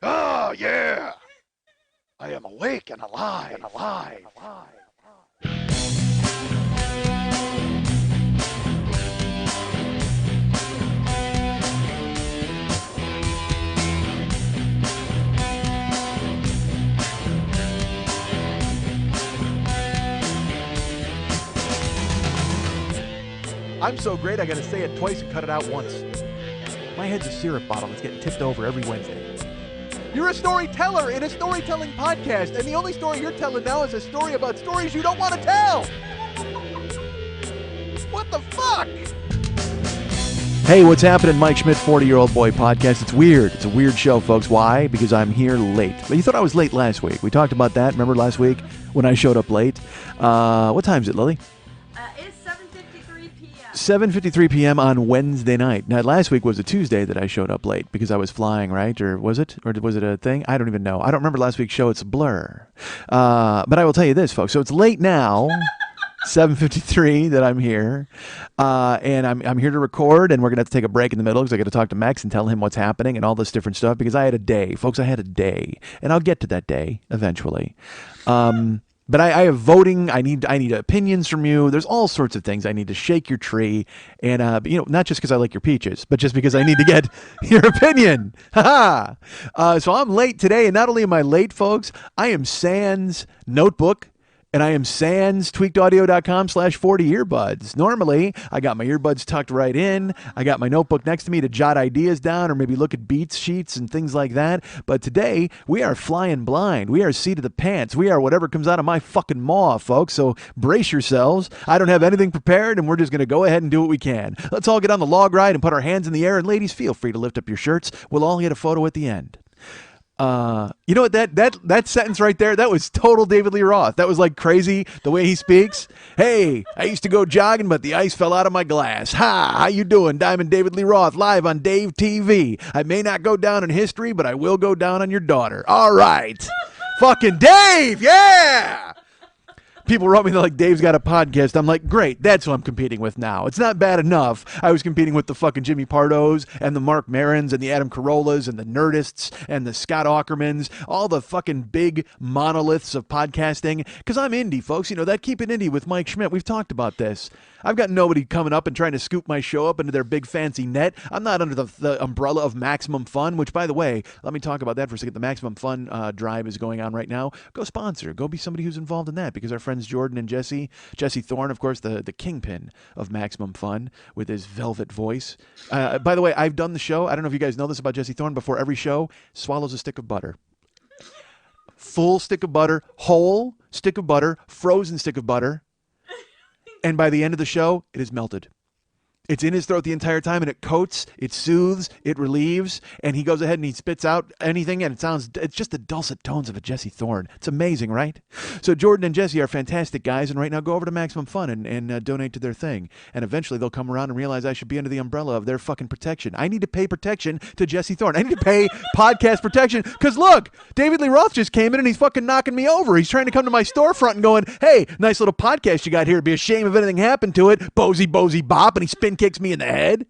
Oh, yeah! I am awake and alive and alive. I'm so great I gotta say it twice and cut it out once. My head's a syrup bottle that's getting tipped over every Wednesday. You're a storyteller in a storytelling podcast, and the only story you're telling now is a story about stories you don't want to tell! What the fuck? Hey, what's happening, Mike Schmidt, 40-Year-Old Boy Podcast. It's weird. It's a weird show, folks. Why? Because I'm here late. But you thought I was late last week. We talked about that. Remember last week when I showed up late? What time is it, Lily? It's 7:53 p.m. 7:53 p.m. on Wednesday night. Now, last week was a Tuesday that I showed up late because I was flying, right? Or was it? Or was it a thing? I don't even know. I don't remember last week's show. It's a blur. But I will tell you this, folks. So it's late now. 7:53 that I'm here, and I'm here to record, and we're gonna have to take a break in the middle because I got to talk to Max and tell him what's happening and all this different stuff because I had a day, folks. I had a day, and I'll get to that day eventually. But I have voting. I need opinions from you. There's all sorts of things I need to shake your tree, and not just because I like your peaches, but just because I need to get your opinion. So I'm late today, and not only am I late, folks, I am sans notebook. And I am sans tweakedaudio.com/40earbuds. Normally, I got my earbuds tucked right in. I got my notebook next to me to jot ideas down or maybe look at beats sheets and things like that. But today, we are flying blind. We are seat of the pants. We are whatever comes out of my fucking maw, folks. So brace yourselves. I don't have anything prepared, and we're just going to go ahead and do what we can. Let's all get on the log ride and put our hands in the air. And ladies, feel free to lift up your shirts. We'll all get a photo at the end. You know what, that sentence right there, that was total David Lee Roth. That was like crazy the way he speaks. Hey, I used to go jogging, but the ice fell out of my glass. Ha, how you doing? Diamond David Lee Roth live on Dave TV. I may not go down in history, but I will go down on your daughter. All right. Fucking Dave, yeah! People wrote me like, Dave's got a podcast. I'm like, great, that's who I'm competing with now. It's not bad enough. I was competing with the fucking Jimmy Pardos and the Mark Marons and the Adam Carollas and the Nerdists and the Scott Aukermans, all the fucking big monoliths of podcasting. Because I'm indie, folks. You know, that Keep It Indie with Mike Schmidt. We've talked about this. I've got nobody coming up and trying to scoop my show up into their big fancy net. I'm not under the umbrella of Maximum Fun, which, by the way, let me talk about that for a second. The Maximum Fun drive is going on right now. Go sponsor. Go be somebody who's involved in that because our friends Jordan and Jesse Thorne, of course, the kingpin of Maximum Fun with his velvet voice. By the way, I've done the show. I don't know if you guys know this about Jesse Thorne. Before every show, swallows a stick of butter. Full stick of butter, whole stick of butter, frozen stick of butter. And by the end of the show, it is melted. It's in his throat the entire time, and it coats, it soothes, it relieves, and he goes ahead and he spits out anything, and it's just the dulcet tones of a Jesse Thorne. It's amazing, right? So Jordan and Jesse are fantastic guys, and right now go over to Maximum Fun and donate to their thing. And eventually they'll come around and realize I should be under the umbrella of their fucking protection. I need to pay protection to Jesse Thorne. I need to pay podcast protection, because look, David Lee Roth just came in and he's fucking knocking me over. He's trying to come to my storefront and going, hey, nice little podcast you got here. It'd be a shame if anything happened to it. Bozy bop, and he spin kicks me in the head.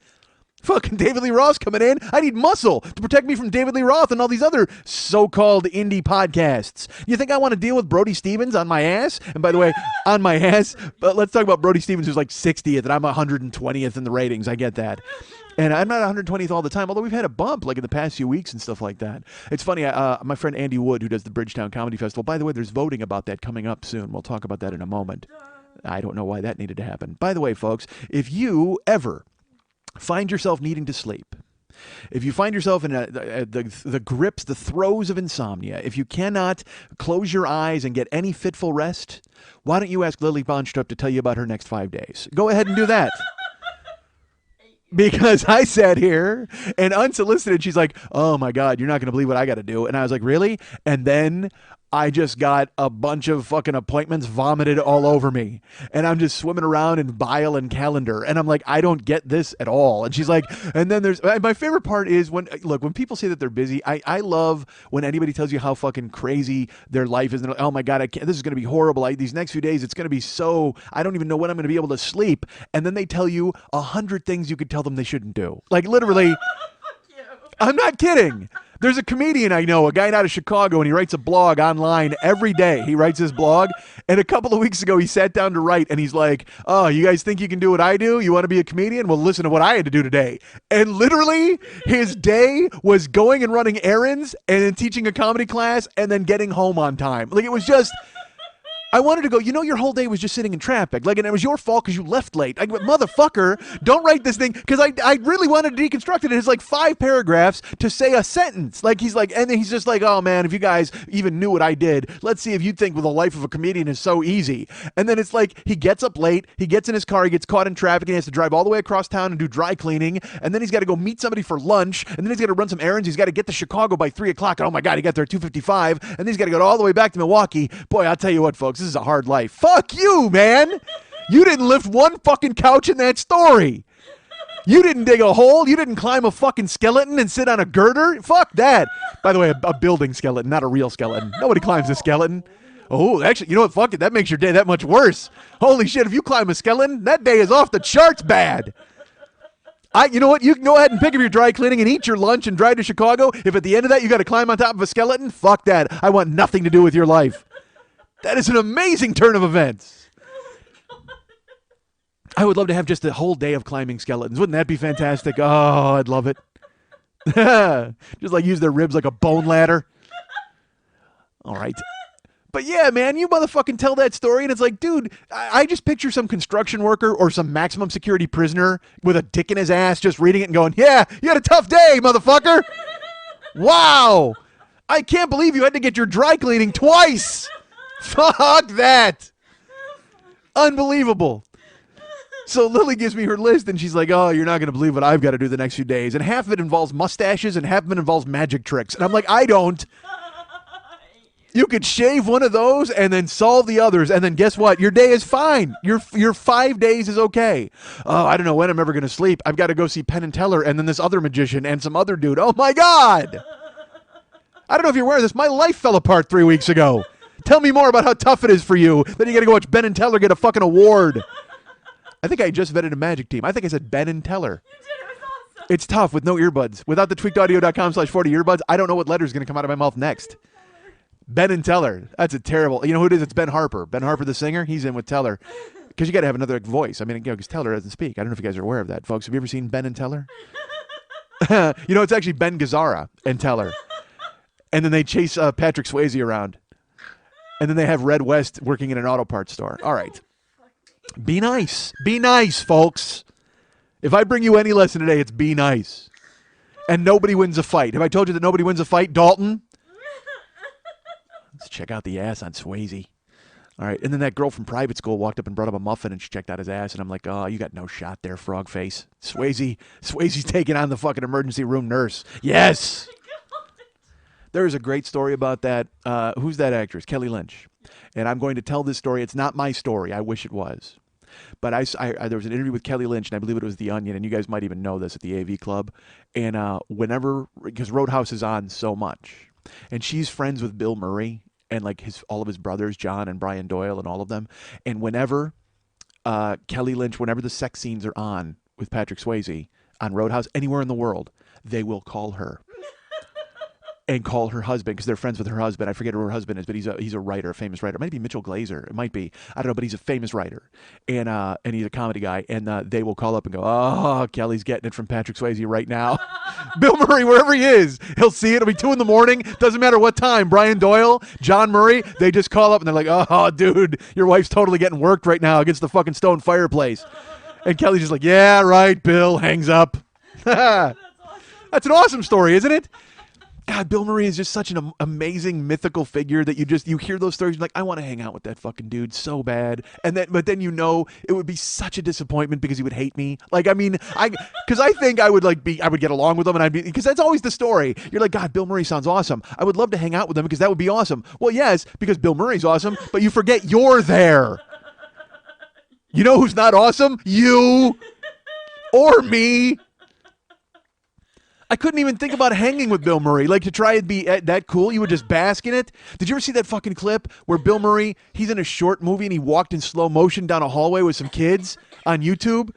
Fucking David Lee Roth's coming in. I need muscle to protect me from David Lee Roth and all these other so-called indie podcasts. You think I want to deal with Brody Stevens on my ass? And by the way, on my ass, but let's talk about Brody Stevens, who's like 60th, and I'm 120th in the ratings. I get that. And I'm not 120th all the time, although we've had a bump like in the past few weeks and stuff like that. It's funny, my friend Andy Wood, who does the Bridgetown Comedy Festival, by the way, there's voting about that coming up soon. We'll talk about that in a moment. I don't know why that needed to happen. By the way, folks, if you ever find yourself needing to sleep, if you find yourself in the grips, the throes of insomnia, if you cannot close your eyes and get any fitful rest, why don't you ask Lily Bonstrup to tell you about her next 5 days? Go ahead and do that. Because I sat here and unsolicited, she's like, oh my God, you're not going to believe what I got to do. And I was like, really? And then I just got a bunch of fucking appointments vomited all over me. And I'm just swimming around in bile and calendar. And I'm like, I don't get this at all. And she's like, and then there's, my favorite part is when people say that they're busy, I love when anybody tells you how fucking crazy their life is. And like, oh my God, this is going to be horrible. These next few days, it's going to be so, I don't even know when I'm going to be able to sleep. And then they tell you 100 things you could tell them they shouldn't do. Like literally, I'm not kidding. There's a comedian I know, a guy out of Chicago, and he writes a blog online every day. He writes his blog, and a couple of weeks ago, he sat down to write, and he's like, oh, you guys think you can do what I do? You want to be a comedian? Well, listen to what I had to do today. And literally, his day was going and running errands, and then teaching a comedy class, and then getting home on time. Like, it was just... I wanted to go, your whole day was just sitting in traffic. Like, and it was your fault because you left late. Like, motherfucker, don't write this thing. Because I really wanted to deconstruct it. It's like 5 paragraphs to say a sentence. Like, he's like, and then he's just like, oh, man, if you guys even knew what I did, let's see if you think the life of a comedian is so easy. And then it's like, he gets up late, he gets in his car, he gets caught in traffic, and he has to drive all the way across town and do dry cleaning. And then he's got to go meet somebody for lunch. And then he's got to run some errands. He's got to get to Chicago by 3 o'clock. And oh, my God, he got there at 2:55. And then he's got to go all the way back to Milwaukee. Boy, I'll tell you what, folks. This is a hard life. Fuck you, man. You didn't lift one fucking couch in that story. You didn't dig a hole. You didn't climb a fucking skeleton and sit on a girder. Fuck that. By the way, a building skeleton, not a real skeleton. Nobody climbs a skeleton. Oh, actually, you know what? Fuck it. That makes your day that much worse. Holy shit. If you climb a skeleton, that day is off the charts bad. You know what? You can go ahead and pick up your dry cleaning and eat your lunch and drive to Chicago. If at the end of that you got to climb on top of a skeleton, fuck that. I want nothing to do with your life. That is an amazing turn of events. I would love to have just a whole day of climbing skeletons. Wouldn't that be fantastic? Oh, I'd love it. Just like use their ribs like a bone ladder. All right. But yeah, man, you motherfucking tell that story, and it's like, dude, I just picture some construction worker or some maximum security prisoner with a dick in his ass just reading it and going, yeah, you had a tough day, motherfucker. Wow. I can't believe you had to get your dry cleaning twice. Fuck that. Unbelievable. So Lily gives me her list, and she's like, oh, you're not going to believe what I've got to do the next few days. And half of it involves mustaches, and half of it involves magic tricks. And I'm like, I don't. You could shave one of those and then solve the others, and then guess what? Your day is fine. Your 5 days is okay. Oh, I don't know when I'm ever going to sleep. I've got to go see Penn and Teller and then this other magician and some other dude. Oh, my God. I don't know if you're aware of this. My life fell apart 3 weeks ago. Tell me more about how tough it is for you. Then you got to go watch Ben and Teller get a fucking award. I think I just vetted a magic team. I think I said Ben and Teller. You did. It was awesome. It's tough with no earbuds. Without the tweakedaudio.com/40 earbuds, I don't know what letter is going to come out of my mouth next. Ben and Teller. That's a terrible. You know who it is? It's Ben Harper. Ben Harper, the singer. He's in with Teller. Because you got to have another voice. I mean, because Teller doesn't speak. I don't know if you guys are aware of that, folks. Have you ever seen Ben and Teller? It's actually Ben Gazzara and Teller. And then they chase Patrick Swayze around. And then they have Red West working in an auto parts store. All right. Be nice. Be nice, folks. If I bring you any lesson today, it's be nice. And nobody wins a fight. Have I told you that nobody wins a fight, Dalton? Let's check out the ass on Swayze. All right. And then that girl from private school walked up and brought up a muffin, and she checked out his ass. And I'm like, oh, you got no shot there, frog face. Swayze's taking on the fucking emergency room nurse. Yes. There's a great story about that. Who's that actress? Kelly Lynch. And I'm going to tell this story. It's not my story. I wish it was. But there was an interview with Kelly Lynch, and I believe it was The Onion, and you guys might even know this at the AV Club. And because Roadhouse is on so much, and she's friends with Bill Murray and like all of his brothers, John and Brian Doyle and all of them. And whenever Kelly Lynch, whenever the sex scenes are on with Patrick Swayze on Roadhouse, anywhere in the world, they will call her. And call her husband, because they're friends with her husband. I forget who her husband is, but he's a writer, a famous writer. It might be Mitchell Glazer. It might be. I don't know, but he's a famous writer. And he's a comedy guy. And they will call up and go, oh, Kelly's getting it from Patrick Swayze right now. Bill Murray, wherever he is, he'll see it. It'll be 2 a.m. Doesn't matter what time. Brian Doyle, John Murray, they just call up and they're like, oh, dude, your wife's totally getting worked right now against the fucking stone fireplace. And Kelly's just like, yeah, right, Bill, hangs up. That's awesome. That's an awesome story, isn't it? God, Bill Murray is just such an amazing mythical figure that you hear those stories, you're like, I want to hang out with that fucking dude so bad. But then it would be such a disappointment because he would hate me. Like, I mean, because I think I would get along with him, and because that's always the story. You're like, God, Bill Murray sounds awesome. I would love to hang out with him because that would be awesome. Well, yes, because Bill Murray's awesome, but you forget you're there. You know who's not awesome? You or me. I couldn't even think about hanging with Bill Murray. Like, to try and be that cool, you would just bask in it. Did you ever see that fucking clip where Bill Murray, he's in a short movie and he walked in slow motion down a hallway with some kids on YouTube?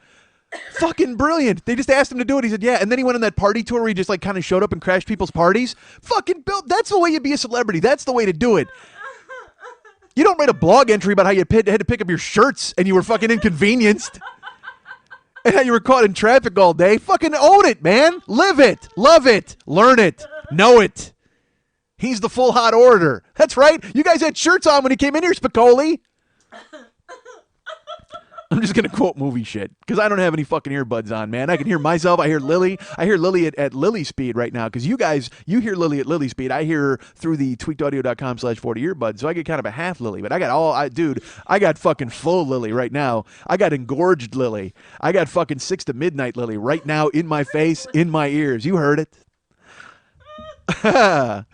Fucking brilliant. They just asked him to do it. He said, yeah. And then he went on that party tour where he just like kind of showed up and crashed people's parties. Fucking Bill, that's the way you be a celebrity. That's the way to do it. You don't write a blog entry about how you had to pick up your shirts and you were fucking inconvenienced. And how you were caught in traffic all day. Fucking own it, man. Live it. Love it. Learn it. Know it. He's the full hot order. That's right. You guys had shirts on when he came in here, Spicoli. I'm just going to quote movie shit because I don't have any fucking earbuds on, man. I can hear myself. I hear Lily. I hear Lily at Lily speed right now because you guys, you hear Lily at Lily speed. I hear her through the tweakedaudio.com/40 earbuds. So I get kind of a half Lily, but I got fucking full Lily right now. I got engorged Lily. I got fucking 6 to midnight Lily right now in my face, in my ears. You heard it. So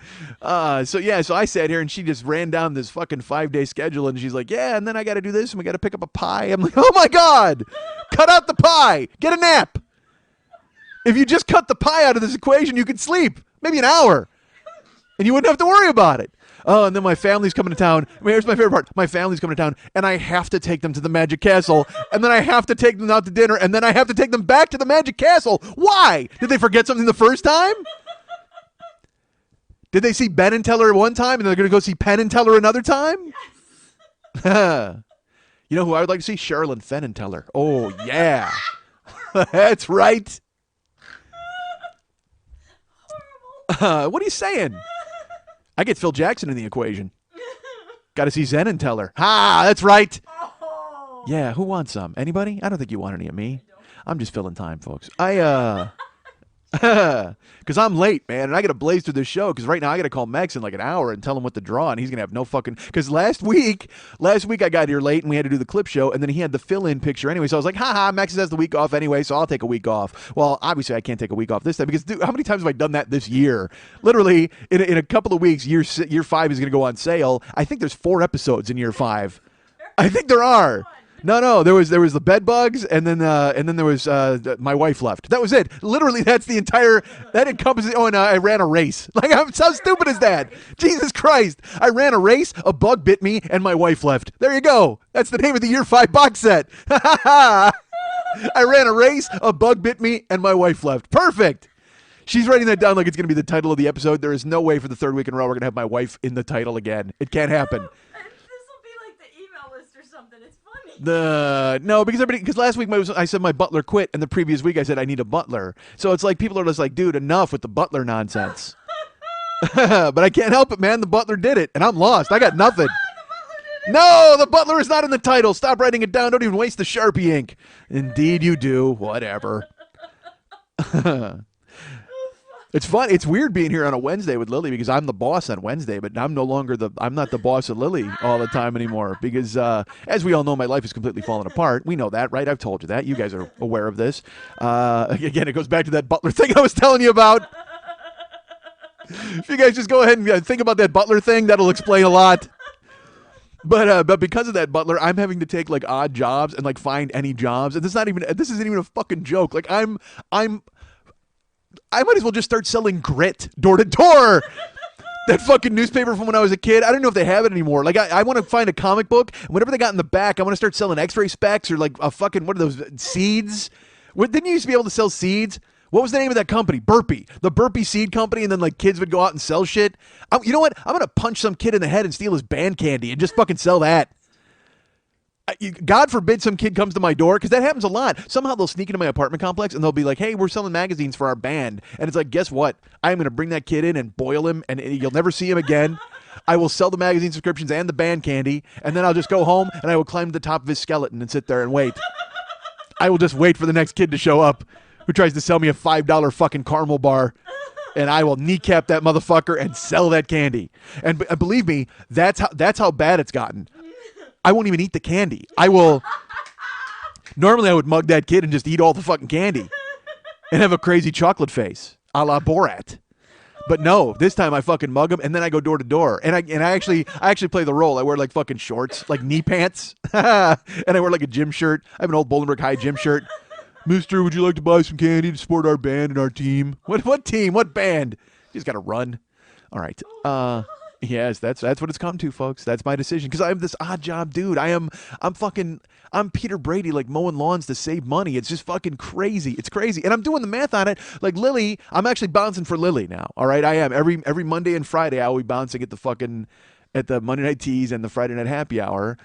I sat here and she just ran down this fucking 5-day schedule and she's like, yeah, and then I got to do this and we got to pick up a pie. I'm like, oh my God, cut out the pie, get a nap. If you just cut the pie out of this equation, you could sleep maybe an hour and you wouldn't have to worry about it. Oh, and then my family's coming to town. I mean, here's my favorite part. My family's coming to town and I have to take them to the Magic Castle and then I have to take them out to dinner and then I have to take them back to the Magic Castle. Why? Did they forget something the first time? Did they see Ben and Teller one time and they're going to go see Penn and Teller another time? Yes. You know who I would like to see? Sherilyn Fenn and Teller. Oh, yeah. That's right. What are you saying? I get Phil Jackson in the equation. Got to see Zen and Teller. Ha, that's right. Oh. Yeah, who wants some? Anybody? I don't think you want any of me. I'm just filling time, folks. Because I'm late, man, and I got to blaze through this show because right now I got to call Max in like an hour and tell him what to draw, and he's going to have no fucking... Because last week I got here late and we had to do the clip show, and then he had the fill-in picture anyway, so I was like, haha, Max has the week off anyway, so I'll take a week off. Well, obviously I can't take a week off this time because, dude, how many times have I done that this year? Literally, in a couple of weeks, year 5 is going to go on sale. I think there's 4 episodes in year 5. I think there are. No. There was the bed bugs, and then there was my wife left. That was it. Literally, that's the entire. That encompasses. Oh, and I ran a race. Like, how stupid is that? Jesus Christ! I ran a race. A bug bit me, and my wife left. There you go. That's the name of the year 5 box set. I ran a race. A bug bit me, and my wife left. Perfect. She's writing that down like it's going to be the title of the episode. There is no way for the 3rd week in a row we're going to have my wife in the title again. It can't happen. No, because last week I said my butler quit, and the previous week I said I need a butler. So it's like people are just like, dude, enough with the butler nonsense. But I can't help it, man. The butler did it, and I'm lost. I got nothing. No, the butler is not in the title. Stop writing it down. Don't even waste the Sharpie ink. Indeed you do. Whatever. It's fun. It's weird being here on a Wednesday with Lily because I'm the boss on Wednesday, but I'm not the boss of Lily all the time anymore because, as we all know, my life is completely falling apart. We know that, right? I've told you that. You guys are aware of this. Again, it goes back to that butler thing I was telling you about. If you guys just go ahead and think about that butler thing, that'll explain a lot. But because of that butler, I'm having to take like odd jobs and like find any jobs, and this isn't even a fucking joke. Like I might as well just start selling grit door to door. That fucking newspaper from when I was a kid. I don't know if they have it anymore. Like I want to find a comic book, and whatever they got in the back, I want to start selling X-ray specs or like a fucking what are those seeds? Didn't you used to be able to sell seeds? What was the name of that company? Burpee. The Burpee Seed Company, and then like kids would go out and sell shit. You know what? I'm gonna punch some kid in the head and steal his band candy and just fucking sell that. God forbid some kid comes to my door, because that happens a lot. Somehow they'll sneak into my apartment complex and they'll be like, hey, we're selling magazines for our band. And it's like, guess what? I'm going to bring that kid in and boil him, and you'll never see him again. I will sell the magazine subscriptions and the band candy, and then I'll just go home and I will climb to the top of his skeleton and sit there and wait. I will just wait for the next kid to show up who tries to sell me a $5 fucking caramel bar, and I will kneecap that motherfucker and sell that candy. And believe me, that's how bad it's gotten. I won't even eat the candy. Normally I would mug that kid and just eat all the fucking candy and have a crazy chocolate face, a la Borat. But no, this time I fucking mug him, and then I go door to door. And I actually play the role. I wear like fucking shorts, like knee pants, and I wear like a gym shirt. I have an old Bolingbrook High gym shirt. Mister, would you like to buy some candy to support our band and our team? What team? What band? You just got to run. All right. Yes, that's what it's come to, folks. That's my decision because I'm this odd job dude. I'm Peter Brady, like mowing lawns to save money. It's just fucking crazy. It's crazy, and I'm doing the math on it. Like Lily, I'm actually bouncing for Lily now. All right, I am every Monday and Friday. I will be bouncing at the Monday Night Teas and the Friday Night Happy Hour,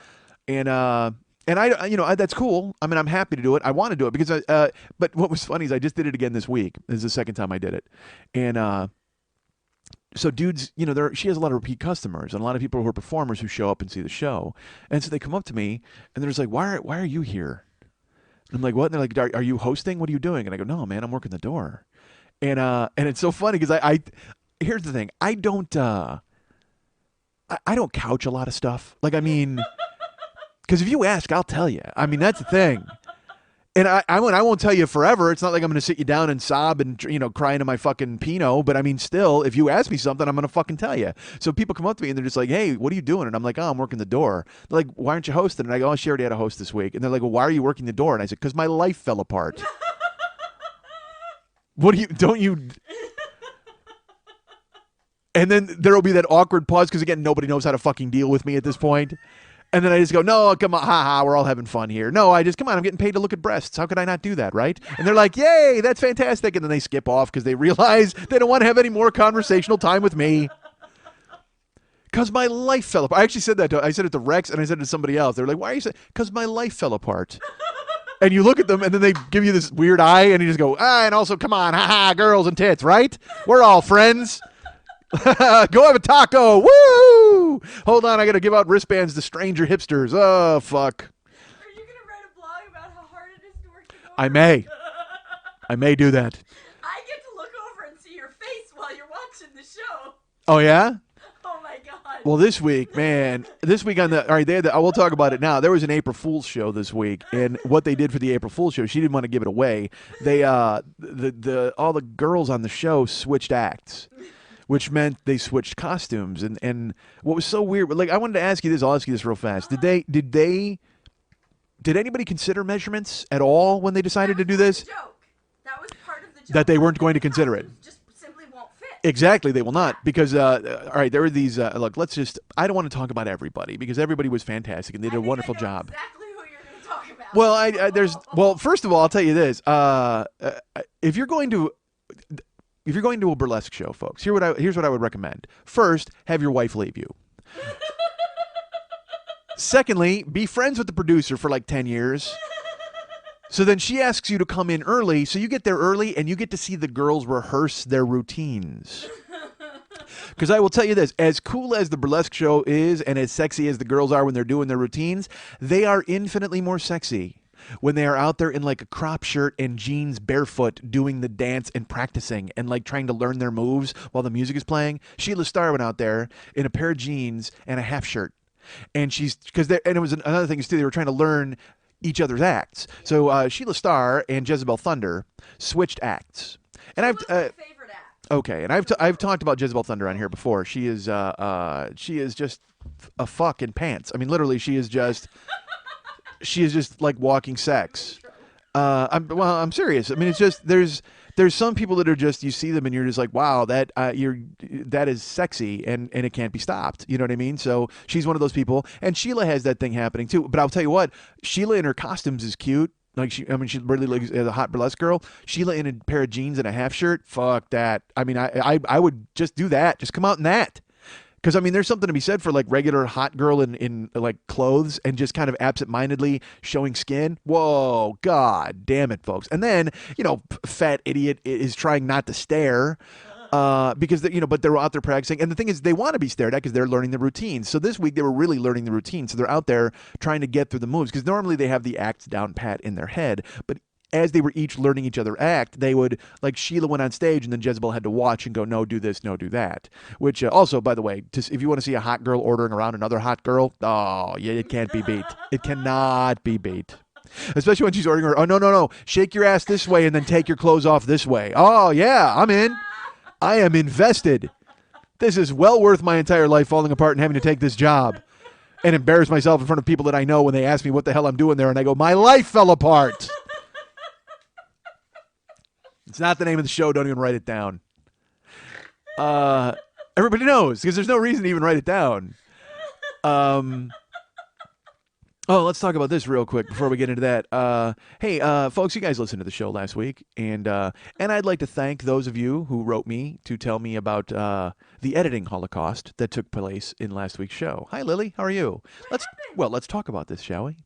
and that's cool. I mean, I'm happy to do it. I want to do it because but what was funny is I just did it again this week. This is the second time I did it, and so dudes, she has a lot of repeat customers and a lot of people who are performers who show up and see the show. And so they come up to me and they're just like, why are you here? And I'm like, what? And they're like, are you hosting? What are you doing? And I go, no, man, I'm working the door. And it's so funny because I here's the thing. I don't couch a lot of stuff. Like, I mean, because if you ask, I'll tell you. I mean, that's the thing. And I won't tell you forever. It's not like I'm going to sit you down and sob and, cry into my fucking Pinot. But I mean, still, if you ask me something, I'm going to fucking tell you. So people come up to me and they're just like, hey, what are you doing? And I'm like, oh, I'm working the door. They're like, why aren't you hosting? And I go, oh, she already had a host this week. And they're like, well, why are you working the door? And I said, because my life fell apart. Don't you? And then there'll be that awkward pause because, again, nobody knows how to fucking deal with me at this point. And then I just go, no, come on, haha, we're all having fun here. No, come on, I'm getting paid to look at breasts. How could I not do that, right? And they're like, yay, that's fantastic. And then they skip off because they realize they don't want to have any more conversational time with me. Because my life fell apart. I actually said that. I said it to Rex and I said it to somebody else. They're like, why are you saying? Because my life fell apart. And you look at them and then they give you this weird eye and you just go, and also, come on, haha, girls and tits, right? We're all friends. Go have a taco. Woo! Hold on, I got to give out wristbands to stranger hipsters. Oh, fuck. Are you going to write a blog about how hard it is to work the door? I may do that. I get to look over and see your face while you're watching the show. Oh, yeah? Oh, my God. Well, this week, man, all right, we'll talk about it now. There was an April Fool's show this week, and what they did for the April Fool's show, she didn't want to give it away. They, all the girls on the show switched acts. Which meant they switched costumes, and what was so weird. Like, I wanted to ask you this. I'll ask you this real fast. Did anybody consider measurements at all when they decided to do this? That was part of the joke. That they weren't going to consider it. Just simply won't fit. Exactly, they will not because all right, there were these. Look, I don't want to talk about everybody because everybody was fantastic and they did a wonderful job. Exactly who you're going to talk about. Well, first of all, I'll tell you this. If you're going to a burlesque show, folks, here's what I would recommend. First, have your wife leave you. Secondly, be friends with the producer for like 10 years. So then she asks you to come in early, so you get there early and you get to see the girls rehearse their routines. Because I will tell you this, as cool as the burlesque show is and as sexy as the girls are when they're doing their routines, they are infinitely more sexy when they are out there in like a crop shirt and jeans barefoot doing the dance and practicing and like trying to learn their moves while the music is playing. Sheila Starr went out there in a pair of jeans and a half shirt. And it was another thing too, they were trying to learn each other's acts. So Sheila Starr and Jezebel Thunder switched acts. And What's my favorite act? Okay, and I've talked about Jezebel Thunder on here before. She is just a fuck in pants. I mean, literally, she is just like walking sex. I'm serious. I mean, it's just there's some people that are just, you see them and you're just like, wow, that is sexy and it can't be stopped. You know what I mean? So she's one of those people, and Sheila has that thing happening too. But I'll tell you what, Sheila in her costumes is cute. Like she really looks as a hot burlesque girl. Sheila in a pair of jeans and a half shirt. Fuck that. I mean, I would just do that. Just come out in that. Because, I mean, there's something to be said for, like, regular hot girl in like, clothes and just kind of absentmindedly showing skin. Whoa, God damn it, folks. And then, fat idiot is trying not to stare because, but they're out there practicing. And the thing is, they want to be stared at because they're learning the routines. So this week, they were really learning the routine. So they're out there trying to get through the moves because normally they have the acts down pat in their head. But as they were each learning each other act, they would, like, Sheila went on stage and then Jezebel had to watch and go, no, do this, no, do that. Which also, by the way, if you want to see a hot girl ordering around another hot girl, oh, yeah, it can't be beat. It cannot be beat. Especially when she's ordering her, oh, no, shake your ass this way and then take your clothes off this way. Oh, yeah, I'm in. I am invested. This is well worth my entire life falling apart and having to take this job and embarrass myself in front of people that I know when they ask me what the hell I'm doing there and I go, my life fell apart. It's not the name of the show. Don't even write it down. Everybody knows because there's no reason to even write it down. Oh, let's talk about this real quick before we get into that. Hey, folks, you guys listened to the show last week, and I'd like to thank those of you who wrote me to tell me about the editing holocaust that took place in last week's show. Hi, Lily, how are you? Let's talk about this, shall we?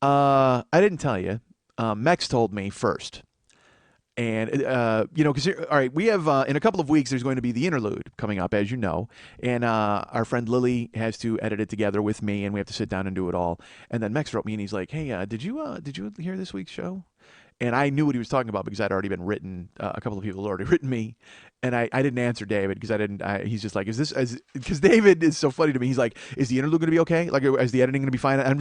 I didn't tell you. Mex told me first. And, because, all right, we have, in a couple of weeks, there's going to be the interlude coming up, as you know. And our friend Lily has to edit it together with me, and we have to sit down and do it all. And then Mex wrote me, and he's like, hey, did you hear this week's show? And I knew what he was talking about because I'd already been written. A couple of people had already written me, and I didn't answer David because he's just like, because David is so funny to me. He's like, is the interlude going to be okay? Like, is the editing going to be fine? I'm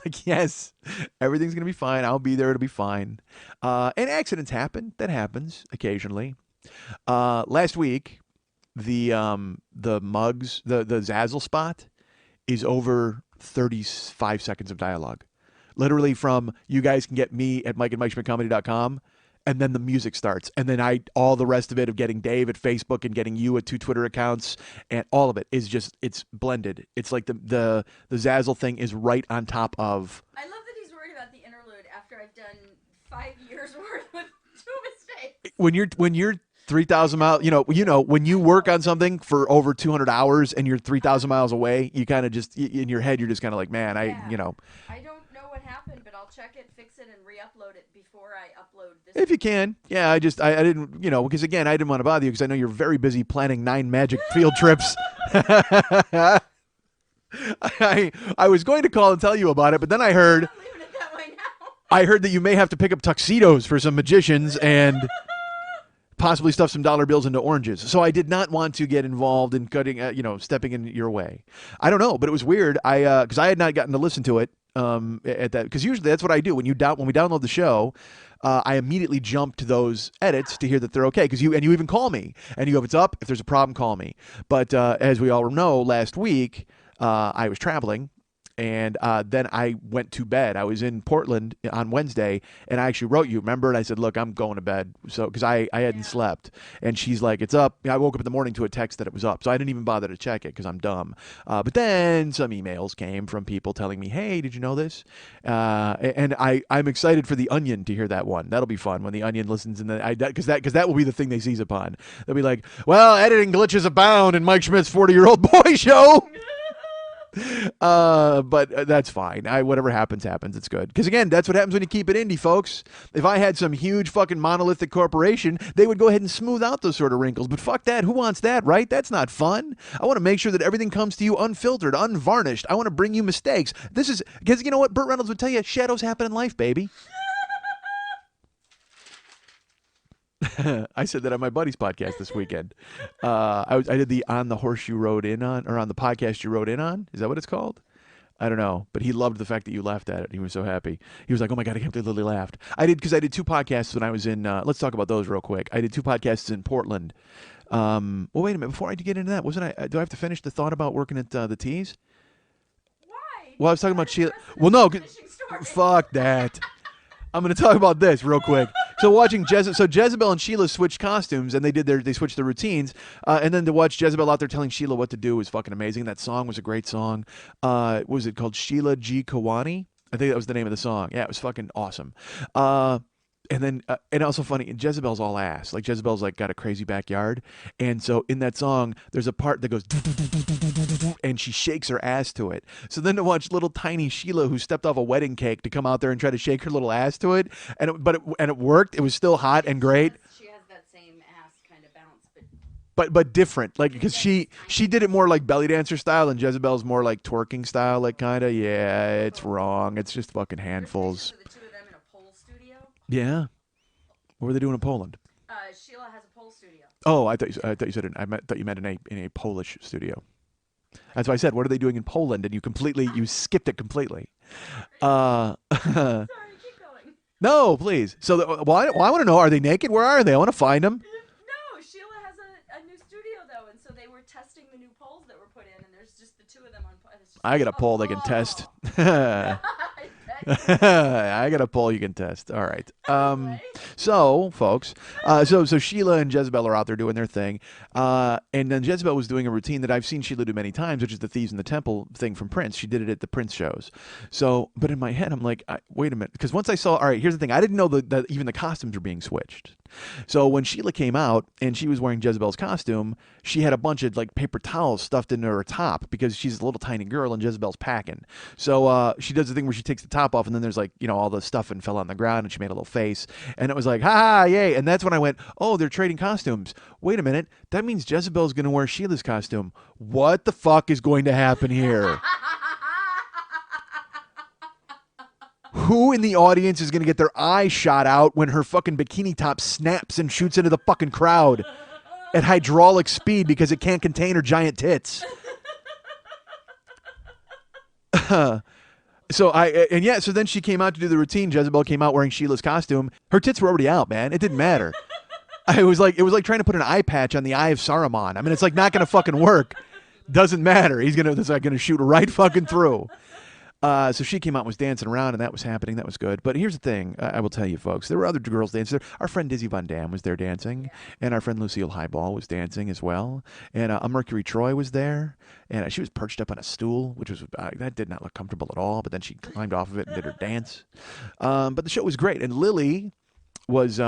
like, yes, everything's going to be fine. I'll be there. It'll be fine. And accidents happen. That happens occasionally. Last week, the mugs, the Zazzle spot is over 35 seconds of dialogue. Literally from you guys can get me at mikeandmikeschmidtcomedy.com, and then the music starts. And then all the rest of it of getting Dave at Facebook and getting you at 2 Twitter accounts, and all of it is just, it's blended. It's like the Zazzle thing is right on top of. I love that he's worried about the interlude after I've done 5 years worth with 2 mistakes. When you're 3,000 miles, when you work on something for over 200 hours and you're 3,000 miles away, you kind of just, in your head, you're just kind of like, man, I don't know what happened, but I'll check it, fix it, and re-upload it before I upload this. If you can. Yeah, I didn't, because again, I didn't want to bother you because I know you're very busy planning 9 magic field trips. I was going to call and tell you about it, but then I heard, I'm leaving it that way now. I heard that you may have to pick up tuxedos for some magicians and possibly stuff some dollar bills into oranges. So I did not want to get involved in cutting, stepping in your way. I don't know, but it was weird. Because I had not gotten to listen to it at that, because usually that's what I do when we download the show. I immediately jump to those edits to hear that they're okay. Because you even call me and you go, if it's up, if there's a problem, call me. But as we all know, last week I was traveling. And then I went to bed. I was in Portland on Wednesday, and I actually wrote you, remember? And I said, look, I'm going to bed, so because I hadn't slept. And she's like, it's up. I woke up in the morning to a text that it was up, so I didn't even bother to check it because I'm dumb. But then some emails came from people telling me, hey, did you know this? And I'm excited for The Onion to hear that one. That'll be fun when The Onion listens, because that will be the thing they seize upon. They'll be like, well, editing glitches abound in Mike Schmidt's 40-year-old boy show. But that's fine. Whatever happens. It's good. Because again, that's what happens when you keep it indie, folks. If I had some huge fucking monolithic corporation, they would go ahead and smooth out those sort of wrinkles. But fuck that. Who wants that, right? That's not fun. I want to make sure that everything comes to you unfiltered, unvarnished. I want to bring you mistakes. This is, because you know what? Burt Reynolds would tell you, shadows happen in life, baby. I said that on my buddy's podcast this weekend. I did the On the Horse You Rode In On, or on the podcast you rode in on. Is that what it's called? I don't know, but he loved the fact that you laughed at it. He was so happy. He was like, "Oh my god, I can't believe Lily laughed." Because I did 2 podcasts when I was in. Let's talk about those real quick. I did 2 podcasts in Portland. Well, wait a minute. Before I get into that, do I have to finish the thought about working at the Tees? Why? Well, I was talking about Sheila. Well, no, fuck that. I'm going to talk about this real quick. So watching Jezebel and Sheila switched costumes, and they switched their routines, and then to watch Jezebel out there telling Sheila what to do was fucking amazing. That song was a great song. What was it called? Sheila G. Kawani? I think that was the name of the song. Yeah, it was fucking awesome. And then, and also funny, and Jezebel's all ass. Like, Jezebel's like got a crazy backyard. And so in that song, there's a part that goes, and she shakes her ass to it. So then to watch little tiny Sheila, who stepped off a wedding cake, to come out there and try to shake her little ass to it. And it worked. It was still hot and great. She has that same ass kind of bounce, but different. Like, because she did it more like belly dancer style, and Jezebel's more like twerking style, like kind of. Yeah, it's wrong. It's just fucking handfuls. the 2 of them in a pole studio. Yeah. What were they doing in Poland? Sheila has a pole studio. Oh, I thought you said thought you meant in a Polish studio. That's why I said, what are they doing in Poland? And you skipped it completely. Sorry, keep going. No, please. So, I want to know, are they naked? Where are they? I want to find them. No, Sheila has a new studio though, and so they were testing the new poles that were put in, and there's just the 2 of them on. I got a pole they can test. I got a poll you can test. All right. Anyway. So, folks, so Sheila and Jezebel are out there doing their thing, and then Jezebel was doing a routine that I've seen Sheila do many times, which is the Thieves in the Temple thing from Prince. She did it at the Prince shows. So, but in my head, I'm like, wait a minute, because once I saw, all right, here's the thing, I didn't know that even the costumes are being switched. So when Sheila came out and she was wearing Jezebel's costume, she had a bunch of like paper towels stuffed into her top because she's a little tiny girl and Jezebel's packing. So she does the thing where she takes the top off and then there's like, all the stuff and fell on the ground and she made a little face. And it was like, ha ha, yay. And that's when I went, oh, they're trading costumes. Wait a minute. That means Jezebel's going to wear Sheila's costume. What the fuck is going to happen here? Who in the audience is going to get their eye shot out when her fucking bikini top snaps and shoots into the fucking crowd at hydraulic speed because it can't contain her giant tits? So then she came out to do the routine. Jezebel came out wearing Sheila's costume. Her tits were already out, man. It didn't matter. It was like trying to put an eye patch on the eye of Saruman. I mean, it's like not going to fucking work. Doesn't matter. It's like going to shoot right fucking through. So she came out and was dancing around, and that was happening. That was good. But here's the thing. I will tell you, folks. There were other girls dancing there. Our friend Dizzy Von Dam was there dancing, and our friend Lucille Highball was dancing as well. And a Mercury Troy was there, and she was perched up on a stool, which was that did not look comfortable at all. But then she climbed off of it and did her dance. But the show was great. And Lily was...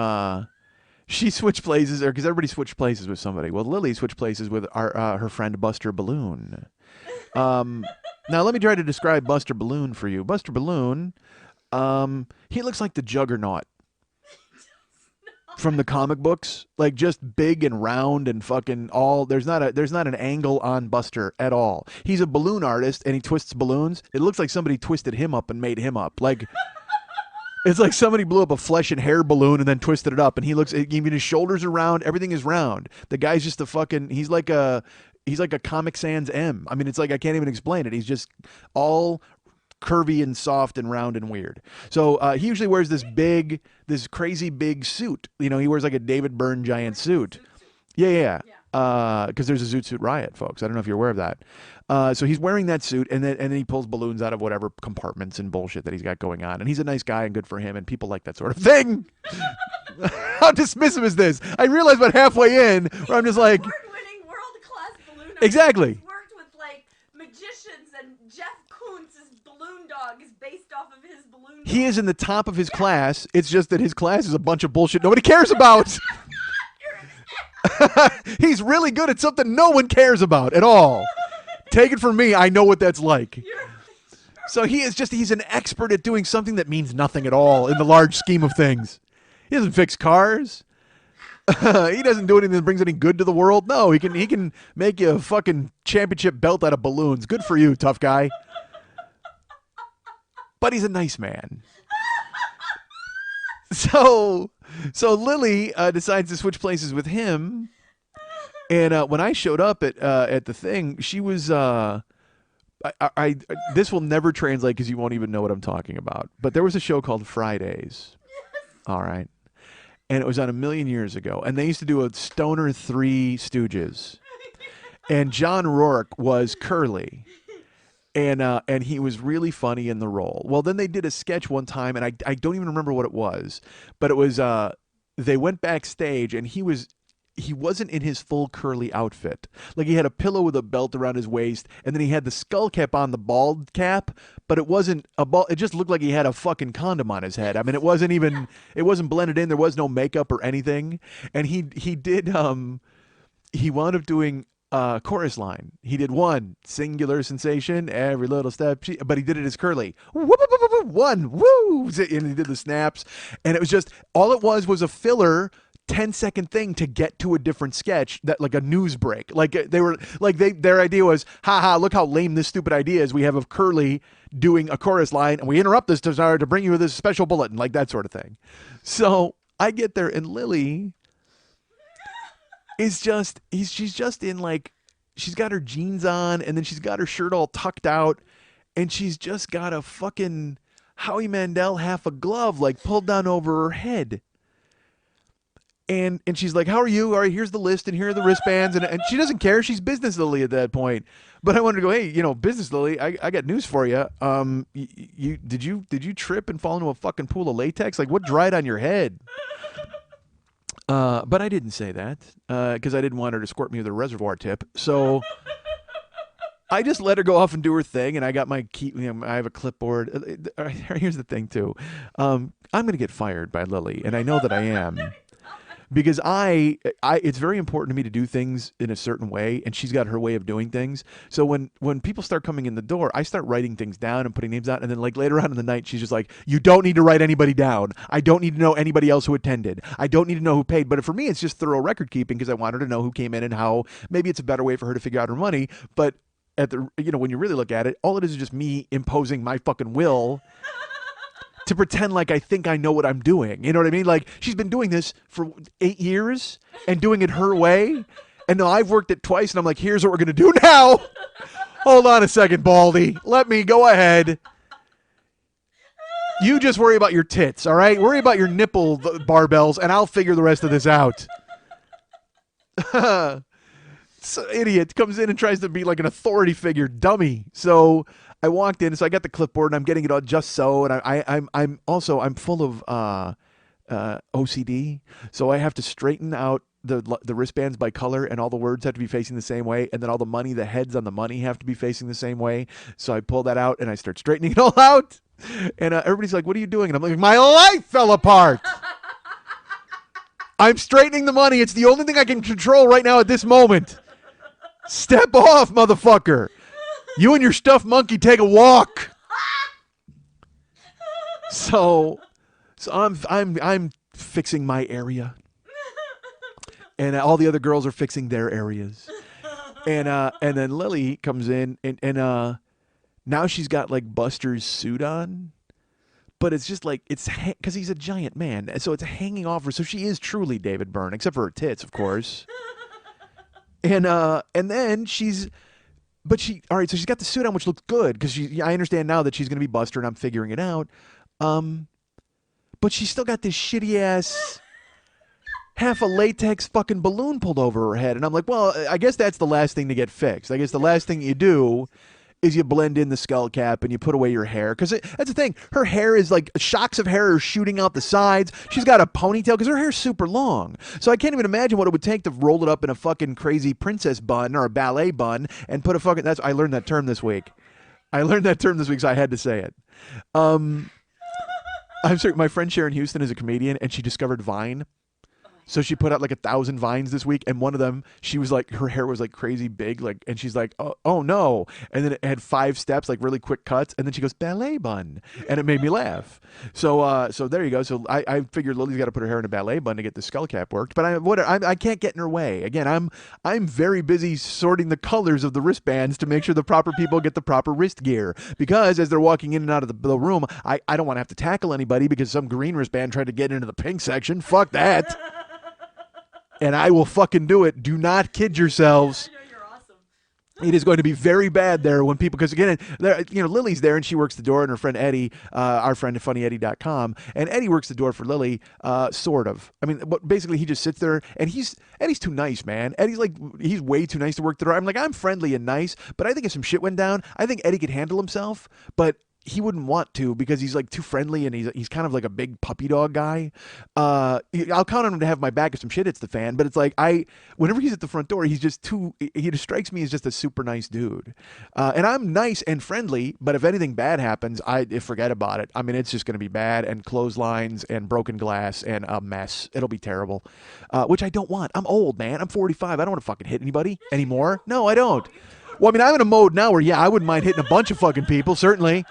she switched places, because everybody switched places with somebody. Well, Lily switched places with her friend Buster Balloon. Now, let me try to describe Buster Balloon for you. Buster Balloon, he looks like the Juggernaut from the comic books. Like, just big and round and fucking all. There's not an angle on Buster at all. He's a balloon artist, and he twists balloons. It looks like somebody twisted him up and made him up. Like... It's like somebody blew up a flesh and hair balloon and then twisted it up, and he looks. Even his shoulders are round. Everything is round. The guy's just a fucking. He's like a Comic Sans M. I mean, it's like I can't even explain it. He's just all curvy and soft and round and weird. So he usually wears this crazy big suit. He wears like a David Byrne giant suit. Yeah. Because there's a Zoot Suit Riot, folks. I don't know if you're aware of that. So he's wearing that suit, and then he pulls balloons out of whatever compartments and bullshit that he's got going on. And he's a nice guy and good for him, and people like that sort of thing. How dismissive is this? I realized about halfway in where I'm just like... Award-winning world-class balloon artist. Exactly. He's worked with, like, magicians, and Jeff Koontz's balloon dog is based off of his balloon dog. He is in the top of his class. It's just that his class is a bunch of bullshit nobody cares about. He's really good at something no one cares about at all. Take it from me, I know what that's like. So he's an expert at doing something that means nothing at all in the large scheme of things. He doesn't fix cars. He doesn't do anything that brings any good to the world. No, he can make you a fucking championship belt out of balloons. Good for you, tough guy. But he's a nice man. So Lily decides to switch places with him, and when I showed up at the thing, she was this will never translate because you won't even know what I'm talking about. But there was a show called Fridays, all right, and it was on a million years ago, and they used to do a Stoner Three Stooges, and John Rourke was Curly. And he was really funny in the role. Well, then they did a sketch one time, and I don't even remember what it was, but it was they went backstage, and he wasn't in his full Curly outfit. Like, he had a pillow with a belt around his waist, and then he had the skull cap on, the bald cap, but it wasn't a bald. It just looked like he had a fucking condom on his head. I mean, it wasn't blended in. There was no makeup or anything. And he wound up doing chorus line. He did one singular sensation, every little step, but he did it as Curly. Whoop, whoop, whoop, whoop, one, woo, and he did the snaps, and it was just all it was a filler 10-second thing to get to a different sketch, that like a news break. Like their idea was, haha, look how lame this stupid idea is. We have of Curly doing a chorus line, and we interrupt this to bring you this special bulletin, like that sort of thing. So I get there, and Lily she's just in, like, she's got her jeans on, and then she's got her shirt all tucked out, and she's just got a fucking Howie Mandel half a glove, like, pulled down over her head. And she's like, how are you? All right, here's the list, and here are the wristbands. And she doesn't care. She's business Lily at that point. But I wanted to go, hey, business Lily, I got news for you. Did you trip and fall into a fucking pool of latex? Like, what dried on your head? But I didn't say that because I didn't want her to squirt me with a reservoir tip. So I just let her go off and do her thing, and I got my key. I have a clipboard. Here's the thing, too. I'm going to get fired by Lily, and I know that I am. Because it's very important to me to do things in a certain way, and she's got her way of doing things. So when people start coming in the door, I start writing things down and putting names out, and then like later on in the night, she's just like, you don't need to write anybody down. I don't need to know anybody else who attended. I don't need to know who paid. But for me, it's just thorough record keeping because I want her to know who came in and how. Maybe it's a better way for her to figure out her money, but when you really look at it, all it is just me imposing my fucking will to pretend like I think I know what I'm doing. You know what I mean? Like, she's been doing this for 8 years and doing it her way. And now I've worked it twice, and I'm like, here's what we're going to do now. Hold on a second, Baldy. Let me go ahead. You just worry about your tits, all right? Worry about your nipple barbells, and I'll figure the rest of this out. So idiot comes in and tries to be like an authority figure dummy. So I walked in, so I got the clipboard, and I'm getting it all just so. And I'm full of OCD, so I have to straighten out the wristbands by color, and all the words have to be facing the same way, and then all the money, the heads on the money have to be facing the same way. So I pull that out and I start straightening it all out. And everybody's like, "What are you doing?" And I'm like, "My life fell apart." I'm straightening the money. It's the only thing I can control right now at this moment. Step off, motherfucker. You and your stuffed monkey take a walk. So I'm fixing my area, and all the other girls are fixing their areas, and then Lily comes in, and now she's got like Buster's suit on, but it's just like it's because he's a giant man, so it's hanging off her. So she is truly David Byrne, except for her tits, of course. And then all right, so she's got the suit on, which looks good because I understand now that she's going to be Buster, and I'm figuring it out. But she's still got this shitty ass half a latex fucking balloon pulled over her head, and I'm like, well, I guess that's the last thing to get fixed. I guess the last thing you do is you blend in the skull cap and you put away your hair, because that's the thing. Her hair is like shocks of hair are shooting out the sides. She's got a ponytail because her hair's super long. So I can't even imagine what it would take to roll it up in a fucking crazy princess bun or a ballet bun and put a fucking. I learned that term this week. So I had to say it. I'm sorry. My friend Sharon Houston is a comedian, and she discovered Vine. So she put out like 1,000 Vines this week, and one of them, she was like, her hair was like crazy big, like, and she's like, oh no, and then it had 5 steps, like really quick cuts, and then she goes ballet bun, and it made me laugh. So there you go. So I figured Lily's got to put her hair in a ballet bun to get the skull cap worked, but I can't get in her way. Again, I'm very busy sorting the colors of the wristbands to make sure the proper people get the proper wrist gear, because as they're walking in and out of the room, I don't want to have to tackle anybody because some green wristband tried to get into the pink section. Fuck that. And I will fucking do it. Do not kid yourselves. I know, you're awesome. It is going to be very bad there when people, because again, Lily's there and she works the door, and her friend Eddie, our friend at funnyeddie.com, and Eddie works the door for Lily, sort of. I mean, basically he just sits there, and Eddie's too nice, man. He's way too nice to work the door. I'm like, I'm friendly and nice, but I think if some shit went down, I think Eddie could handle himself, but he wouldn't want to because he's like too friendly, and he's kind of like a big puppy dog guy. I'll count on him to have my back if some shit hits the fan, but it's like whenever he's at the front door, he just strikes me as just a super nice dude. And I'm nice and friendly, but if anything bad happens, I forget about it. I mean, it's just going to be bad, and clotheslines and broken glass and a mess. It'll be terrible, which I don't want. I'm old, man. I'm 45. I don't want to fucking hit anybody anymore. No, I don't. Well, I mean, I'm in a mode now where, yeah, I wouldn't mind hitting a bunch of fucking people, certainly.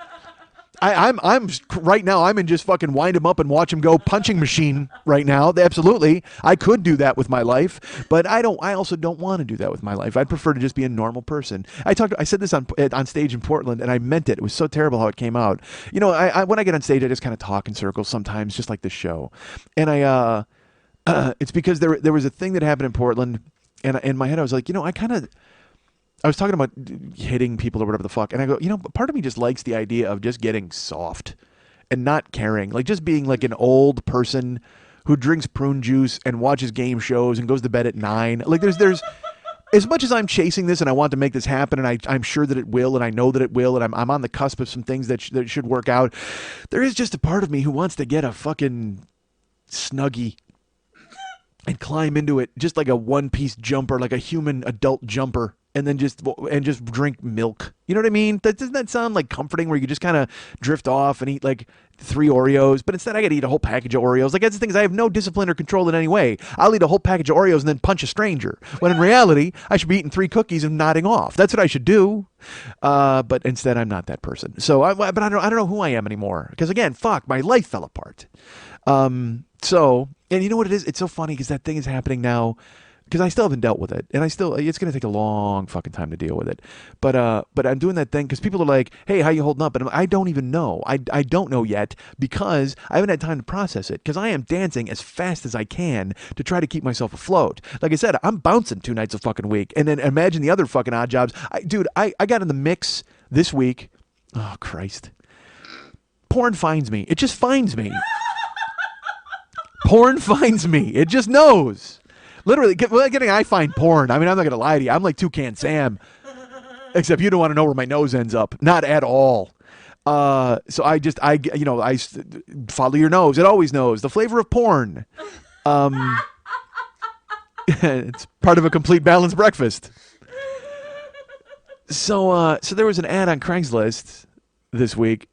I'm right now, I'm in just fucking wind him up and watch him go punching machine right now. Absolutely. I could do that with my life, but I also don't want to do that with my life. I'd prefer to just be a normal person. I said this on stage in Portland, and I meant it. It was so terrible how it came out. When I get on stage, I just kind of talk in circles sometimes, just like this show. And it's because there was a thing that happened in Portland, and in my head I was like, I was talking about hitting people or whatever the fuck, and I go, part of me just likes the idea of just getting soft and not caring, like just being like an old person who drinks prune juice and watches game shows and goes to bed at 9. Like there's as much as I'm chasing this and I want to make this happen, and I'm sure that it will, and I know that it will, and I'm on the cusp of some things that should work out, there is just a part of me who wants to get a fucking Snuggie and climb into it just like a one-piece jumper, like a human adult jumper, and then just drink milk. You know what I mean? Doesn't that sound like comforting, where you just kind of drift off and eat like 3 Oreos, but instead I got to eat a whole package of Oreos. Like, that's the thing, is I have no discipline or control in any way. I'll eat a whole package of Oreos and then punch a stranger, when in reality I should be eating 3 cookies and nodding off. That's what I should do. But instead I'm not that person. So I don't know who I am anymore, because again, fuck, my life fell apart. So, and you know what it is? It's so funny because that thing is happening now, because I still haven't dealt with it, and it's going to take a long fucking time to deal with it. But I'm doing that thing because people are like, hey, how you holding up? And I don't even know. I don't know yet, because I haven't had time to process it, because I am dancing as fast as I can to try to keep myself afloat. Like I said, I'm bouncing 2 nights a fucking week. And then imagine the other fucking odd jobs. I got in the mix this week. Oh, Christ. Porn finds me. It just finds me. Porn finds me. It just knows. Literally, I find porn. I mean, I'm not going to lie to you. I'm like Toucan Sam. Except you don't want to know where my nose ends up. Not at all. So I follow your nose. It always knows. The flavor of porn. It's part of a complete balanced breakfast. So there was an ad on Craigslist this week.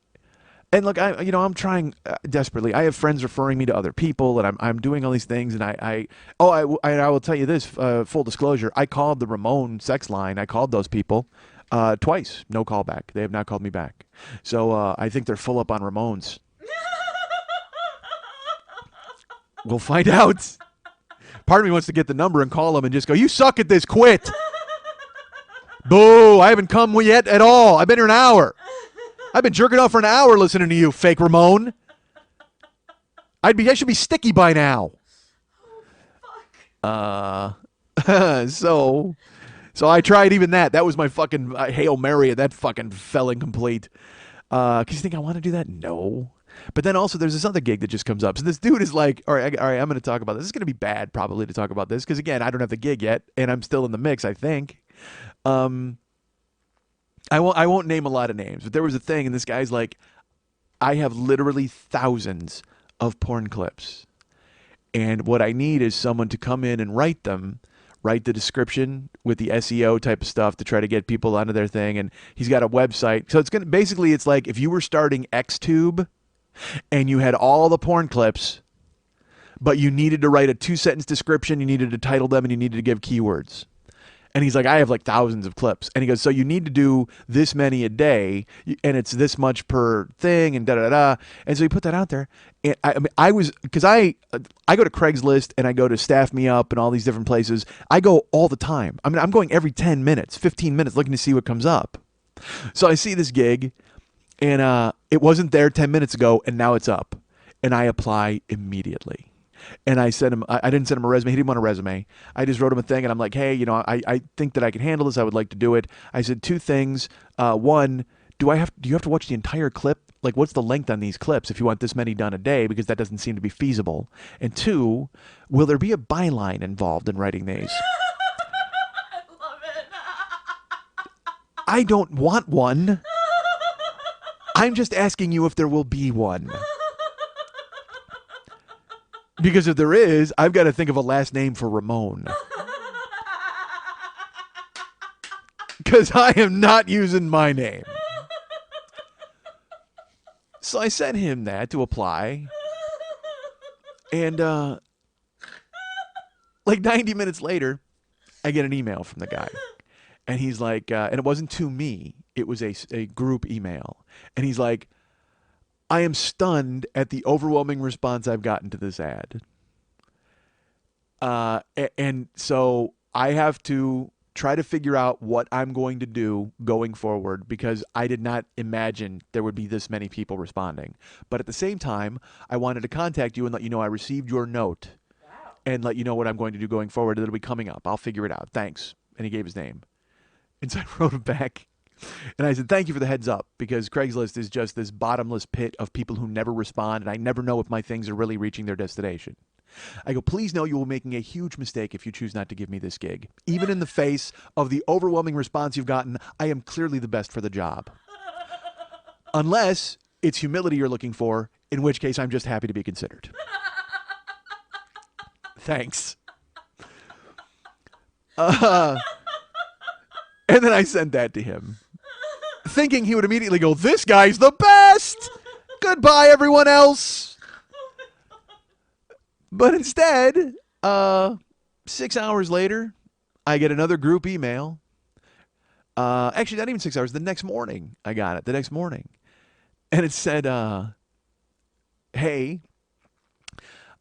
And look, I'm trying desperately. I have friends referring me to other people, and I'm doing all these things. And I will tell you this, full disclosure. I called the Ramon sex line. I called those people twice. No call back. They have not called me back. So I think they're full up on Ramones. We'll find out. Part of me wants to get the number and call them and just go, "You suck at this. Quit." Boo! I haven't come yet at all. I've been here an hour. I've been jerking off for an hour listening to you, fake Ramon. I should be sticky by now. Oh, fuck. So I tried even that. That was my fucking Hail Mary, and that fucking fell incomplete. Because you think I want to do that? No. But then also there's this other gig that just comes up. So this dude is like, all right, I'm going to talk about this. This is going to be bad probably to talk about this, because again, I don't have the gig yet, and I'm still in the mix, I think. I won't name a lot of names, but there was a thing, and this guy's like, I have literally thousands of porn clips, and what I need is someone to come in and write the description with the SEO type of stuff to try to get people onto their thing. And he's got a website, so it's like if you were starting XTube and you had all the porn clips, but you needed to write a 2-sentence description, you needed to title them, and you needed to give keywords. And he's like, I have like thousands of clips. And he goes, so you need to do this many a day, and it's this much per thing, and da-da-da. And so he put that out there. And I go to Craigslist, and I go to Staff Me Up and all these different places. I go all the time. I mean, I'm going every 10 minutes, 15 minutes looking to see what comes up. So I see this gig, and it wasn't there 10 minutes ago, and now it's up. And I apply immediately. And I sent him, I didn't send him a resume. He didn't want a resume. I just wrote him a thing, and I'm like, hey, I think that I can handle this. I would like to do it. I said 2 things. One, do you have to watch the entire clip? Like, what's the length on these clips if you want this many done a day? Because that doesn't seem to be feasible. And 2, will there be a byline involved in writing these? I love it. I don't want one. I'm just asking you if there will be one. Because if there is, I've got to think of a last name for Ramon. Because I am not using my name. So I sent him that to apply. And like 90 minutes later, I get an email from the guy. And he's like, and it wasn't to me. It was a group email. And he's like, I am stunned at the overwhelming response I've gotten to this ad. And so I have to try to figure out what I'm going to do going forward, because I did not imagine there would be this many people responding. But at the same time, I wanted to contact you and let you know I received your note. Wow. And let you know what I'm going to do going forward. It'll be coming up. I'll figure it out. Thanks. And he gave his name. And so I wrote him back. And I said, thank you for the heads up, because Craigslist is just this bottomless pit of people who never respond, and I never know if my things are really reaching their destination. I go, please know you will be making a huge mistake if you choose not to give me this gig. Even in the face of the overwhelming response you've gotten, I am clearly the best for the job. Unless it's humility you're looking for, in which case I'm just happy to be considered. Thanks. And then I sent that to him, thinking he would immediately go, this guy's the best! Goodbye, everyone else! But instead, 6 hours later, I get another group email. Actually, not even 6 hours. The next morning, I got it. The next morning. And it said, hey,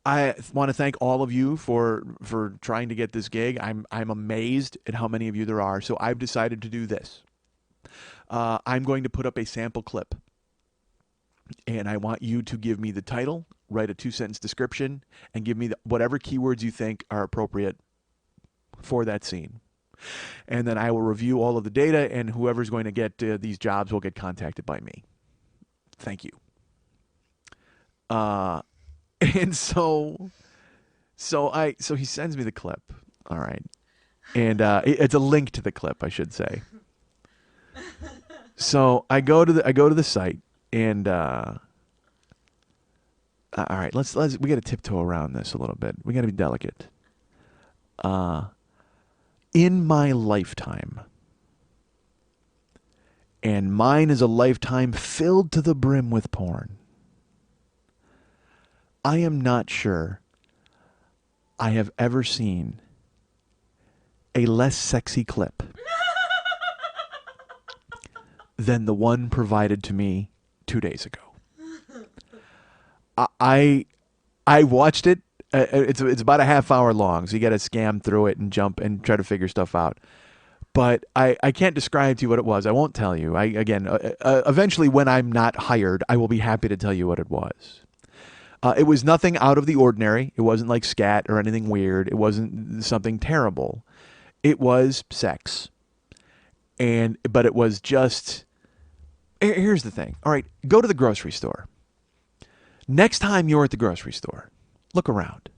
I want to thank all of you for trying to get this gig. I'm amazed at how many of you there are. So I've decided to do this. I'm going to put up a sample clip. And I want you to give me the title, write a 2-sentence description, and give me whatever keywords you think are appropriate for that scene. And then I will review all of the data, and whoever's going to get these jobs will get contacted by me. Thank you. And so he sends me the clip. All right. And it's a link to the clip, I should say. So I go to the site, and all right, let's we got to tiptoe around this a little bit. We got to be delicate. In my lifetime, and mine is a lifetime filled to the brim with porn, I am not sure I have ever seen a less sexy clip than the one provided to me 2 days ago. I watched it. It's about a half hour long, so you got to scam through it and jump and try to figure stuff out. But I can't describe to you what it was. I won't tell you. Eventually, when I'm not hired, I will be happy to tell you what it was. It was nothing out of the ordinary. It wasn't like scat or anything weird. It wasn't something terrible. It was sex. But it was just... Here's the thing. All right, go to the grocery store. Next time you're at the grocery store, look around.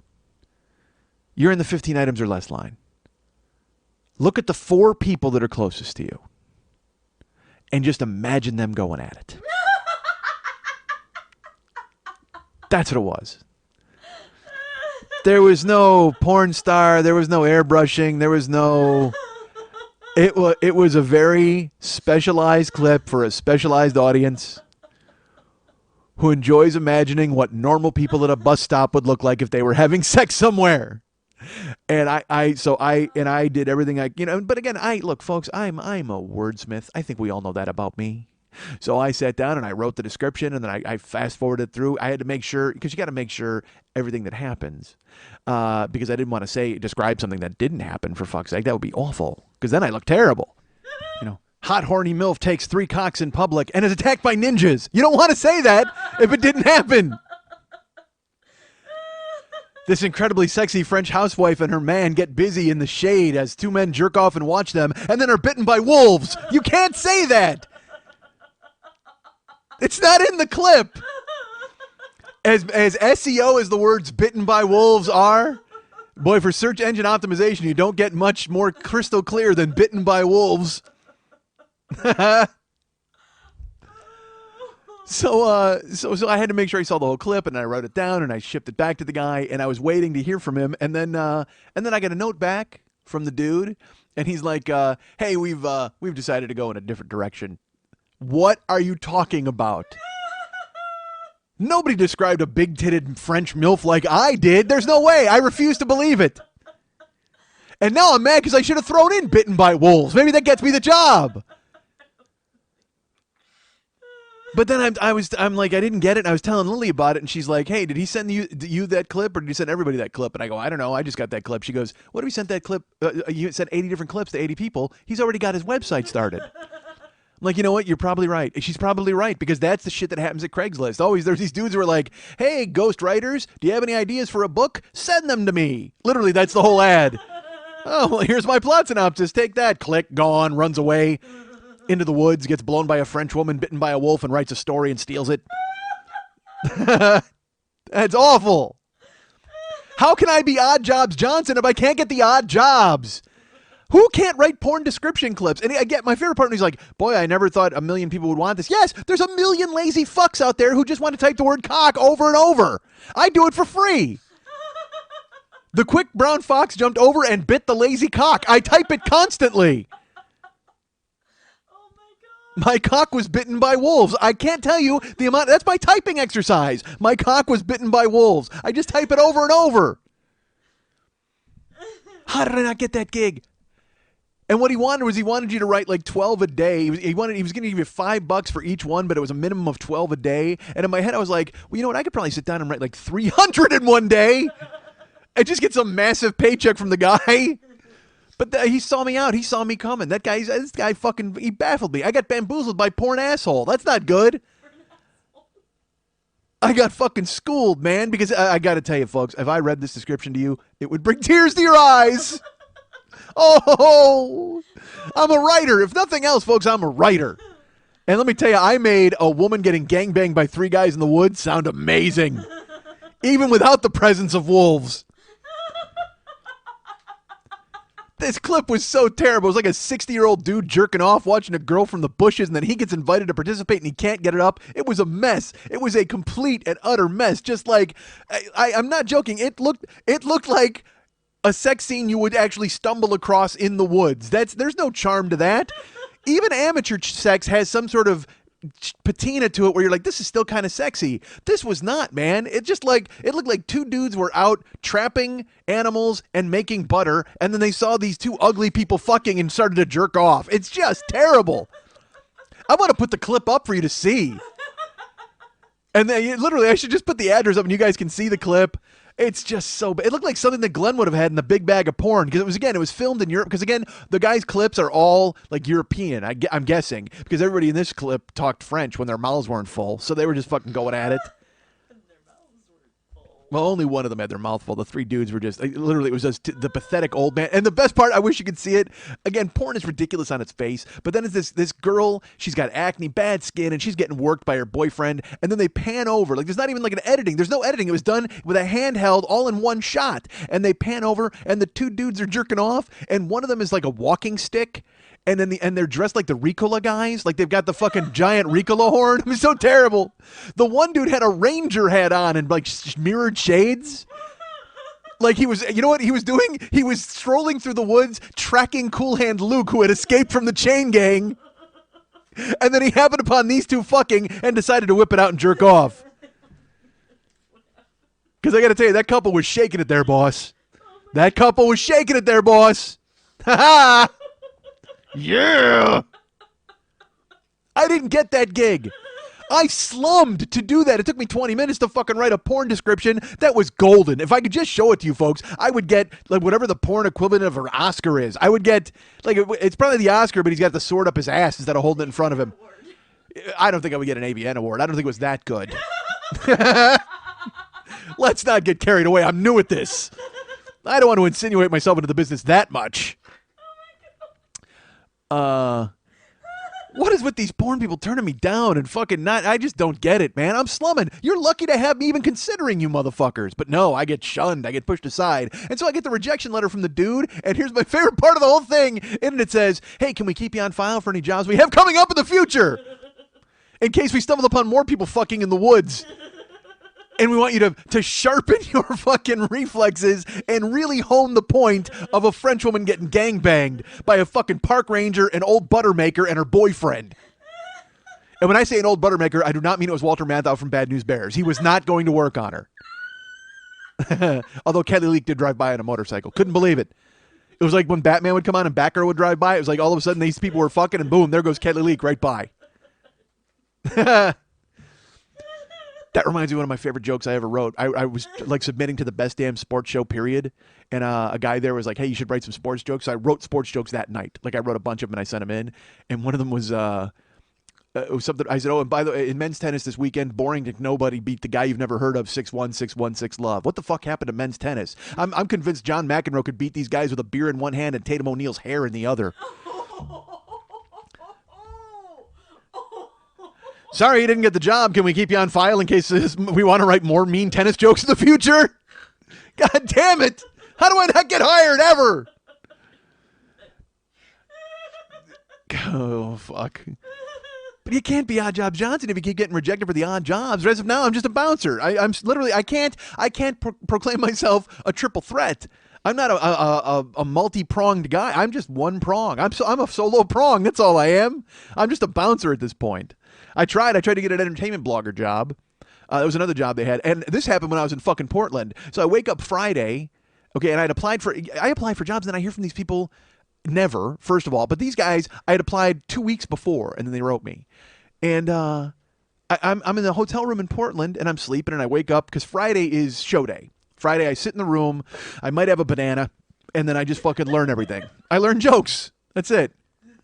You're in the 15 items or less line. Look at the 4 people that are closest to you. And just imagine them going at it. That's what it was. There was no porn star. There was no airbrushing. There was no... It was a very specialized clip for a specialized audience who enjoys imagining what normal people at a bus stop would look like if they were having sex somewhere. And I did everything but again, look, folks, I'm a wordsmith. I think we all know that about me. So I sat down and I wrote the description, and then I fast forwarded through. I had to make sure, because you got to make sure everything that happens, because I didn't want to describe something that didn't happen, for fuck's sake. That would be awful, because then I look terrible. Hot horny MILF takes 3 cocks in public and is attacked by ninjas. You don't want to say that if it didn't happen. This incredibly sexy French housewife and her man get busy in the shade as 2 men jerk off and watch them, and then are bitten by wolves. You can't say that. It's not in the clip. As SEO as the words bitten by wolves are, boy, for search engine optimization, you don't get much more crystal clear than bitten by wolves. So I had to make sure I saw the whole clip, and I wrote it down, and I shipped it back to the guy, and I was waiting to hear from him, and then I got a note back from the dude, and he's like, "Hey, we've decided to go in a different direction." What are you talking about? Nobody described a big-titted French MILF like I did. There's no way. I refuse to believe it. And now I'm mad because I should have thrown in bitten by wolves. Maybe that gets me the job. But then I'm like, I didn't get it. And I was telling Lily about it, and she's like, "Hey, did he send you that clip, or did he send everybody that clip?" And I go, "I don't know. I just got that clip." She goes, "What if he sent that clip? You sent 80 different clips to 80 people. He's already got his website started." I'm like, you know what? You're probably right. She's probably right, because that's the shit that happens at Craigslist. Always there's these dudes who are like, "Hey, ghost writers, do you have any ideas for a book? Send them to me." Literally, that's the whole ad. "Oh, well, here's my plot synopsis. Take that." Click, gone, runs away into the woods, gets blown by a French woman, bitten by a wolf, and writes a story and steals it. That's awful. How can I be Odd Jobs Johnson if I can't get the odd jobs? Who can't write porn description clips? And I get my favorite part, and he's like, boy, I never thought a million people would want this. Yes, there's a million lazy fucks out there who just want to type the word cock over and over. I do it for free. The quick brown fox jumped over and bit the lazy cock. I type it constantly. Oh my God. My cock was bitten by wolves. I can't tell you the amount. That's my typing exercise. My cock was bitten by wolves. I just type it over and over. How did I not get that gig? And what he wanted was he wanted you to write like 12 a day. He was going to give you $5 for each one, but it was a minimum of 12 a day. And in my head, I was like, well, you know what? I could probably sit down and write like 300 in one day and just get some massive paycheck from the guy. But he saw me out. He saw me coming. This guy fucking, he baffled me. I got bamboozled by porn asshole. That's not good. I got fucking schooled, man, because I got to tell you, folks, if I read this description to you, it would bring tears to your eyes. Oh, I'm a writer. If nothing else, folks, I'm a writer. And let me tell you, I made a woman getting gangbanged by 3 guys in the woods sound amazing, even without the presence of wolves. This clip was so terrible. It was like a 60-year-old dude jerking off, watching a girl from the bushes, and then he gets invited to participate, and he can't get it up. It was a mess. It was a complete and utter mess. Just like, I'm not joking. It looked like a sex scene you would actually stumble across in the woods. There's no charm to that. Even amateur sex has some sort of patina to it where you're like, this is still kind of sexy. This was not, man. It looked like 2 dudes were out trapping animals and making butter, and then they saw these 2 ugly people fucking and started to jerk off. It's just terrible. I want to put the clip up for you to see. And then literally, I should just put the address up and you guys can see the clip. It's just so bad. It looked like something that Glenn would have had in the big bag of porn, because it was filmed in Europe. Because again, the guy's clips are all like European, I'm guessing, because everybody in this clip talked French when their mouths weren't full, so they were just fucking going at it. Well, only one of them had their mouth full. The 3 dudes were just, literally, it was just the pathetic old man. And the best part, I wish you could see it. Again, porn is ridiculous on its face. But then it's this girl, she's got acne, bad skin, and she's getting worked by her boyfriend. And then they pan over. Like, there's not even like an editing. There's no editing. It was done with a handheld all in one shot. And they pan over, and the 2 dudes are jerking off. And one of them is like a walking stick. And then they're dressed like the Ricola guys. Like they've got the fucking giant Ricola horn. It was so terrible. The one dude had a ranger hat on and like mirrored shades. Like he was, you know what he was doing? He was strolling through the woods, tracking Cool Hand Luke, who had escaped from the chain gang. And then he happened upon these 2 fucking and decided to whip it out and jerk off. Because I got to tell you, that couple was shaking it there, boss. That couple was shaking it there, boss. Ha ha. Yeah. I didn't get that gig. I slummed to do that. It took me 20 minutes to fucking write a porn description that was golden. If I could just show it to you folks, I would get like whatever the porn equivalent of an Oscar is. I would get like, it's probably the Oscar, but he's got the sword up his ass instead of holding it in front of him. I don't think I would get an AVN award. I don't think it was that good. Let's not get carried away. I'm new at this. I don't want to insinuate myself into the business that much. What is with these porn people turning me down and fucking not? I just don't get it, man. I'm slumming. You're lucky to have me even considering you motherfuckers. But no, I get shunned. I get pushed aside. And so I get the rejection letter from the dude. And here's my favorite part of the whole thing. And it says, hey, can we keep you on file for any jobs we have coming up in the future? In case we stumble upon more people fucking in the woods. And we want you to sharpen your fucking reflexes and really hone the point of a French woman getting gangbanged by a fucking park ranger, an old butter maker, and her boyfriend. And when I say an old butter maker, I do not mean it was Walter Matthau from Bad News Bears. He was not going to work on her. Although Kelly Leak did drive by on a motorcycle. Couldn't believe it. It was like when Batman would come on and Batgirl would drive by. It was like all of a sudden these people were fucking and boom, there goes Kelly Leak right by. That reminds me of one of my favorite jokes I ever wrote. I was like submitting to the Best Damn Sports Show, period. And a guy there was like, hey, you should write some sports jokes. So I wrote sports jokes that night. Like I wrote a bunch of them and I sent them in. And one of them was, it was something I said, oh, and by the way, in men's tennis this weekend, boring Dick Nobody beat the guy you've never heard of, 6'1", Love. What the fuck happened to men's tennis? I'm convinced John McEnroe could beat these guys with a beer in one hand and Tatum O'Neal's hair in the other. Sorry you didn't get the job. Can we keep you on file in case we want to write more mean tennis jokes in the future? God damn it! How do I not get hired ever? Oh, fuck. But you can't be Odd Job Johnson if you keep getting rejected for the odd jobs. As of now, I'm just a bouncer. I'm literally, I can't proclaim myself a triple threat. I'm not a multi-pronged guy. I'm just one prong. I'm a solo prong. That's all I am. I'm just a bouncer at this point. I tried to get an entertainment blogger job. That was another job they had. And this happened when I was in fucking Portland. So I wake up Friday, okay, and I applied for jobs, and then I hear from these people, never, first of all. But these guys, I had applied 2 weeks before, and then they wrote me. And I'm in the hotel room in Portland, and I'm sleeping, and I wake up because Friday is show day. Friday, I sit in the room, I might have a banana, and then I just fucking learn everything. I learn jokes. That's it.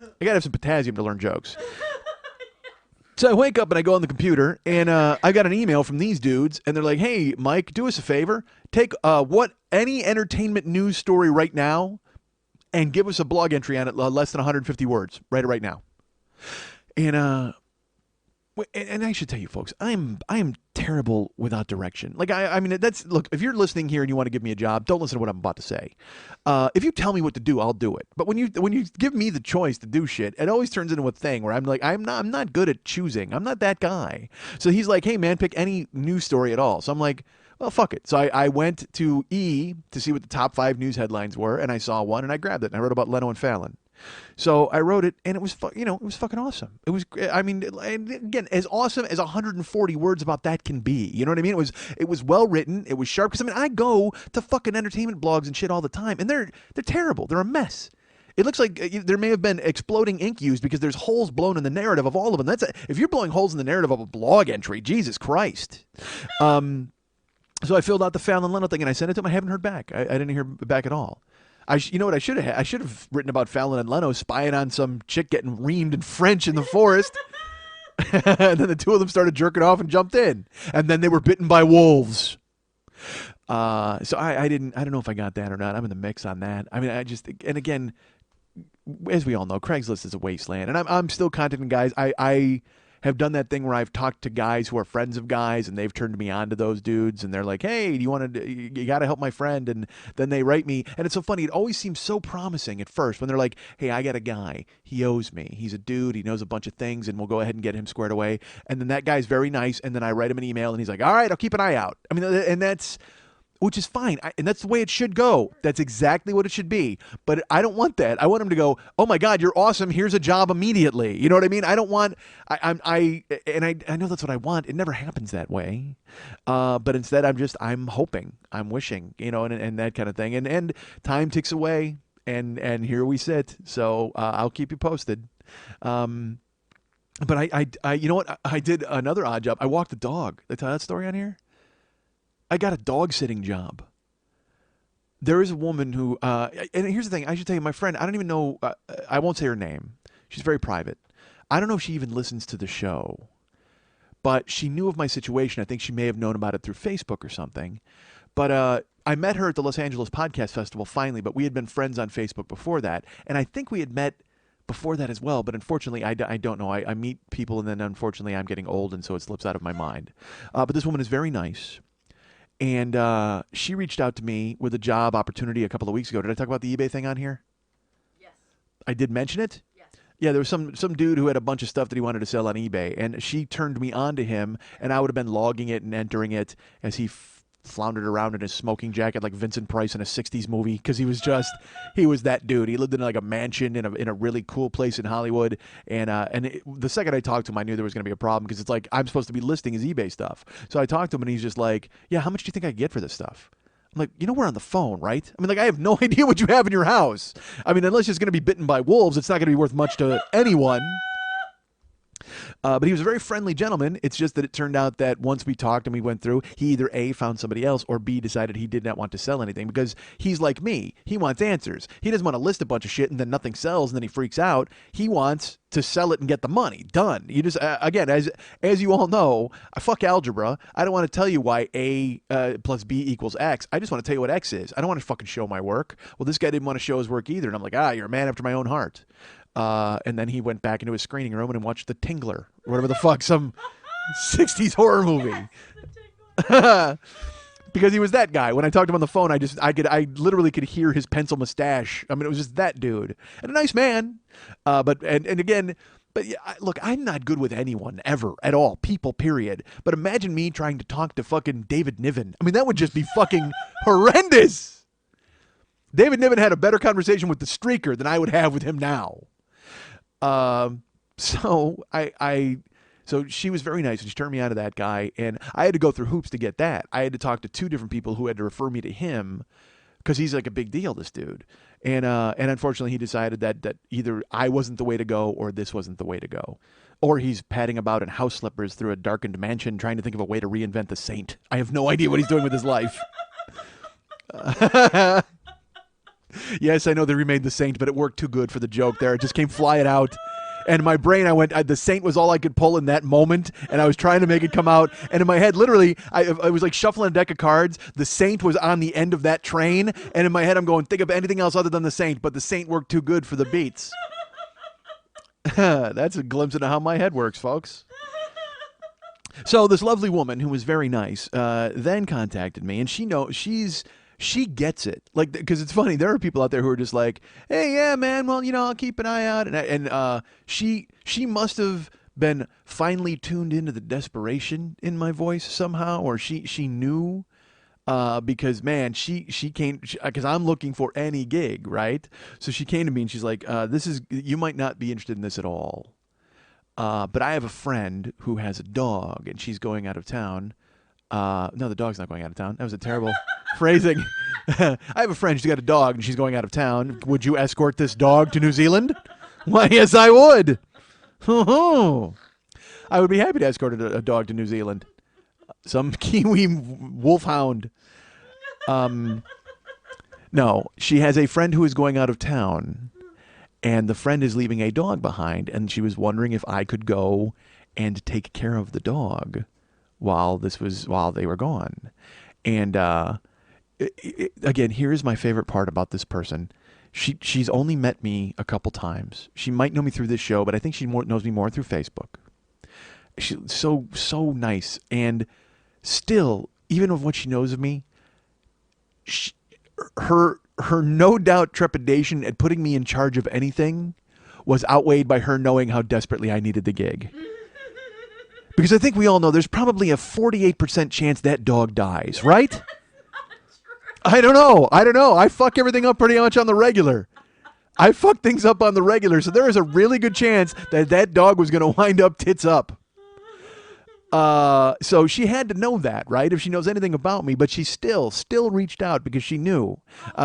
I gotta have some potassium to learn jokes. So I wake up and I go on the computer, and I got an email from these dudes, and they're like, "Hey, Mike, do us a favor. Take any entertainment news story right now, and give us a blog entry on it, less than 150 words. Write it right now." And I should tell you, folks, I am terrible without direction. Like I mean, look. If you're listening here and you want to give me a job, don't listen to what I'm about to say. If you tell me what to do, I'll do it. But when you give me the choice to do shit, it always turns into a thing where I'm like, I'm not good at choosing. I'm not that guy. So he's like, "Hey man, pick any news story at all." So I'm like, well, fuck it. So I went to E! To see what the top 5 news headlines were, and I saw one, and I grabbed it, and I wrote about Leno and Fallon. So I wrote it, and it was it was fucking awesome. It was, I mean, again, as awesome as 140 words about that can be. You know what I mean? It was well written. It was sharp. Because I mean, I go to fucking entertainment blogs and shit all the time, and they're terrible. They're a mess. It looks like there may have been exploding ink used because there's holes blown in the narrative of all of them. If you're blowing holes in the narrative of a blog entry, Jesus Christ. So I filled out the Fallon Leno thing and I sent it to him. I haven't heard back. I didn't hear back at all. You know what I should have? I should have written about Fallon and Leno spying on some chick getting reamed in French in the forest. And then the two of them started jerking off and jumped in. And then they were bitten by wolves. So I don't know if I got that or not. I'm in the mix on that. I mean, and again, as we all know, Craigslist is a wasteland. And I'm still contacting guys. I have done that thing where I've talked to guys who are friends of guys, and they've turned me on to those dudes, and they're like, "Hey, you got to help my friend," and then they write me, and it's so funny. It always seems so promising at first when they're like, "Hey, I got a guy. He owes me. He's a dude. He knows a bunch of things, and we'll go ahead and get him squared away." And then that guy's very nice, and then I write him an email, and he's like, "All right, I'll keep an eye out." I mean, and that's. Which is fine, and that's the way it should go. That's exactly what it should be. But I don't want that. I want him to go, "Oh my God, you're awesome. Here's a job immediately." You know what I mean? I don't want. I know that's what I want. It never happens that way. But instead, I'm hoping, I'm wishing, and that kind of thing. And time ticks away, and here we sit. So I'll keep you posted. But you know what? I did another odd job. I walked the dog. Did I tell that story on here? I got a dog sitting job. There is a woman who, and here's the thing, I should tell you, my friend, I don't even know, I won't say her name. She's very private. I don't know if she even listens to the show, but she knew of my situation. I think she may have known about it through Facebook or something. But I met her at the Los Angeles Podcast Festival finally, but we had been friends on Facebook before that. And I think we had met before that as well, but unfortunately, I don't know. I meet people, and then unfortunately, I'm getting old, and so it slips out of my mind. But this woman is very nice. And she reached out to me with a job opportunity a couple of weeks ago. Did I talk about the eBay thing on here? Yes. I did mention it? Yes. Yeah, there was some dude who had a bunch of stuff that he wanted to sell on eBay. And she turned me on to him, and I would have been logging it and entering it as he floundered around in his smoking jacket like Vincent Price in a 60s movie, because he was that dude. He lived in like a mansion in a really cool place in Hollywood, and the second I talked to him, I knew there was going to be a problem, because it's like I'm supposed to be listing his eBay stuff. So I talked to him, and he's just like, "Yeah, how much do you think I could get for this stuff?" I'm like, we're on the phone, right? I mean, like, I have no idea what you have in your house. I mean, unless it's going to be bitten by wolves, it's not going to be worth much to anyone. But he was a very friendly gentleman. It's just that it turned out that once we talked and we went through, he either A, found somebody else, or B, decided he did not want to sell anything, because he's like me. He wants answers. He doesn't want to list a bunch of shit and then nothing sells and then he freaks out. He wants to sell it and get the money. Done. You just, again, as you all know, I fuck algebra. I don't want to tell you why A plus B equals X. I just want to tell you what X is. I don't want to fucking show my work. Well, this guy didn't want to show his work either. And I'm like, you're a man after my own heart. And then he went back into his screening room and watched The Tingler, or whatever the fuck, some 60s horror movie. Because he was that guy. When I talked to him on the phone, I literally could hear his pencil mustache. I mean, it was just that dude, and a nice man. But again, but yeah, look, I'm not good with anyone ever at all, people, period. But imagine me trying to talk to fucking David Niven. I mean, that would just be fucking horrendous. David Niven had a better conversation with the streaker than I would have with him now. So she was very nice, and she turned me on to that guy, and I had to go through hoops to get that. I had to talk to 2 different people who had to refer me to him because he's like a big deal, this dude. And unfortunately, he decided that either I wasn't the way to go or this wasn't the way to go. Or he's padding about in house slippers through a darkened mansion trying to think of a way to reinvent the saint. I have no idea what he's doing with his life. Yes, I know they remade the saint, but it worked too good for the joke there. It just came flying out. And in my brain, the saint was all I could pull in that moment, and I was trying to make it come out. And in my head, literally, I was like shuffling a deck of cards. The saint was on the end of that train, and in my head, I'm going, think of anything else other than the saint, but the saint worked too good for the beats. That's a glimpse into how my head works, folks. So this lovely woman, who was very nice, then contacted me, and she gets it. Like, because it's funny, there are people out there who are just like, hey, yeah, man, well, I'll keep an eye out. And she must have been finely tuned into the desperation in my voice somehow, or she knew, because, man, she came, because I'm looking for any gig, right? So she came to me and she's like, you might not be interested in this at all. But I have a friend who has a dog, and she's going out of town. No, the dog's not going out of town. That was a terrible phrasing. I have a friend, she's got a dog, and she's going out of town. Would you escort this dog to New Zealand? Why, yes, I would. I would be happy to escort a dog to New Zealand. Some Kiwi wolfhound. No, she has a friend who is going out of town, and the friend is leaving a dog behind, and she was wondering if I could go and take care of the dog while they were gone. And again, here's my favorite part about this person. She's only met me a couple times. She might know me through this show, but I think she knows me more through Facebook. She's so nice, and still, even of what she knows of me, her no doubt trepidation at putting me in charge of anything was outweighed by her knowing how desperately I needed the gig. Because I think we all know there's probably a 48% chance that dog dies, right? I don't know. I fuck everything up pretty much on the regular. I fuck things up on the regular, so there is a really good chance that dog was going to wind up tits up. So she had to know that, right? If she knows anything about me, but she still reached out because she knew.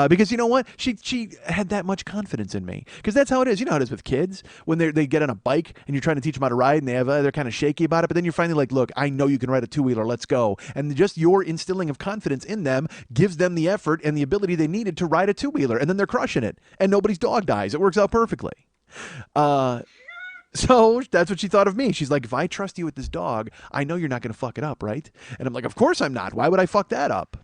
Because you know what? She had that much confidence in me. Because that's how it is. You know how it is with kids when they get on a bike and you're trying to teach them how to ride, and they're kind of shaky about it. But then you're finally like, look, I know you can ride a 2-wheeler. Let's go. And just your instilling of confidence in them gives them the effort and the ability they needed to ride a 2-wheeler, and then they're crushing it, and nobody's dog dies. It works out perfectly. So that's what she thought of me. She's like, if I trust you with this dog, I know you're not going to fuck it up, right? And I'm like, of course I'm not. Why would I fuck that up?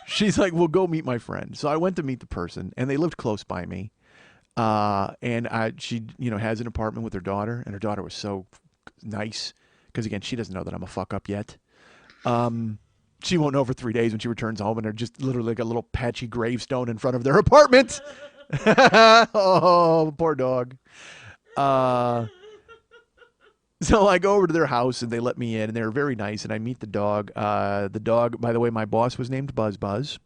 She's like, well, go meet my friend. So I went to meet the person, and they lived close by me. She has an apartment with her daughter, and her daughter was so nice because, again, she doesn't know that I'm a fuck up yet. She won't know for 3 days when she returns home, and they're just literally like a little patchy gravestone in front of their apartment. Oh, poor dog. So I go over to their house, and they let me in, and they're very nice, and I meet the dog. The dog, by the way, my boss was named Buzz Buzz.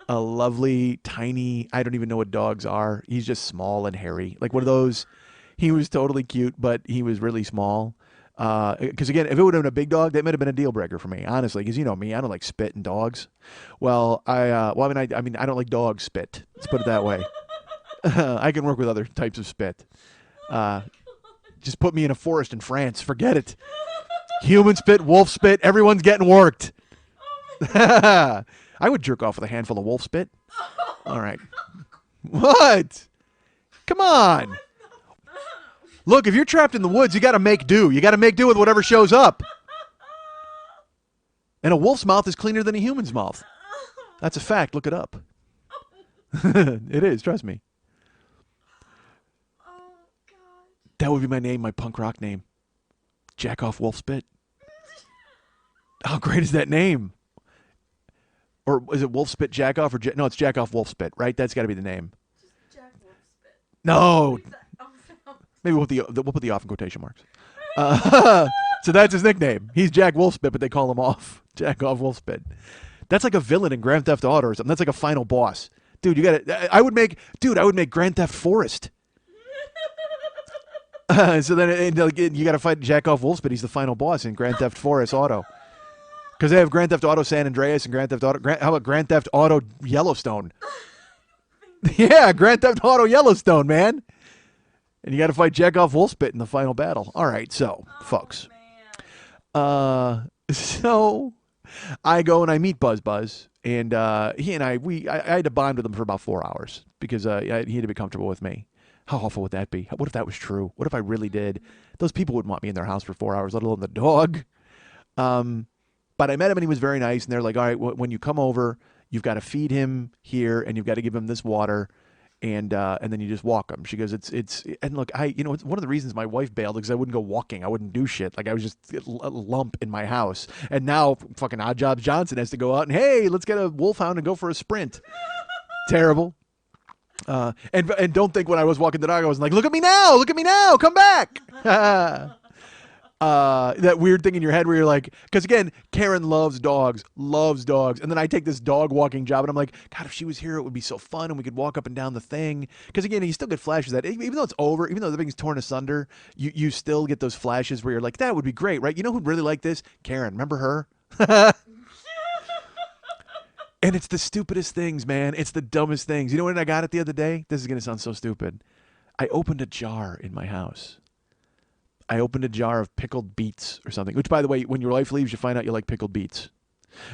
A lovely, tiny, I don't even know what dogs are. He's just small and hairy. Like one of those, he was totally cute, but he was really small. Because again, if it would have been a big dog, that might have been a deal breaker for me, honestly. Because you know me, I don't like spit in dogs. Well, I don't like dog spit. Let's put it that way. I can work with other types of spit. Just put me in a forest in France. Forget it. Human spit, wolf spit, everyone's getting worked. I would jerk off with a handful of wolf spit. All right. What? Come on. Look, if you're trapped in the woods, you got to make do. You got to make do with whatever shows up. And a wolf's mouth is cleaner than a human's mouth. That's a fact. Look it up. It is. Trust me. That would be my name, my punk rock name. Jack off wolf spit. How great is that name? Or is it Wolf Spit Jackoff or no? It's Jackoff Wolf Spit, right? That's got to be the name. Just Jack Wolfspit. No, Oh, no. maybe we'll put the off in quotation marks. So that's his nickname. He's Jack Wolfspit, but they call him off. Jackoff Wolfspit. That's like a villain in Grand Theft Auto or something. That's like a final boss. Dude, you got to I would make Grand Theft Forest. So then you got to fight Jackoff Wolfspit. He's the final boss in Grand Theft Forest Auto. Because they have Grand Theft Auto San Andreas and Grand Theft Auto. How about Grand Theft Auto Yellowstone? Yeah, Grand Theft Auto Yellowstone, man. And you got to fight Jackoff Wolfspit in the final battle. All right, so folks, so I go and I meet Buzz Buzz, and he and I had to bond with him for about 4 hours because he had to be comfortable with me. How awful would that be? What if that was true? What if I really did? Those people wouldn't want me in their house for 4 hours, let alone the dog. But I met him and he was very nice. And they're like, all right, when you come over, you've got to feed him here and you've got to give him this water. And then you just walk him. She goes, and look, it's one of the reasons my wife bailed because I wouldn't go walking. I wouldn't do shit. Like I was just a lump in my House. And now fucking Odd Jobs Johnson has to go out and, hey, let's get a wolfhound and go for a sprint. Terrible. And don't think when I was walking the dog, I was like, look at me now, come back. That weird thing in your head where you're like, because again, Karen loves dogs. And then I take this dog walking job and I'm like, God, if she was here, it would be so fun and we could walk up and down the thing. Because again, you still get flashes that even though it's over, even though the thing's torn asunder, you still get those flashes where you're like, that would be great, right? You know who'd really like this? Karen, remember her? And it's the stupidest things, man. It's the dumbest things. You know when I got it the other day? This is going to sound so stupid. I opened a jar in my house. I opened a jar of pickled beets or something, which, by the way, when your wife leaves, you find out you like pickled beets.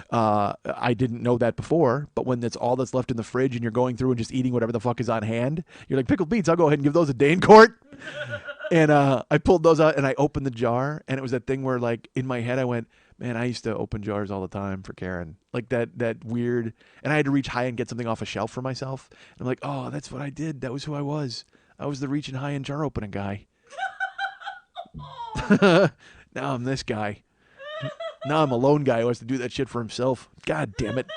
I didn't know that before, but when that's all that's left in the fridge and you're going through and just eating whatever the fuck is on hand, you're like, pickled beets, I'll go ahead and give those a day in court. And I pulled those out and I opened the jar, and it was that thing where, like, in my head I went, man, I used to open jars all the time for Karen. Like that weird, and I had to reach high and get something off a shelf for myself. And I'm like, oh, that's what I did. That was who I was. I was the reaching high and jar opening guy. Now I'm this guy. Now I'm a lone guy who has to do that shit for himself. God damn it.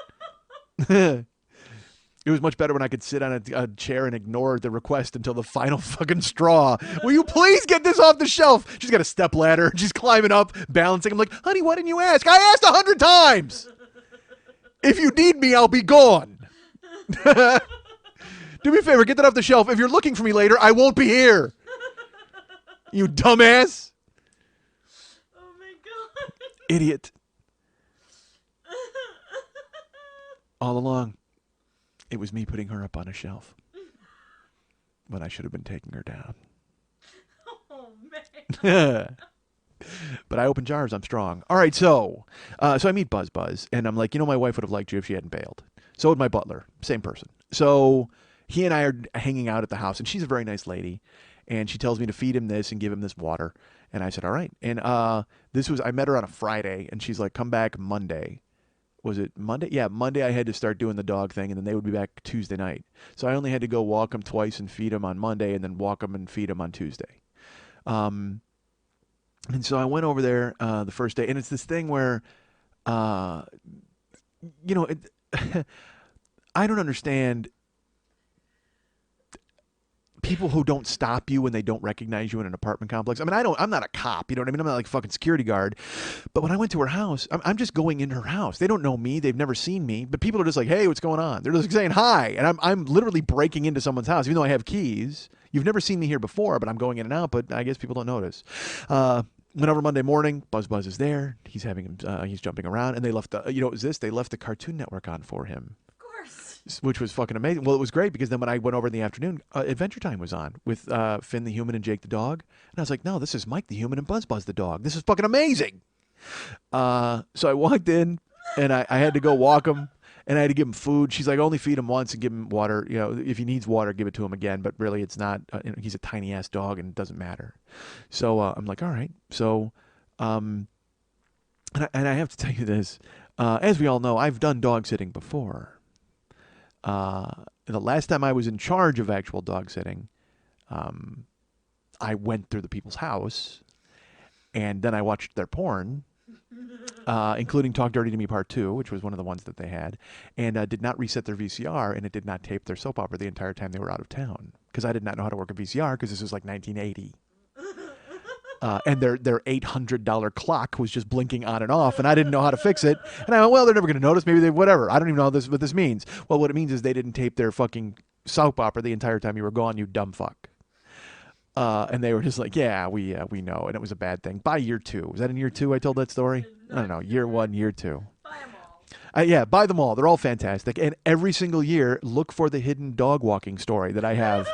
It was much better when I could sit on a chair and ignore the request until the final fucking straw. Will you please get this off the shelf? She's got a step ladder. She's climbing up, balancing. I'm like, honey, why didn't you ask? I asked 100 times. If you need me, I'll be gone. Do me a favor, get that off the shelf. If you're looking for me later, I won't be here. You dumbass. Oh my God. Idiot. All along, it was me putting her up on a shelf when I should have been taking her down. Oh man. But I open jars. I'm strong. All right, so I meet Buzz Buzz, and I'm like, my wife would have liked you if she hadn't bailed. So would my butler, same person. So he and I are hanging out at the house, and she's a very nice lady, and she tells me to feed him this and give him this water. And I said, all right. And I met her on a Friday, and she's like, come back Monday. Was it Monday? Yeah, Monday I had to start doing the dog thing, and then they would be back Tuesday night. So I only had to go walk him twice and feed him on Monday, and then walk him and feed him on Tuesday. And so I went over there the first day, and it's this thing where, I don't understand people who don't stop you when they don't recognize you in an apartment complex. I mean, I'm not a cop, you know what I mean? I'm not like a fucking security guard. But when I went to her house, I'm just going in her house. They don't know me. They've never seen me. But people are just like, hey, what's going on? They're just saying hi. And I'm literally breaking into someone's house, even though I have keys. You've never seen me here before, but I'm going in and out. But I guess people don't notice. Went over Monday morning. Buzz Buzz is there. He's he's jumping around. And they left they left the Cartoon Network on for him. Which was fucking amazing. Well, it was great because then when I went over in the afternoon, Adventure Time was on with Finn the Human and Jake the Dog. And I was like, no, this is Mike the Human and Buzz Buzz the Dog. This is fucking amazing. So I walked in and I had to go walk him and I had to give him food. She's like, only feed him once and give him water. If he needs water, give it to him again. But really, it's not, he's a tiny ass dog and it doesn't matter. So I'm like, all right. So, and I have to tell you this, as we all know, I've done dog sitting before. The last time I was in charge of actual dog sitting, I went through the people's house and then I watched their porn including Talk Dirty to Me Part 2, which was one of the ones that they had, and did not reset their VCR, and it did not tape their soap opera the entire time they were out of town, because I did not know how to work a VCR, because this was like 1980. And their $800 clock was just blinking on and off, and I didn't know how to fix it. And I went, well, they're never going to notice. Maybe they, whatever. I don't even know what this means. Well, what it means is they didn't tape their fucking soap opera the entire time you were gone, you dumb fuck. And they were just like, yeah, we know. And it was a bad thing. By year 2. Was that in year 2 I told that story? I don't know. Year 1, year 2. Buy them all. Yeah, buy them all. They're all fantastic. And every single year, look for the hidden dog walking story that I have.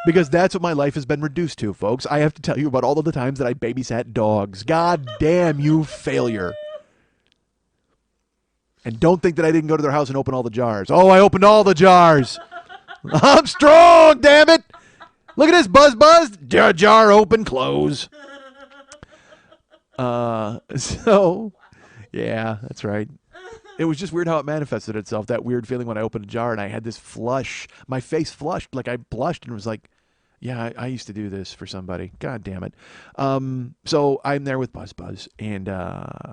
Because that's what my life has been reduced to, folks. I have to tell you about all of the times that I babysat dogs. God damn you, failure. And don't think that I didn't go to their house and open all the jars. Oh, I opened all the jars. I'm strong, damn it. Look at this, Buzz. Jar open, close. So, yeah, that's right. It was just weird how it manifested itself, that weird feeling when I opened a jar and I had this flush. My face flushed, like I blushed and was like, yeah, I used to do this for somebody. God damn it. So I'm there with Buzz, and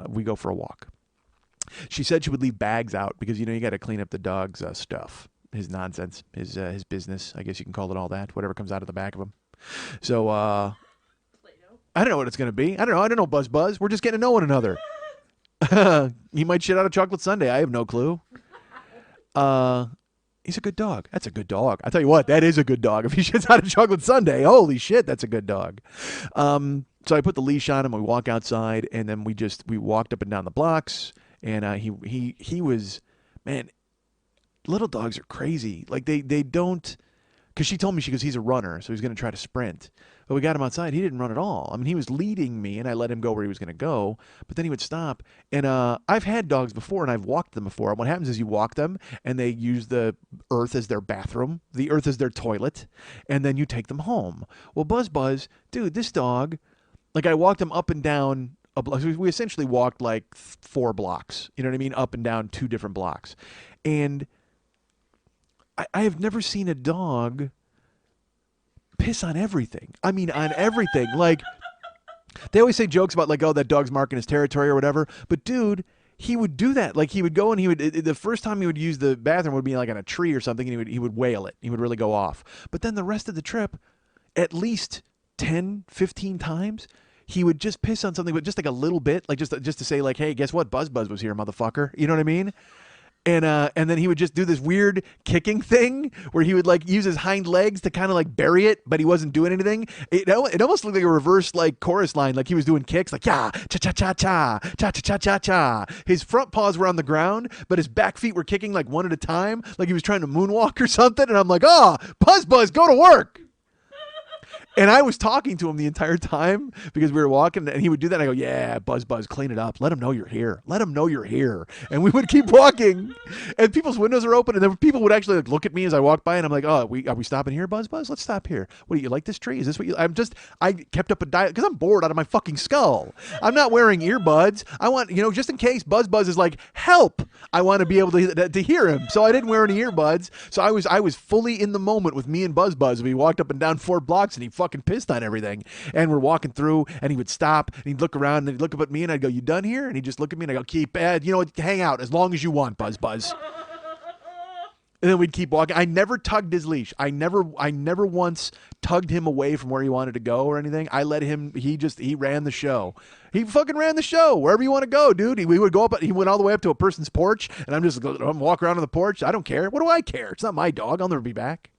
we go for a walk. She said she would leave bags out because, you know, you got to clean up the dog's stuff, his nonsense, his business. I guess you can call it all that, whatever comes out of the back of him. So I don't know what it's going to be. I don't know, Buzz. We're just getting to know one another. He might shit out a chocolate sundae. I have no clue. He's a good dog. That's a good dog. I tell you what, that is a good dog. If he shits out a chocolate sundae, holy shit, that's a good dog. So I put the leash on him. We walk outside, and then we walked up and down the blocks. And he was, man, little dogs are crazy. Like they don't, because she told me, she goes, he's a runner, so he's going to try to sprint. But we got him outside. He didn't run at all. I mean, he was leading me, and I let him go where he was going to go. But then he would stop. And I've had dogs before, and I've walked them before. And what happens is you walk them, and they use the earth as their bathroom. The earth is their toilet. And then you take them home. Well, Buzz, dude, this dog, like I walked him up and down a block. We essentially walked like 4 blocks. You know what I mean? Up and down 2 different blocks. And I have never seen a dog piss on everything. I mean, on everything. Like, they always say jokes about, like, oh, that dog's marking his territory or whatever. But, dude, he would do that. Like, he would go and the first time he would use the bathroom would be like on a tree or something, and he would wail it. He would really go off. But then the rest of the trip, at least 10, 15 times, he would just piss on something, but just like a little bit, like just to say, like, hey, guess what? Buzz was here, motherfucker. You know what I mean? And then he would just do this weird kicking thing where he would like use his hind legs to kind of like bury it, but he wasn't doing anything. It almost looked like a reverse like chorus line, like he was doing kicks, like yeah, cha cha cha cha, cha cha cha cha cha. His front paws were on the ground, but his back feet were kicking like one at a time, like he was trying to moonwalk or something. And I'm like, oh, Buzz, go to work. And I was talking to him the entire time because we were walking, and he would do that. And I go, yeah, Buzz, clean it up. Let him know you're here. And we would keep walking, and people's windows are open, and then people would actually like look at me as I walked by, and I'm like, oh, are we stopping here, Buzz? Let's stop here. What, do you like this tree? Is this what I kept up a diet because I'm bored out of my fucking skull. I'm not wearing earbuds. I want, just in case Buzz is like, help, I want to be able to hear him. So I didn't wear any earbuds. So I was fully in the moment with me and Buzz. We walked up and down 4 blocks, and he fucking pissed on everything. And we're walking through, and he would stop, and he'd look around, and he'd look up at me, and I'd go, you done here? And he'd just look at me, and I go, hang out as long as you want, Buzz. And then we'd keep walking. I never tugged his leash. I never once tugged him away from where he wanted to go or anything. I let him, he ran the show. He fucking ran the show. Wherever you want to go, dude. We would go up, he went all the way up to a person's porch, and I'm walking around on the porch. I don't care. What do I care? It's not my dog. I'll never be back.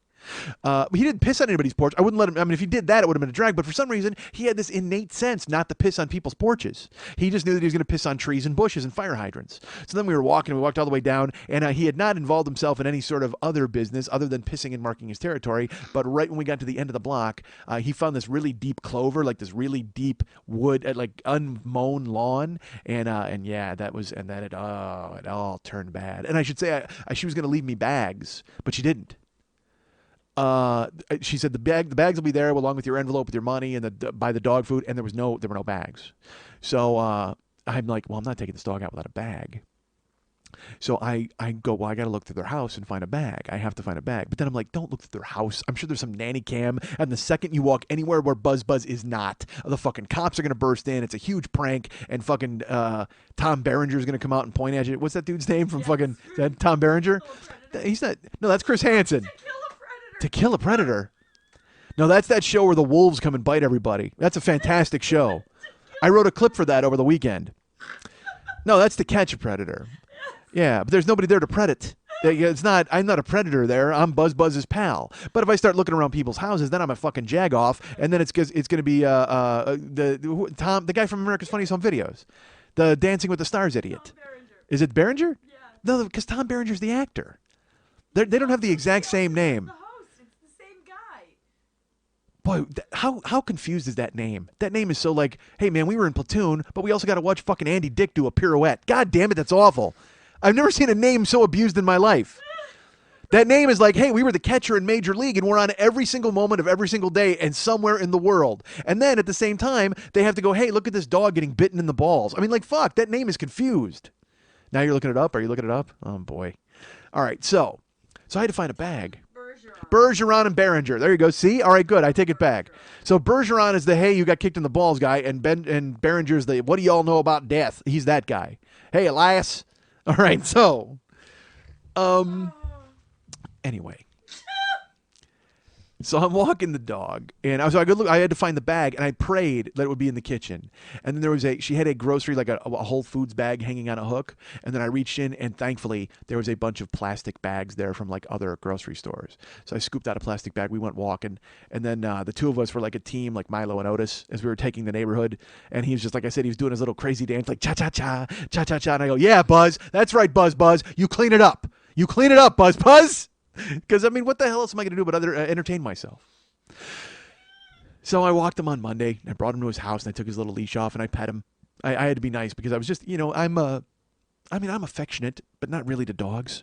He didn't piss on anybody's porch. I wouldn't let him. I mean, if he did that, it would have been a drag. But for some reason, he had this innate sense not to piss on people's porches. He just knew that he was going to piss on trees and bushes and fire hydrants. So then we walked all the way down, and he had not involved himself in any sort of other business other than pissing and marking his territory. But right when we got to the end of the block, he found this really deep clover, like this really deep wood, like unmown lawn, and yeah, then it all turned bad. And I should say, she was going to leave me bags, but she didn't. She said the bags will be there along with your envelope with your money and buy the dog food, and there were no bags. So I'm like, well, I'm not taking this dog out without a bag. So I go, well, I got to look through their house and find a bag. I have to find a bag. But then I'm like, don't look through their house. I'm sure there's some nanny cam. And the second you walk anywhere where Buzz Buzz is not, the fucking cops are going to burst in. It's a huge prank. And fucking Tom Berenger is going to come out and point at you. What's that dude's name from fucking is that Tom Berenger? He's not. No, that's Chris Hansen. To Kill a Predator. No, that's that show where the wolves come and bite everybody. That's a fantastic show. I wrote a clip for that over the weekend. No, that's To Catch a Predator. Yeah, but there's nobody there to pred it. I'm not a predator there. I'm Buzz Buzz's pal. But if I start looking around people's houses, then I'm a fucking jagoff, and then it's going to be the guy from America's Funniest Home Videos, the Dancing with the Stars idiot. Is it Berenger? Yeah. No, because Tom Berenger's the actor. They don't have the exact same name. The host. It's the same guy. Boy, how confused is that name? That name is so like, hey man, we were in Platoon, but we also got to watch fucking Andy Dick do a pirouette. God damn it, that's awful. I've never seen a name so abused in my life. That name is like, hey, we were the catcher in Major League and we're on every single moment of every single day and somewhere in the world. And then at the same time, they have to go, hey, look at this dog getting bitten in the balls. I mean, like, fuck, that name is confused. Now you're looking it up? Are you looking it up? Oh, boy. All right, so I had to find a bag. Bergeron and Berenger. There you go. See? All right, good. I take it back. So Bergeron is the, hey, you got kicked in the balls guy, and Berenger's the, what do y'all know about death? He's that guy. Hey, Elias. All right, so, anyway. So I'm walking the dog, and I had to find the bag, and I prayed that it would be in the kitchen. And then she had a grocery, like a Whole Foods bag hanging on a hook. And then I reached in, and thankfully there was a bunch of plastic bags there from like other grocery stores. So I scooped out a plastic bag. We went walking, and then the two of us were like a team, like Milo and Otis, as we were taking the neighborhood. And he was just, like I said, he was doing his little crazy dance, like cha-cha-cha, cha-cha-cha. And I go, yeah, Buzz, that's right, Buzz, you clean it up. You clean it up, Buzz. Because, I mean, what the hell else am I going to do but entertain myself? So I walked him on Monday, and I brought him to his house, and I took his little leash off, and I pet him. I had to be nice because I was just, I'm affectionate, but not really to dogs.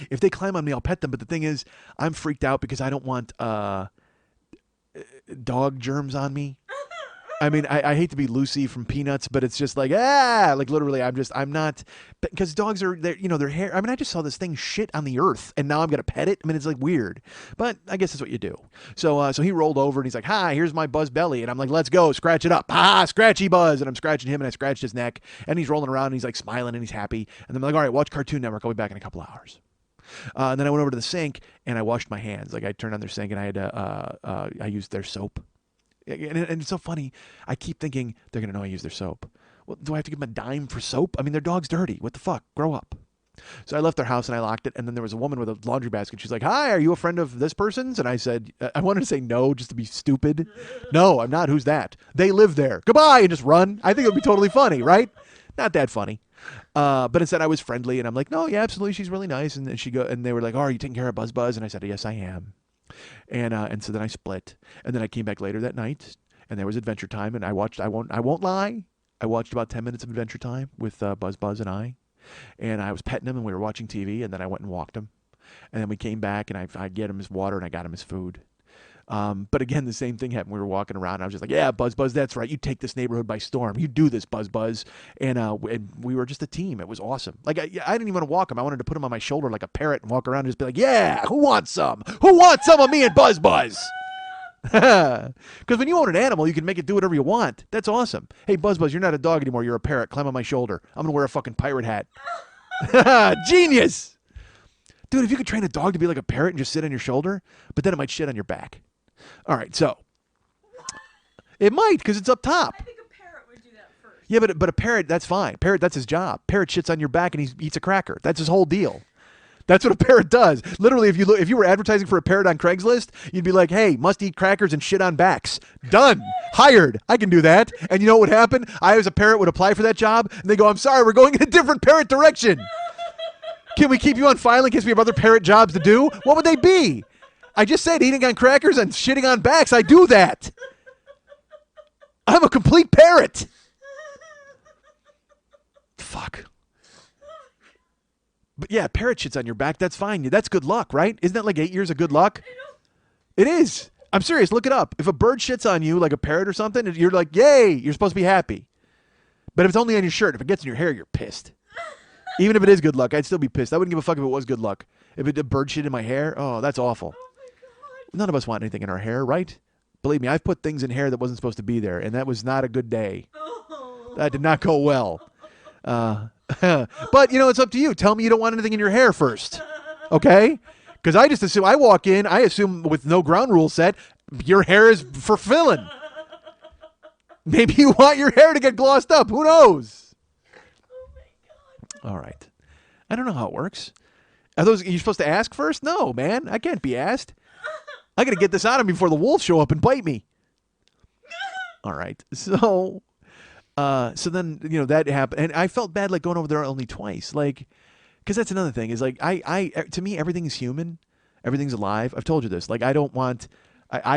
If they climb on me, I'll pet them. But the thing is, I'm freaked out because I don't want dog germs on me. I mean, I hate to be Lucy from Peanuts, but it's just like, like literally, I'm not, because dogs are, their hair. I mean, I just saw this thing shit on the earth, and now I'm going to pet it. I mean, it's like weird, but I guess that's what you do. So he rolled over, and he's like, hi, here's my Buzz belly. And I'm like, let's go, scratch it up. Scratchy Buzz. And I'm scratching him, and I scratched his neck, and he's rolling around, and he's like smiling, and he's happy. And then I'm like, all right, watch Cartoon Network. I'll be back in a couple hours. And then I went over to the sink, and I washed my hands. Like, I turned on their sink, and I had to, I used their soap. And it's so funny. I keep thinking they're going to know I use their soap. Well, do I have to give them a dime for soap? I mean, their dog's dirty. What the fuck? Grow up. So I left their house and I locked it. And then there was a woman with a laundry basket. She's like, hi, are you a friend of this person's? And I said, I wanted to say no just to be stupid. No, I'm not. Who's that? They live there. Goodbye. And just run. I think it would be totally funny, right? Not that funny. But instead I was friendly. And I'm like, no, yeah, absolutely. She's really nice. And they were like, oh, are you taking care of Buzz? And I said, yes, I am. And so then I split, and then I came back later that night, and there was Adventure Time, and I won't lie, I watched about 10 minutes of Adventure Time with Buzz and I was petting him, and we were watching TV, and then I went and walked him, and then we came back, and I get him his water, and I got him his food. But again, the same thing happened. We were walking around. And I was just like, yeah, Buzz, that's right. You take this neighborhood by storm. You do this, Buzz. And we were just a team. It was awesome. Like, I didn't even want to walk him. I wanted to put him on my shoulder like a parrot and walk around and just be like, yeah, who wants some? Who wants some of me and Buzz? Because when you own an animal, you can make it do whatever you want. That's awesome. Hey, Buzz, you're not a dog anymore. You're a parrot. Climb on my shoulder. I'm going to wear a fucking pirate hat. Genius. Dude, if you could train a dog to be like a parrot and just sit on your shoulder, but then it might shit on your back. All right, so it might because it's up top. I think a parrot would do that first. Yeah, but a parrot, that's fine. Parrot, that's his job. Parrot shits on your back and he eats a cracker. That's his whole deal. That's what a parrot does. Literally, if you were advertising for a parrot on Craigslist, you'd be like, hey, must eat crackers and shit on backs. Done. Hired. I can do that. And you know what would happen? I, as a parrot, would apply for that job, and they go, I'm sorry, we're going in a different parrot direction. Can we keep you on file in case we have other parrot jobs to do? What would they be? I just said eating on crackers and shitting on backs. I do that. I'm a complete parrot. Fuck. But yeah, parrot shits on your back. That's fine. That's good luck, right? Isn't that like 8 years of good luck? It is. I'm serious. Look it up. If a bird shits on you, like a parrot or something, you're like, yay, you're supposed to be happy. But if it's only on your shirt, if it gets in your hair, you're pissed. Even if it is good luck, I'd still be pissed. I wouldn't give a fuck if it was good luck. If it did bird shit in my hair, oh, that's awful. Oh my god. None of us want anything in our hair, right? Believe me, I've put things in hair that wasn't supposed to be there, and that was not a good day. Oh. That did not go well. But, it's up to you. Tell me you don't want anything in your hair first, okay? Because I just assume, I walk in, I assume with no ground rule set, your hair is for filling. Maybe you want your hair to get glossed up. Who knows? Oh my god. All right. I don't know how it works. Are you supposed to ask first? No, man. I can't be asked. I got to get this out of me before the wolves show up and bite me. All right. So then, that happened. And I felt bad, like, going over there only twice. Like, because that's another thing is, like, to me, everything is human. Everything's alive. I've told you this. Like, I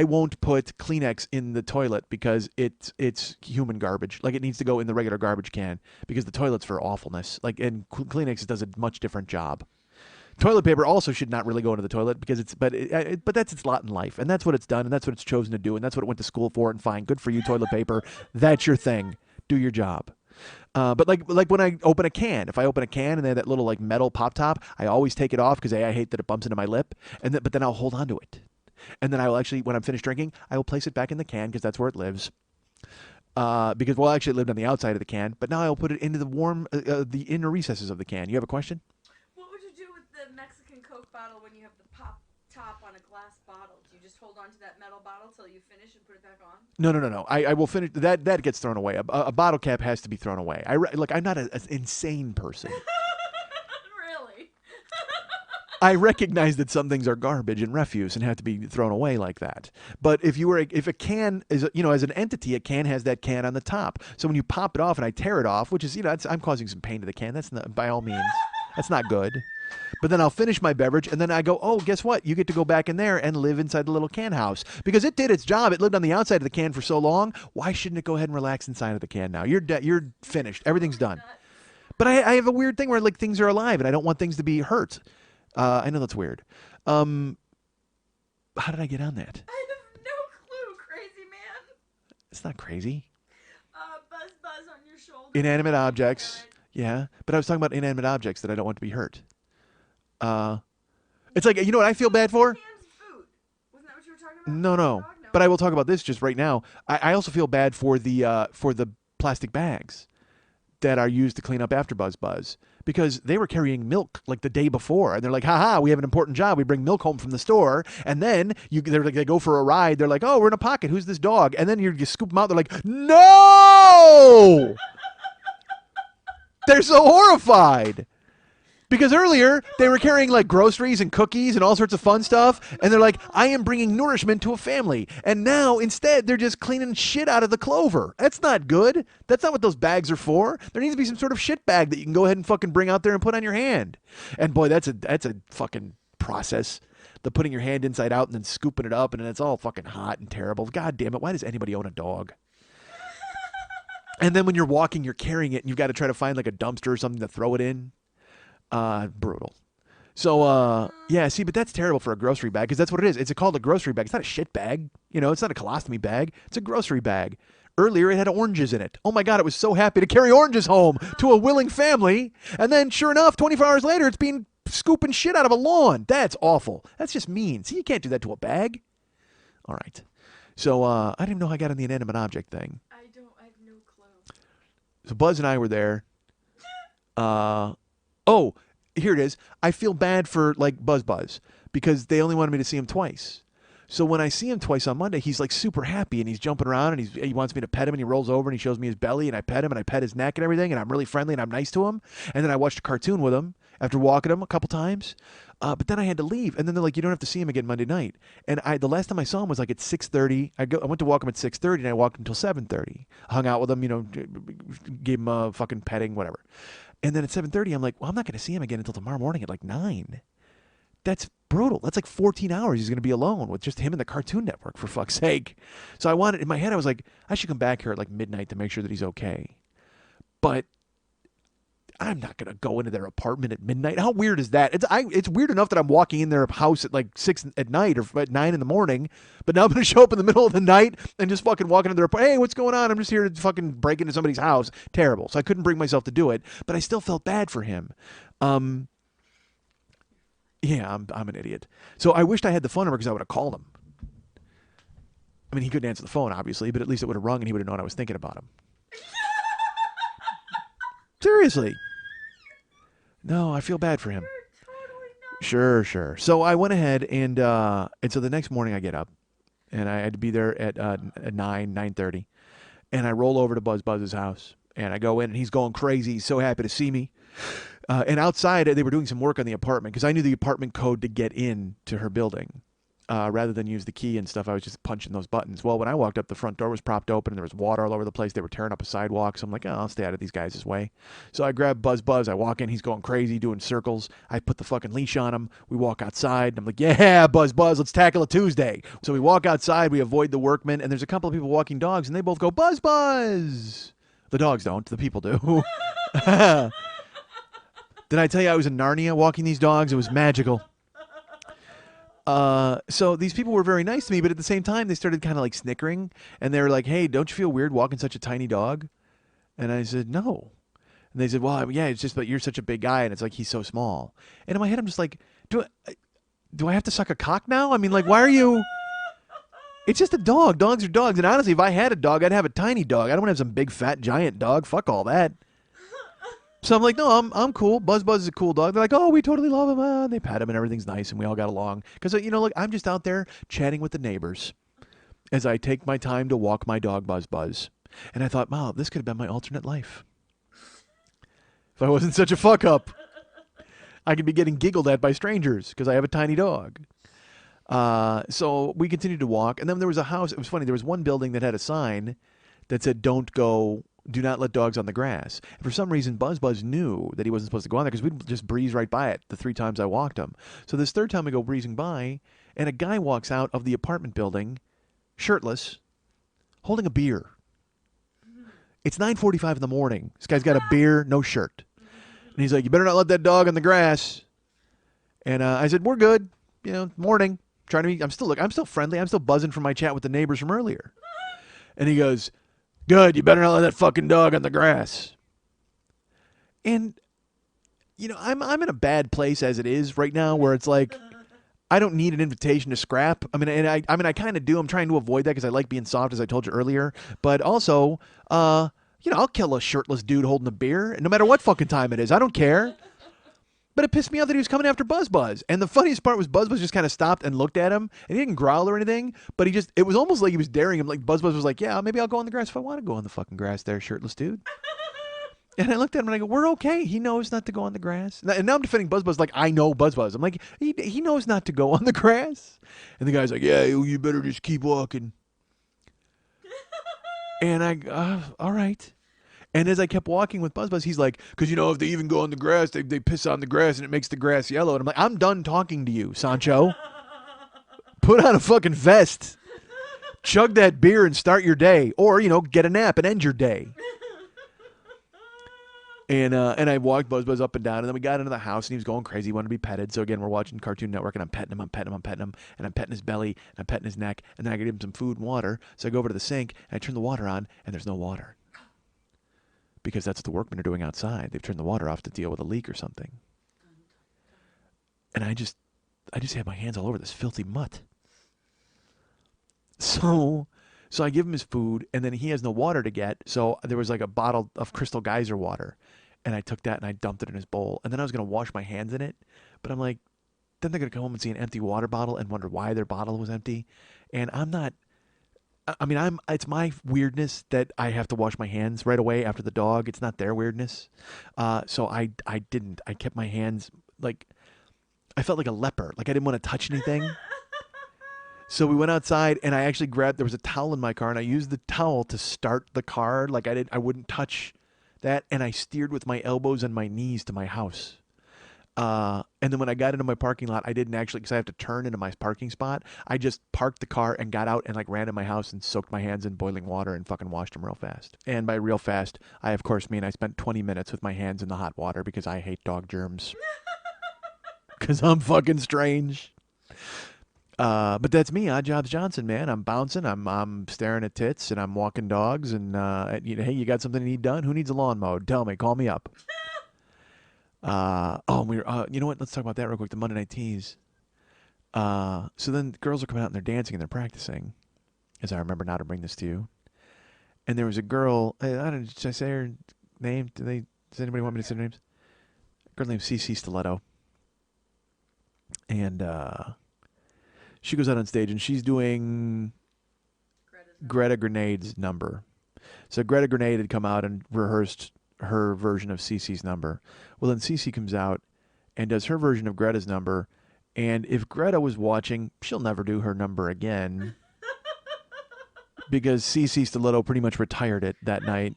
won't put Kleenex in the toilet because it's human garbage. Like, it needs to go in the regular garbage can because the toilet's for awfulness. Like, and Kleenex does a much different job. Toilet paper also should not really go into the toilet because but that's its lot in life, and that's what it's done, and that's what it's chosen to do, and that's what it went to school for. And fine, good for you, toilet paper. That's your thing. Do your job. But like when I open a can, if I open a can and they have that little like metal pop top, I always take it off because I hate that it bumps into my lip, but then I'll hold on to it. And then I will actually, when I'm finished drinking, I will place it back in the can because that's where it lives. Because, well, actually it lived on the outside of the can, but now I'll put it into the inner recesses of the can. You have a question? What would you do with the Mexican Coke bottle when you have the pop top on a glass bottle? Do you just hold on to that metal bottle till you finish and put it back on? No. I will finish. That gets thrown away. A bottle cap has to be thrown away. Look, I'm not an insane person. Really? I recognize that some things are garbage and refuse and have to be thrown away like that. But if a can is, as an entity, a can has that can on the top. So when you pop it off and I tear it off, which is, I'm causing some pain to the can. That's not, by all means, that's not good. But then I'll finish my beverage and then I go, oh, guess what? You get to go back in there and live inside the little can house because it did its job. It lived on the outside of the can for so long. Why shouldn't it go ahead and relax inside of the can now? You're finished. Everything's done. But I have a weird thing where like things are alive and I don't want things to be hurt. I know that's weird. How did I get on that? I have no clue, crazy man. It's not crazy. Buzz on your shoulder. Inanimate objects. Yeah. But I was talking about inanimate objects that I don't want to be hurt. It's like, you know what I feel bad for? Cans of food. Wasn't that what you were talking about? No. No. But I will talk about this just right now. I also feel bad for the plastic bags that are used to clean up after Buzz because they were carrying milk like the day before and they're like, haha, we have an important job. We bring milk home from the store and then they go for a ride. They're like, oh, we're in a pocket. Who's this dog? And then you scoop them out. They're like, no! They're so horrified. Because earlier, they were carrying like groceries and cookies and all sorts of fun stuff. And they're like, I am bringing nourishment to a family. And now, instead, they're just cleaning shit out of the clover. That's not good. That's not what those bags are for. There needs to be some sort of shit bag that you can go ahead and fucking bring out there and put on your hand. And boy, that's a fucking process. The putting your hand inside out and then scooping it up. And then it's all fucking hot and terrible. God damn it. Why does anybody own a dog? And then when you're walking, you're carrying it and you've got to try to find like a dumpster or something to throw it in. Brutal. So, yeah, see, but that's terrible for a grocery bag because that's what it is. It's called a grocery bag. It's not a shit bag. It's not a colostomy bag. It's a grocery bag. Earlier, it had oranges in it. Oh my God, it was so happy to carry oranges home to a willing family. And then, sure enough, 24 hours later, it's been scooping shit out of a lawn. That's awful. That's just mean. See, you can't do that to a bag. All right. So, I didn't even know how I got on the inanimate object thing. I have no clue. So Buzz and I were there. Oh, here it is. I feel bad for like Buzz because they only wanted me to see him twice. So when I see him twice on Monday, he's like super happy and he's jumping around and he wants me to pet him and he rolls over and he shows me his belly and I pet him and I pet his neck and everything and I'm really friendly and I'm nice to him. And then I watched a cartoon with him after walking him a couple times. But then I had to leave and then they're like, you don't have to see him again Monday night. And the last time I saw him was like at 6:30. I went to walk him at 6:30 and I walked him until 7:30. Hung out with him, gave him a fucking petting, whatever. And then at 7:30, I'm like, well, I'm not going to see him again until tomorrow morning at like 9. That's brutal. That's like 14 hours he's going to be alone with just him and the Cartoon Network, for fuck's sake. So in my head, I was like, I should come back here at like midnight to make sure that he's okay. But I'm not gonna go into their apartment at midnight. How weird is that? It's weird enough that I'm walking in their house at like 6 at night or at 9 in the morning, but now I'm gonna show up in the middle of the night and just fucking walk into their apartment. Hey, what's going on? I'm just here to fucking break into somebody's house. Terrible. So I couldn't bring myself to do it, but I still felt bad for him. Yeah, I'm an idiot. So I wished I had the phone number because I would have called him. I mean, he couldn't answer the phone, obviously, but at least it would have rung and he would have known I was thinking about him. Seriously. No, I feel bad for him. Totally not. Sure. So I went ahead and so the next morning I get up and I had to be there at 9:30, and I roll over to Buzz's house and I go in and he's going crazy. He's so happy to see me. And outside they were doing some work on the apartment because I knew the apartment code to get in to her building. Rather than use the key and stuff, I was just punching those buttons. Well, when I walked up, the front door was propped open and there was water all over the place. They were tearing up a sidewalk. So I'm like, oh, I'll stay out of these guys' way. So I grab Buzz. I walk in. He's going crazy, doing circles. I put the fucking leash on him. We walk outside. And I'm like, yeah, Buzz, let's tackle a Tuesday. So we walk outside. We avoid the workmen. And there's a couple of people walking dogs. And they both go, Buzz. The dogs don't. The people do. Did I tell you I was in Narnia walking these dogs? It was magical. So these people were very nice to me, but at the same time, they started kind of like snickering, and they were like, hey, don't you feel weird walking such a tiny dog? And I said, no. And they said, well, yeah, it's just that you're such a big guy, and it's like he's so small. And in my head, I'm just like, do I have to suck a cock now? I mean, like, why are you... It's just a dog. Dogs are dogs. And honestly, if I had a dog, I'd have a tiny dog. I don't want to have some big, fat, giant dog. Fuck all that. So I'm like, no, I'm cool. Buzz is a cool dog. They're like, oh, we totally love him. And they pat him and everything's nice and we all got along. Because, look, I'm just out there chatting with the neighbors as I take my time to walk my dog Buzz. And I thought, wow, this could have been my alternate life. If I wasn't such a fuck up, I could be getting giggled at by strangers because I have a tiny dog. So we continued to walk. And then there was a house. It was funny. There was one building that had a sign that said, do not let dogs on the grass. And for some reason, Buzz knew that he wasn't supposed to go on there because we'd just breeze right by it the 3 times I walked him. So this third time we go breezing by, and a guy walks out of the apartment building, shirtless, holding a beer. It's 9:45 in the morning. This guy's got a beer, no shirt. And he's like, you better not let that dog on the grass. And I said, we're good. Morning. I'm still friendly. I'm still buzzing from my chat with the neighbors from earlier. And he goes, good, you better not let that fucking dog on the grass. And, I'm in a bad place as it is right now where it's like, I don't need an invitation to scrap. I kind of do. I'm trying to avoid that because I like being soft, as I told you earlier. But also, I'll kill a shirtless dude holding a beer, no matter what fucking time it is. I don't care. But it pissed me off that he was coming after Buzz. And the funniest part was Buzz just kind of stopped and looked at him. And he didn't growl or anything. But it was almost like he was daring him. Like Buzz was like, yeah, maybe I'll go on the grass if I want to go on the fucking grass there, shirtless dude. And I looked at him and I go, we're okay. He knows not to go on the grass. And now I'm defending Buzz like I know Buzz. I'm like, he knows not to go on the grass. And the guy's like, yeah, you better just keep walking. And I, all right. And as I kept walking with Buzz, he's like, because, if they even go on the grass, they piss on the grass and it makes the grass yellow. And I'm like, I'm done talking to you, Sancho. Put on a fucking vest. Chug that beer and start your day. Or, get a nap and end your day. And I walked Buzz up and down. And then we got into the house and he was going crazy. He wanted to be petted. So again, we're watching Cartoon Network and I'm petting him. And I'm petting his belly and I'm petting his neck. And then I give him some food and water. So I go over to the sink and I turn the water on and there's no water. Because that's what the workmen are doing outside. They've turned the water off to deal with a leak or something. And I just had my hands all over this filthy mutt. So I give him his food, and then he has no water to get. So there was like a bottle of Crystal Geyser water. And I took that and I dumped it in his bowl. And then I was going to wash my hands in it. But I'm like, then they're going to come home and see an empty water bottle and wonder why their bottle was empty. And I'm not... it's my weirdness that I have to wash my hands right away after the dog. It's not their weirdness. So I didn't. I kept my hands I felt like a leper. Like I didn't want to touch anything. So we went outside and I actually there was a towel in my car and I used the towel to start the car. Like I wouldn't touch that. And I steered with my elbows and my knees to my house. And then when I got into my parking lot, I didn't actually, because I have to turn into my parking spot. I just parked the car and got out and like ran to my house and soaked my hands in boiling water and fucking washed them real fast. And by real fast, I of course mean I spent 20 minutes with my hands in the hot water because I hate dog germs. Because I'm fucking strange. But that's me, Odd Jobs Johnson, man. I'm bouncing, I'm staring at tits, and I'm walking dogs. And hey, you got something you need done? Who needs a lawn mowed? Tell me, call me up. You know what? Let's talk about that real quick. The Monday Night Tease. So then girls are coming out and they're dancing and they're practicing, as I remember now to bring this to you. And there was a girl. I don't know. Should I say her name? Does anybody want me to say her names? A girl named Cece Stiletto. And she goes out on stage and she's doing Greta Grenade's number. So Greta Grenade had come out and rehearsed her version of Cece's number. Well, then Cece comes out and does her version of Greta's number. And if Greta was watching, she'll never do her number again. Because Cece Stiletto pretty much retired it that night.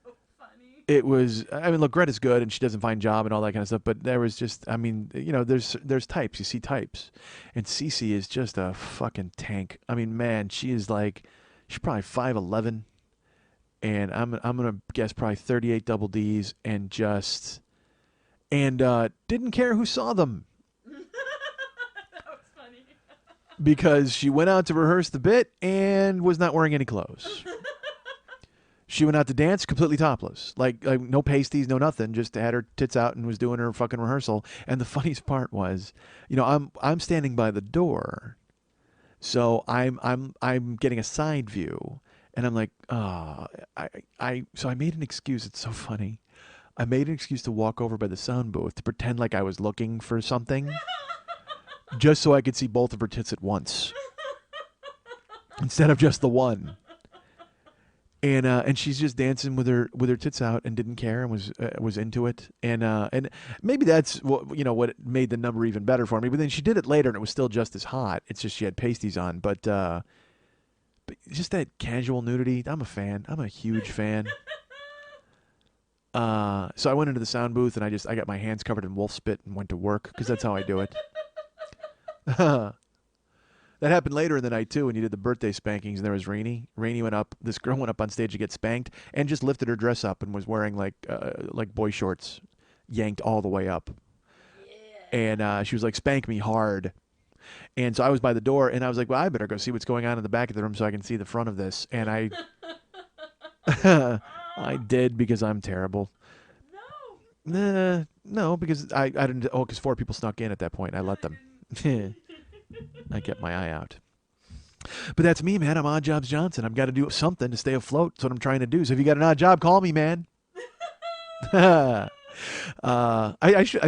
So funny. It was, I mean, look, Greta's good and she does a fine job and all that kind of stuff. But there was just, I mean, you know, there's types. You see types. And Cece is just a fucking tank. I mean, man, she is like, she's probably 5'11". And I'm gonna guess probably 38 double D's and didn't care who saw them. That was funny. Because she went out to rehearse the bit and was not wearing any clothes. She went out to dance completely topless, like no pasties, no nothing, just had her tits out and was doing her fucking rehearsal. And the funniest part was, you know, I'm standing by the door, so I'm getting a side view. And I'm like, so I made an excuse. It's so funny. I made an excuse to walk over by the sound booth to pretend like I was looking for something just so I could see both of her tits at once instead of just the one. And she's just dancing with her tits out and didn't care and was into it. And maybe that's what made the number even better for me. But then she did it later and it was still just as hot. It's just she had pasties on. But just that casual nudity, I'm a fan. I'm a huge fan. So I went into the sound booth and I got my hands covered in wolf spit and went to work because that's how I do it. That happened later in the night too when you did the birthday spankings and there was Rainey. This girl went up on stage to get spanked and just lifted her dress up and was wearing like boy shorts yanked all the way up. Yeah. And she was like, "Spank me hard." And so I was by the door, and I was like, well, I better go see what's going on in the back of the room so I can see the front of this. And I I did because I'm terrible. No, because I didn't. Because 4 people snuck in at that point. And I let them. I kept my eye out. But that's me, man. I'm Odd Jobs Johnson. I've got to do something to stay afloat. That's what I'm trying to do. So if you got an odd job, call me, man. I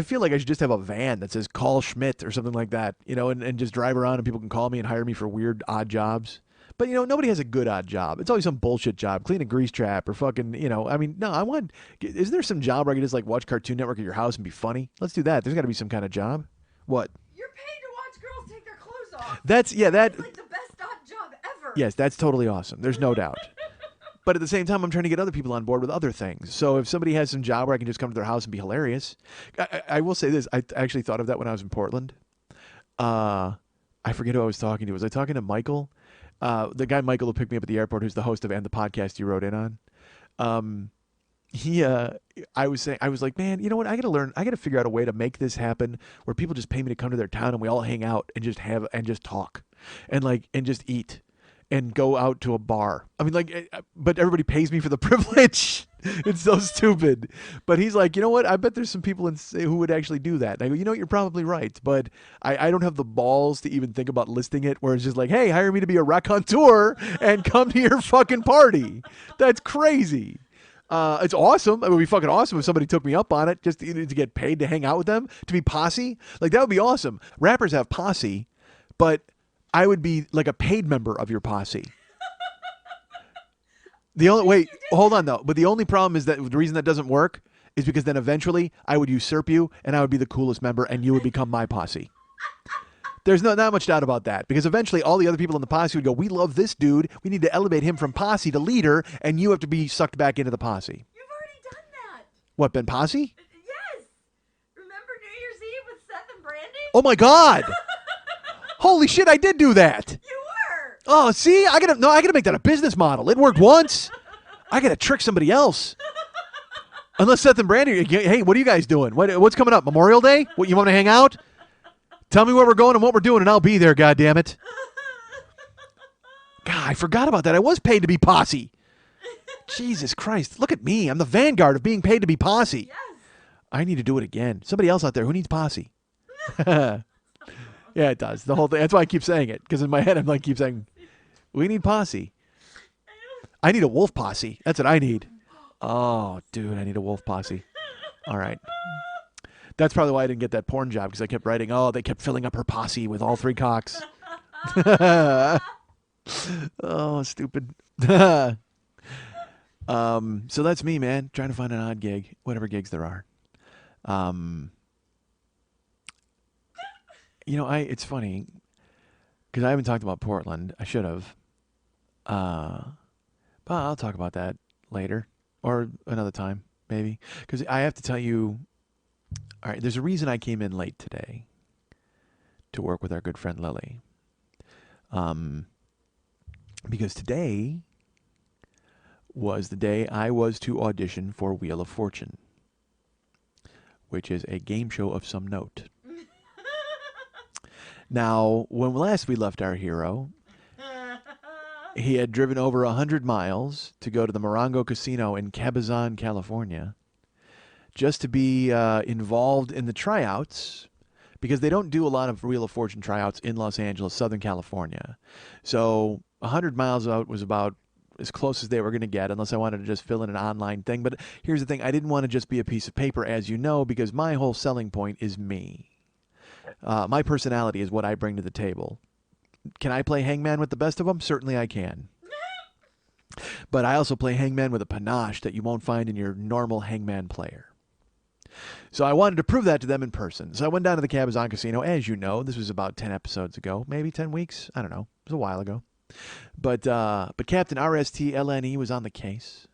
feel like I should just have a van that says "Call Schmidt" or something like that, you know, and just drive around and people can call me and hire me for weird odd jobs. But, you know, nobody has a good odd job. It's always some bullshit job, clean a grease trap or fucking, you know, I mean, no, isn't there some job where I can just like watch Cartoon Network at your house and be funny? Let's do that. There's got to be some kind of job. What? You're paid to watch girls take their clothes off. That's like the best odd job ever. Yes, that's totally awesome. There's no doubt. But at the same time, I'm trying to get other people on board with other things. So if somebody has some job where I can just come to their house and be hilarious, I will say this. I actually thought of that when I was in Portland. I forget who I was talking to. Was I talking to Michael? The guy Michael who picked me up at the airport, who's the host of And the Podcast you wrote in on. I was like, man, you know what? I got to figure out a way to make this happen where people just pay me to come to their town and we all hang out and just talk and just eat. And go out to a bar. I mean, but everybody pays me for the privilege. It's so stupid. But he's like, you know what? I bet there's some people who would actually do that. And I go, you know what? You're probably right. But I don't have the balls to even think about listing it where it's just like, hey, hire me to be a raconteur and come to your fucking party. That's crazy. It's awesome. It would be fucking awesome if somebody took me up on it just to get paid to hang out with them, to be posse. Like, that would be awesome. Rappers have posse, but I would be like a paid member of your posse. Hold on though. But the only problem is that the reason that doesn't work is because then eventually I would usurp you and I would be the coolest member and you would become my posse. There's not much doubt about that, because eventually all the other people in the posse would go, we love this dude. We need to elevate him from posse to leader, and you have to be sucked back into the posse. You've already done that. What, been posse? Yes. Remember Oh my God! Holy shit! I did do that. You were. Oh, see, I gotta make that a business model. It worked once. I gotta trick somebody else. Unless Seth and Brandy, hey, what are you guys doing? What's coming up? Memorial Day? What, you want to hang out? Tell me where we're going and what we're doing, and I'll be there. God damn it! God, I forgot about that. I was paid to be posse. Jesus Christ! Look at me. I'm the vanguard of being paid to be posse. Yes. I need to do it again. Somebody else out there who needs posse. Yeah, it does. The whole thing. That's why I keep saying it, because in my head I'm like keep saying, we need posse. I need a wolf posse. That's what I need. Oh, dude, I need a wolf posse. All right. That's probably why I didn't get that porn job, because I kept writing, oh, they kept filling up her posse with all 3 cocks. Oh, stupid. So that's me, man, trying to find an odd gig, whatever gigs there are. It's funny because I haven't talked about Portland. I should have. But I'll talk about that later or another time, maybe. Because I have to tell you, all right, there's a reason I came in late today to work with our good friend Lily. Because today was the day I was to audition for Wheel of Fortune, which is a game show of some note. Now, when last we left our hero, he had driven over 100 miles to go to the Morongo Casino in Cabazon, California, just to be involved in the tryouts, because they don't do a lot of Wheel of Fortune tryouts in Los Angeles, Southern California. So 100 miles out was about as close as they were going to get, unless I wanted to just fill in an online thing. But here's the thing. I didn't want to just be a piece of paper, as you know, because my whole selling point is me. My personality is what I bring to the table. Can I play hangman with the best of them? Certainly I can. But I also play hangman with a panache that you won't find in your normal hangman player. So I wanted to prove that to them in person. So I went down to the Cabazon Casino. As you know, this was about 10 episodes ago, maybe 10 weeks. I don't know. It was a while ago. But Captain RSTLNE was on the case.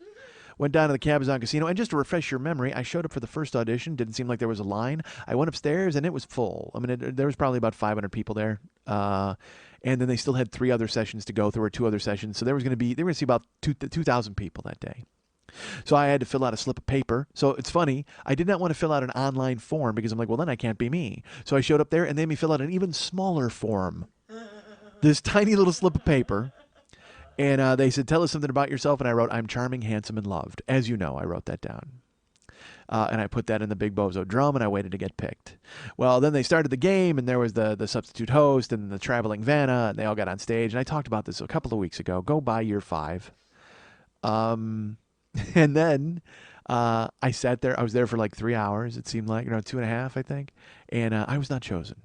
Went down to the Cabazon Casino, and just to refresh your memory, I showed up for the first audition. Didn't seem like there was a line. I went upstairs, and it was full. I mean, there was probably about 500 people there. And then they still had 3 other sessions to go through, or 2 other sessions. So they were going to see about 2,000 people that day. So I had to fill out a slip of paper. So it's funny. I did not want to fill out an online form because I'm like, well, then I can't be me. So I showed up there, and they made me fill out an even smaller form. This tiny little slip of paper. And they said, tell us something about yourself. And I wrote, I'm charming, handsome, and loved. As you know, I wrote that down. And I put that in the big bozo drum, and I waited to get picked. Well, then they started the game, and there was the substitute host and the traveling Vanna, and they all got on stage. And I talked about this a couple of weeks ago. Go by year 5. And then I sat there. I was there for like 3 hours, it seemed like, 2.5, I think. And I was not chosen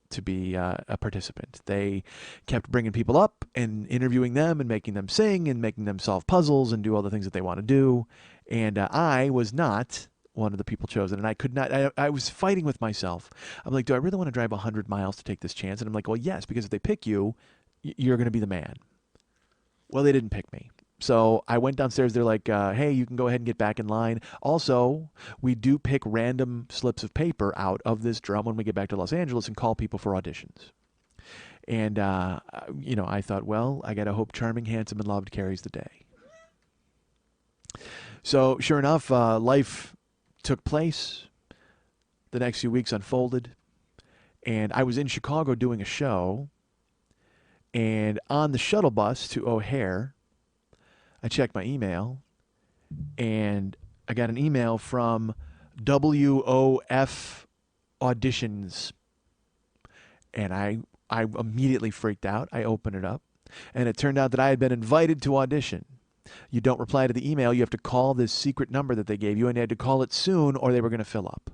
to be a participant. They kept bringing people up and interviewing them and making them sing and making them solve puzzles and do all the things that they want to do. And I was not one of the people chosen, and I could not. I was fighting with myself. I'm like, do I really want to drive 100 miles to take this chance? And I'm like, well, yes, because if they pick you, you're going to be the man. Well, they didn't pick me. So I went downstairs. They're like, hey, you can go ahead and get back in line. Also, we do pick random slips of paper out of this drum when we get back to Los Angeles and call people for auditions. And, I thought, well, I got to hope charming, handsome, and loved carries the day. So sure enough, life took place. The next few weeks unfolded. And I was in Chicago doing a show. And on the shuttle bus to O'Hare, I checked my email, and I got an email from WOF Auditions. And I immediately freaked out. I opened it up, and it turned out that I had been invited to audition. You don't reply to the email. You have to call this secret number that they gave you, and you had to call it soon or they were going to fill up.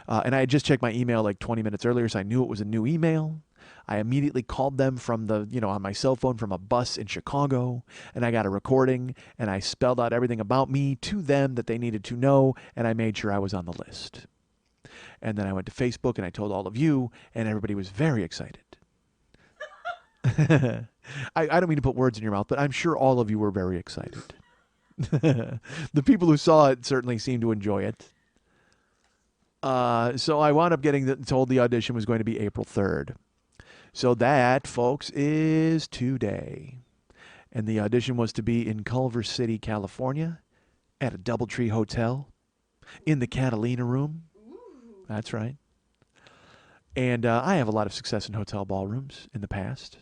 And I had just checked my email like 20 minutes earlier, so I knew it was a new email. I immediately called them from on my cell phone from a bus in Chicago, and I got a recording, and I spelled out everything about me to them that they needed to know, and I made sure I was on the list. And then I went to Facebook, and I told all of you, and everybody was very excited. I don't mean to put words in your mouth, but I'm sure all of you were very excited. The people who saw it certainly seemed to enjoy it. So I wound up getting told the audition was going to be April 3rd. So that, folks, is today. And the audition was to be in Culver City, California, at a DoubleTree Hotel, in the Catalina Room. Ooh. That's right. And I have a lot of success in hotel ballrooms in the past.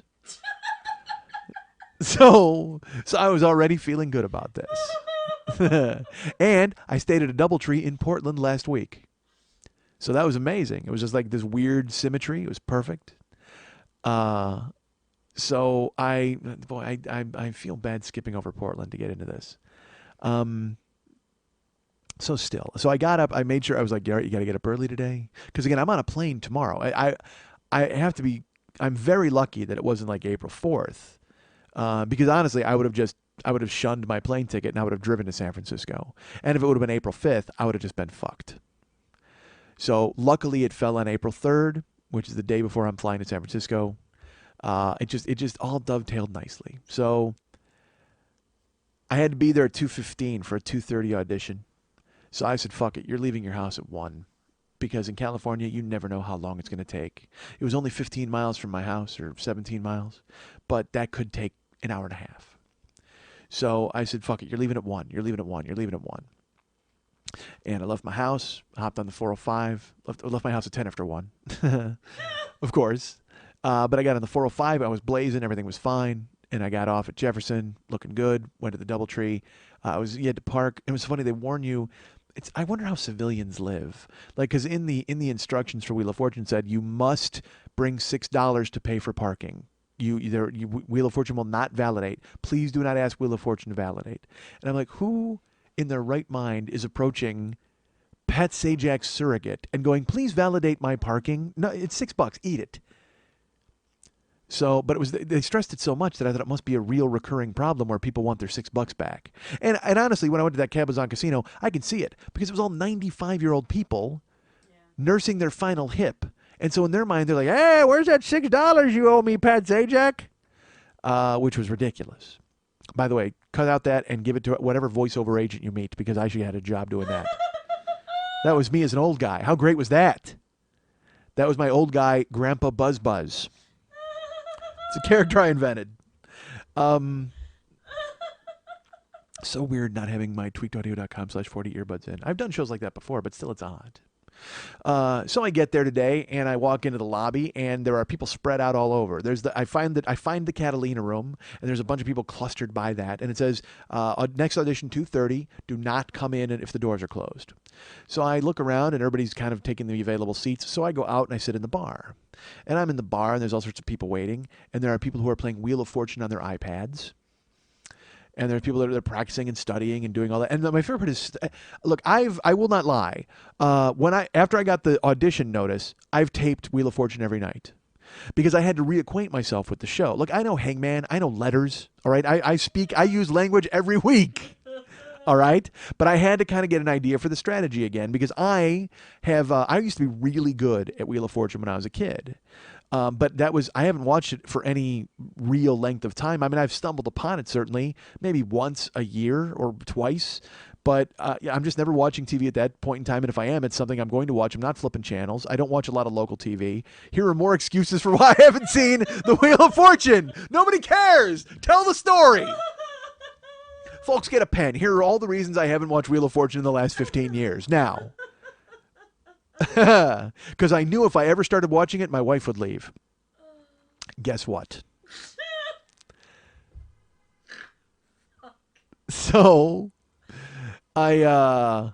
So I was already feeling good about this. And I stayed at a DoubleTree in Portland last week. So that was amazing. It was just like this weird symmetry. It was perfect. So I feel bad skipping over Portland to get into this. So I got up. I made sure I was like, Garrett, you got to get up early today, because again, I'm on a plane tomorrow. I have to be. I'm very lucky that it wasn't like April 4th, because honestly, I would have shunned my plane ticket and I would have driven to San Francisco. And if it would have been April 5th, I would have just been fucked. So luckily, it fell on April 3rd, which is the day before I'm flying to San Francisco. It just all dovetailed nicely. So I had to be there at 2:15 for a 2:30 audition. So I said, fuck it, you're leaving your house at 1. Because in California, you never know how long it's going to take. It was only 15 miles from my house, or 17 miles, but that could take an hour and a half. So I said, fuck it, you're leaving at 1. You're leaving at 1. You're leaving at 1. And I left my house, hopped on the 405, left my house at 10 after 1, of course. But I got on the 405, I was blazing, everything was fine. And I got off at Jefferson, looking good, went to the DoubleTree. You had to park. It was funny, they warn you. I wonder how civilians live. Like, because in the instructions for Wheel of Fortune said you must bring $6 to pay for parking. Wheel of Fortune will not validate. Please do not ask Wheel of Fortune to validate. And I'm like, who in their right mind is approaching Pat Sajak's surrogate and going, please validate my parking? No, it's $6. Eat it. So, but they stressed it so much that I thought it must be a real recurring problem where people want their $6 back. And honestly, when I went to that Cabazon Casino, I could see it because it was all 95-year-old people nursing their final hip. And so in their mind, they're like, hey, where's that $6 you owe me, Pat Sajak? Which was ridiculous. By the way, cut out that and give it to whatever voiceover agent you meet, because I actually had a job doing that. That was me as an old guy. How great was that? That was my old guy, Grandpa Buzz Buzz. It's a character I invented. So weird not having my tweakedaudio.com/40 earbuds in. I've done shows like that before, but still it's odd. So I get there today and I walk into the lobby and there are people spread out all over. I find the Catalina Room and there's a bunch of people clustered by that, and it says next audition 2:30. Do not come in if the doors are closed. So I look around and everybody's kind of taking the available seats. So I go out and I sit in the bar, and I'm in the bar and there's all sorts of people waiting, and there are people who are playing Wheel of Fortune on their iPads. And there are people that are practicing and studying and doing all that. And my favorite part is, look, I will not lie. After I got the audition notice, I've taped Wheel of Fortune every night because I had to reacquaint myself with the show. Look, I know Hangman, I know letters. All right, I use language every week. All right, but I had to kind of get an idea for the strategy again, because I used to be really good at Wheel of Fortune when I was a kid. But I haven't watched it for any real length of time. I mean, I've stumbled upon it certainly, maybe once a year or twice, but I'm just never watching TV at that point in time. And if I am, it's something I'm going to watch. I'm not flipping channels. I don't watch a lot of local TV. Here are more excuses for why I haven't seen the Wheel of Fortune. Nobody cares. Tell the story. Folks, get a pen. Here are all the reasons I haven't watched Wheel of Fortune in the last 15 years. Now. Because I knew if I ever started watching it, my wife would leave. Guess what? So I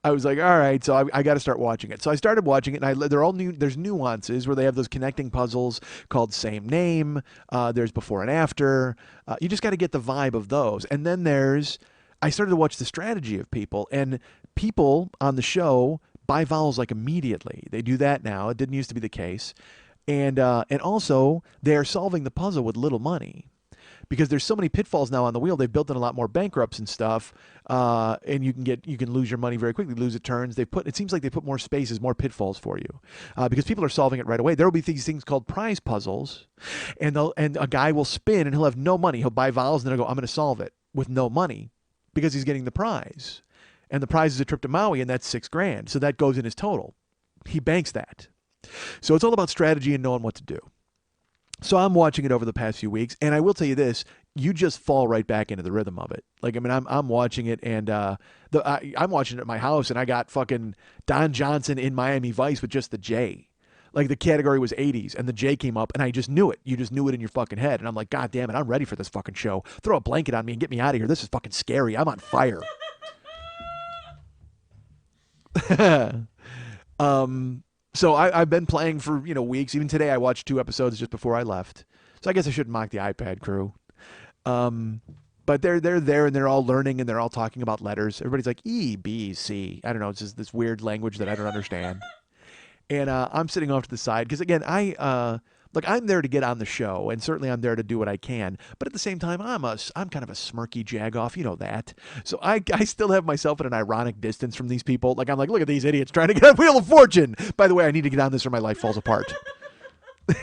was like, all right, so I got to start watching it. So I started watching it, and they're all new. There's nuances where they have those connecting puzzles called Same Name. There's Before and After. You just got to get the vibe of those. And then I started to watch the strategy of people, and people on the show buy vowels like immediately. They do that now. It didn't used to be the case. And also, they're solving the puzzle with little money. Because there's so many pitfalls now on the wheel, they've built in a lot more bankrupts and stuff, and you can lose your money very quickly, lose at turns. It seems like they put more spaces, more pitfalls for you, because people are solving it right away. There will be these things called prize puzzles, and a guy will spin and he'll have no money. He'll buy vowels and then he'll go, I'm going to solve it with no money, because he's getting the prize, and the prize is a trip to Maui, and that's $6,000, so that goes in his total. He banks that. So it's all about strategy and knowing what to do. So I'm watching it over the past few weeks, and I will tell you this: you just fall right back into the rhythm of it. Like, I mean, I'm watching it, and I'm watching it at my house, and I got fucking Don Johnson in Miami Vice with just the J. Like, the category was 80s, and the J came up, and I just knew it. You just knew it in your fucking head, and I'm like, God damn it, I'm ready for this fucking show. Throw a blanket on me and get me out of here. This is fucking scary. I'm on fire. So I've been playing for, weeks. Even today I watched 2 episodes just before I left. So I guess I shouldn't mock the iPad crew. But they're there and they're all learning and they're all talking about letters. Everybody's like E, B, C. I don't know. It's just this weird language that I don't understand. And I'm sitting off to the side because, again, I'm there to get on the show, and certainly I'm there to do what I can. But at the same time, I'm kind of a smirky jagoff, you know that. So I still have myself at an ironic distance from these people. Like, I'm like, look at these idiots trying to get on Wheel of Fortune. By the way, I need to get on this or my life falls apart.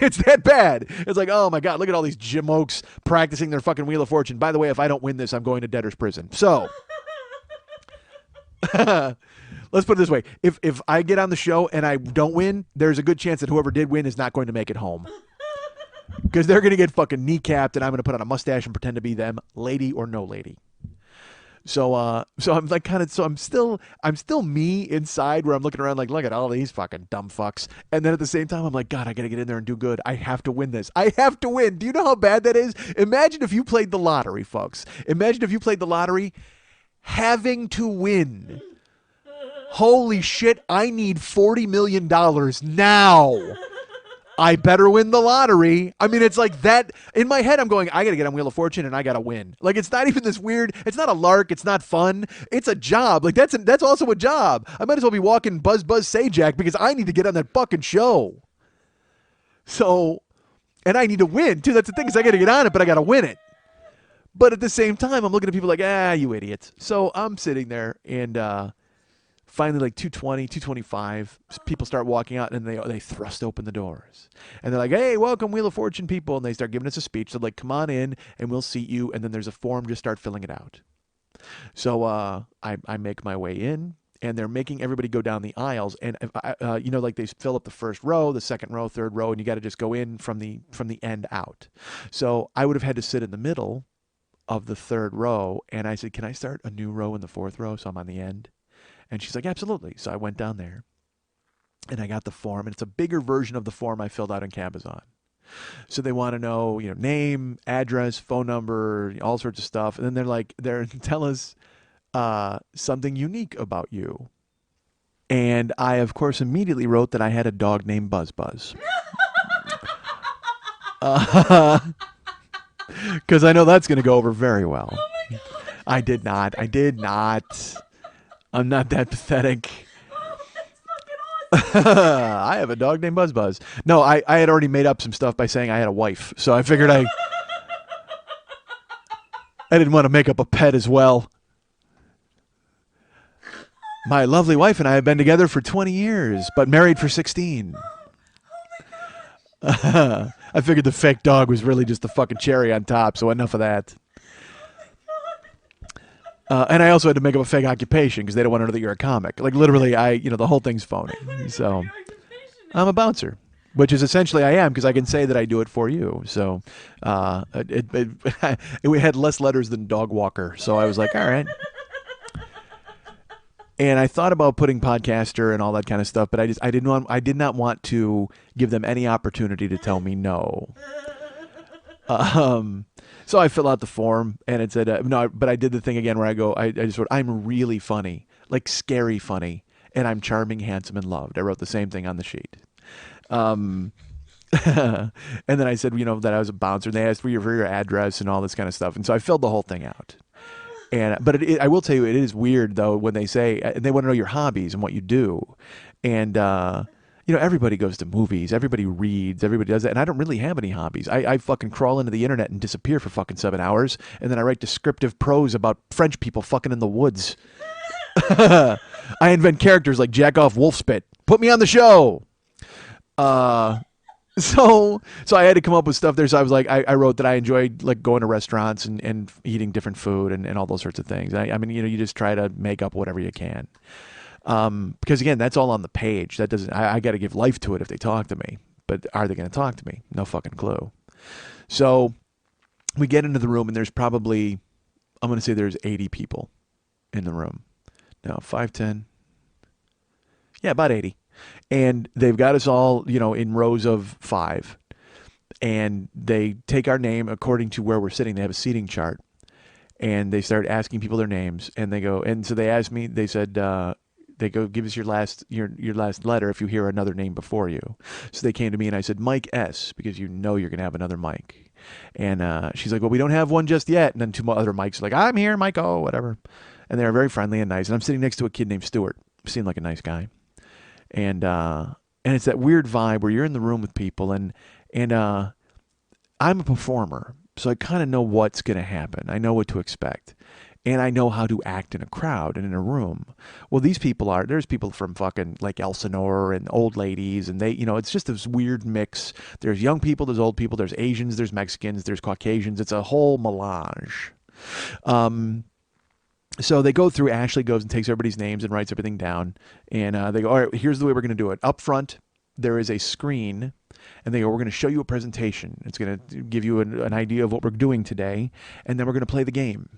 It's that bad. It's like, oh my God, look at all these jimokes practicing their fucking Wheel of Fortune. By the way, if I don't win this, I'm going to debtor's prison. So let's put it this way. If I get on the show and I don't win, there's a good chance that whoever did win is not going to make it home. Because they're going to get fucking kneecapped and I'm going to put on a mustache and pretend to be them, lady or no lady. So I'm like I'm still me inside where I'm looking around like, look at all these fucking dumb fucks. And then at the same time, I'm like, God, I got to get in there and do good. I have to win this. I have to win. Do you know how bad that is? Imagine if you played the lottery, folks. Imagine if you played the lottery having to win. Holy shit, I need $40 million now. I better win the lottery. I mean, it's like that. In my head, I'm going, I got to get on Wheel of Fortune and I got to win. Like, it's not even this weird. It's not a lark. It's not fun. It's a job. Like, that's also a job. I might as well be walking Buzz Sajak because I need to get on that fucking show. So, and I need to win, too. That's the thing is I got to get on it, but I got to win it. But at the same time, I'm looking at people like, you idiots. So I'm sitting there and, finally, like 2:20, 2:25, people start walking out and they thrust open the doors. And they're like, hey, welcome Wheel of Fortune people. And they start giving us a speech. They're like, come on in and we'll seat you. And then there's a form, just start filling it out. So I make my way in and they're making everybody go down the aisles. And, like they fill up the first row, the second row, third row, and you got to just go in from the end out. So I would have had to sit in the middle of the third row. And I said, can I start a new row in the fourth row so I'm on the end? And she's like, absolutely. So I went down there and I got the form, and it's a bigger version of the form I filled out in Cabazon. So they want to know, name, address, phone number, all sorts of stuff. And then they're tell us something unique about you. And I, of course, immediately wrote that I had a dog named Buzz. Because I know that's going to go over very well. Oh my God. I did not. I'm not that pathetic. Oh, that's fucking awesome. I have a dog named Buzz. No, I had already made up some stuff by saying I had a wife. So I figured I didn't want to make up a pet as well. My lovely wife and I have been together for 20 years, but married for 16. I figured the fake dog was really just the fucking cherry on top, so enough of that. And I also had to make up a fake occupation because they don't want to know that you're a comic. Like, literally, the whole thing's phony. So I'm a bouncer, which is essentially I am because I can say that I do it for you. So it had less letters than dog walker. So I was like, all right. And I thought about putting podcaster and all that kind of stuff, but I did not want to give them any opportunity to tell me no. So I fill out the form and it said, no, but I did the thing again where I just wrote, I'm really funny, like scary funny, and I'm charming, handsome, and loved. I wrote the same thing on the sheet. And then I said, that I was a bouncer, and they asked for your address and all this kind of stuff. And so I filled the whole thing out. But I will tell you, it is weird though, when they say, and they want to know your hobbies and what you do. And, everybody goes to movies, everybody reads, everybody does that. And I don't really have any hobbies. I fucking crawl into the internet and disappear for fucking 7 hours. And then I write descriptive prose about French people fucking in the woods. I invent characters like Jack Off Wolfspit. Put me on the show. So I had to come up with stuff there. So I was like, I wrote that I enjoyed like going to restaurants and eating different food and all those sorts of things. I mean, you just try to make up whatever you can. Because again, that's all on the page. That doesn't. I got to give life to it if they talk to me. But are they going to talk to me? No fucking clue. So we get into the room, and there's probably, I'm going to say there's 80 people in the room. No, 5, 10. Yeah, about 80. And they've got us all, in rows of 5. And they take our name according to where we're sitting. They have a seating chart. And they start asking people their names. And they go, and so they asked me, they said, they go, give us your last letter if you hear another name before you. So they came to me and I said, Mike S, because you're going to have another Mike. And she's like, well, we don't have one just yet. And then 2 other Mikes are like, I'm here, Mike, oh, whatever. And they're very friendly and nice. And I'm sitting next to a kid named Stuart. Seemed like a nice guy. And it's that weird vibe where you're in the room with people and I'm a performer. So I kind of know what's going to happen. I know what to expect. And I know how to act in a crowd and in a room. Well, there's people from fucking like Elsinore and old ladies, and they, it's just this weird mix. There's young people, there's old people, there's Asians, there's Mexicans, there's Caucasians. It's a whole melange. So they go through, Ashley goes and takes everybody's names and writes everything down. And they go, all right, here's the way we're going to do it. Up front, there is a screen, and they go, we're going to show you a presentation. It's going to give you an idea of what we're doing today, and then we're going to play the game.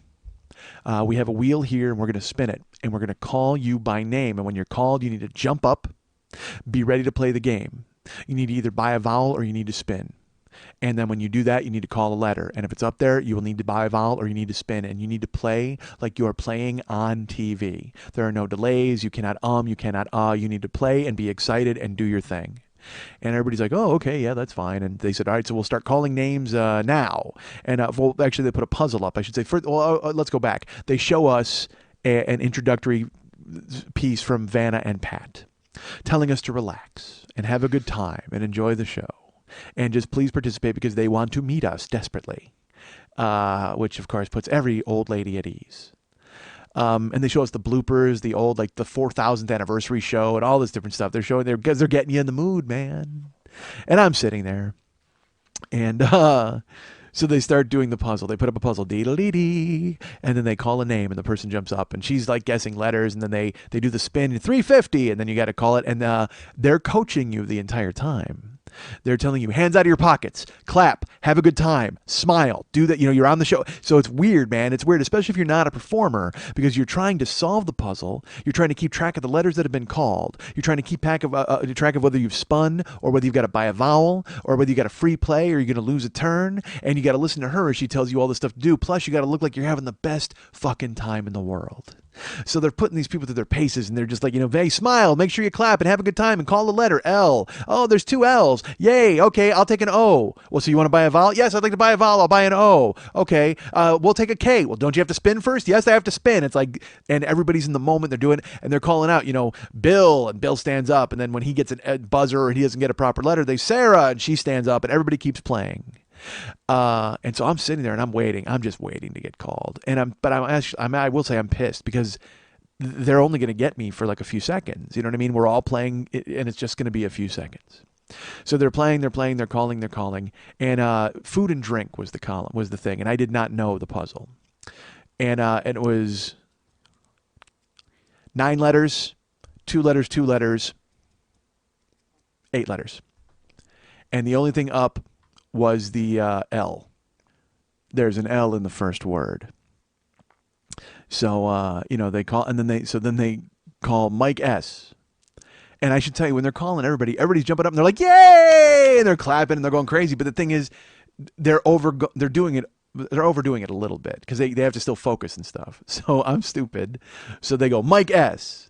We have a wheel here, and we're going to spin it, and we're going to call you by name. And when you're called, you need to jump up, be ready to play the game. You need to either buy a vowel or you need to spin. And then when you do that, you need to call a letter. And if it's up there, you will need to buy a vowel or you need to spin. And you need to play like you are playing on TV. There are no delays. You cannot you cannot You need to play and be excited and do your thing. And everybody's like, oh, okay, yeah, that's fine. And they said, all right, so we'll start calling names now. And well, actually, they put a puzzle up, I should say. Let's go back. They show us an introductory piece from Vanna and Pat telling us to relax and have a good time and enjoy the show. And just please participate because they want to meet us desperately, which, of course, puts every old lady at ease. And they show us the bloopers, the old, like the 4,000th anniversary show and all this different stuff. They're showing there because they're getting you in the mood, man. And I'm sitting there. And so they start doing the puzzle. They put up a puzzle, dee-dee-dee, and then they call a name and the person jumps up and she's like guessing letters. And then they do the spin, 350, and then you got to call it. And they're coaching you the entire time. They're telling you, hands out of your pockets, clap, have a good time, smile, do that. You're on the show. So it's weird, man. It's weird, especially if you're not a performer, because you're trying to solve the puzzle. You're trying to keep track of the letters that have been called. You're trying to keep track of whether you've spun or whether you've got to buy a vowel or whether you got a free play or you're going to lose a turn. And you got to listen to her as she tells you all this stuff to do. Plus, you got to look like you're having the best fucking time in the world. So they're putting these people through their paces and they're just like, hey, smile, make sure you clap and have a good time and call the letter L. Oh, there's 2 L's. Yay. Okay. I'll take an O. Well, so you want to buy a vowel? Yes, I'd like to buy a vowel. I'll buy an O. Okay. We'll take a K. Well, don't you have to spin first? Yes, I have to spin. It's like, and everybody's in the moment. They're doing it and they're calling out, Bill, and Bill stands up. And then when he gets a buzzer or he doesn't get a proper letter, they Sarah, and she stands up and everybody keeps playing. And so I'm sitting there and I'm waiting. I'm just waiting to get called. I will say I'm pissed because they're only going to get me for like a few seconds. You know what I mean? We're all playing and it's just going to be a few seconds. So they're playing, they're calling. And food and drink was the thing. And I did not know the puzzle. And it was 9 letters, 2 letters, 8 letters. And the only thing up was the L. There's an L in the first word. So they call, and then they call Mike S. And I should tell you, when they're calling everybody's jumping up and they're like, yay! And they're clapping and they're going crazy. But the thing is, they're overdoing it a little bit because they have to still focus and stuff. So I'm stupid. So they go, Mike S.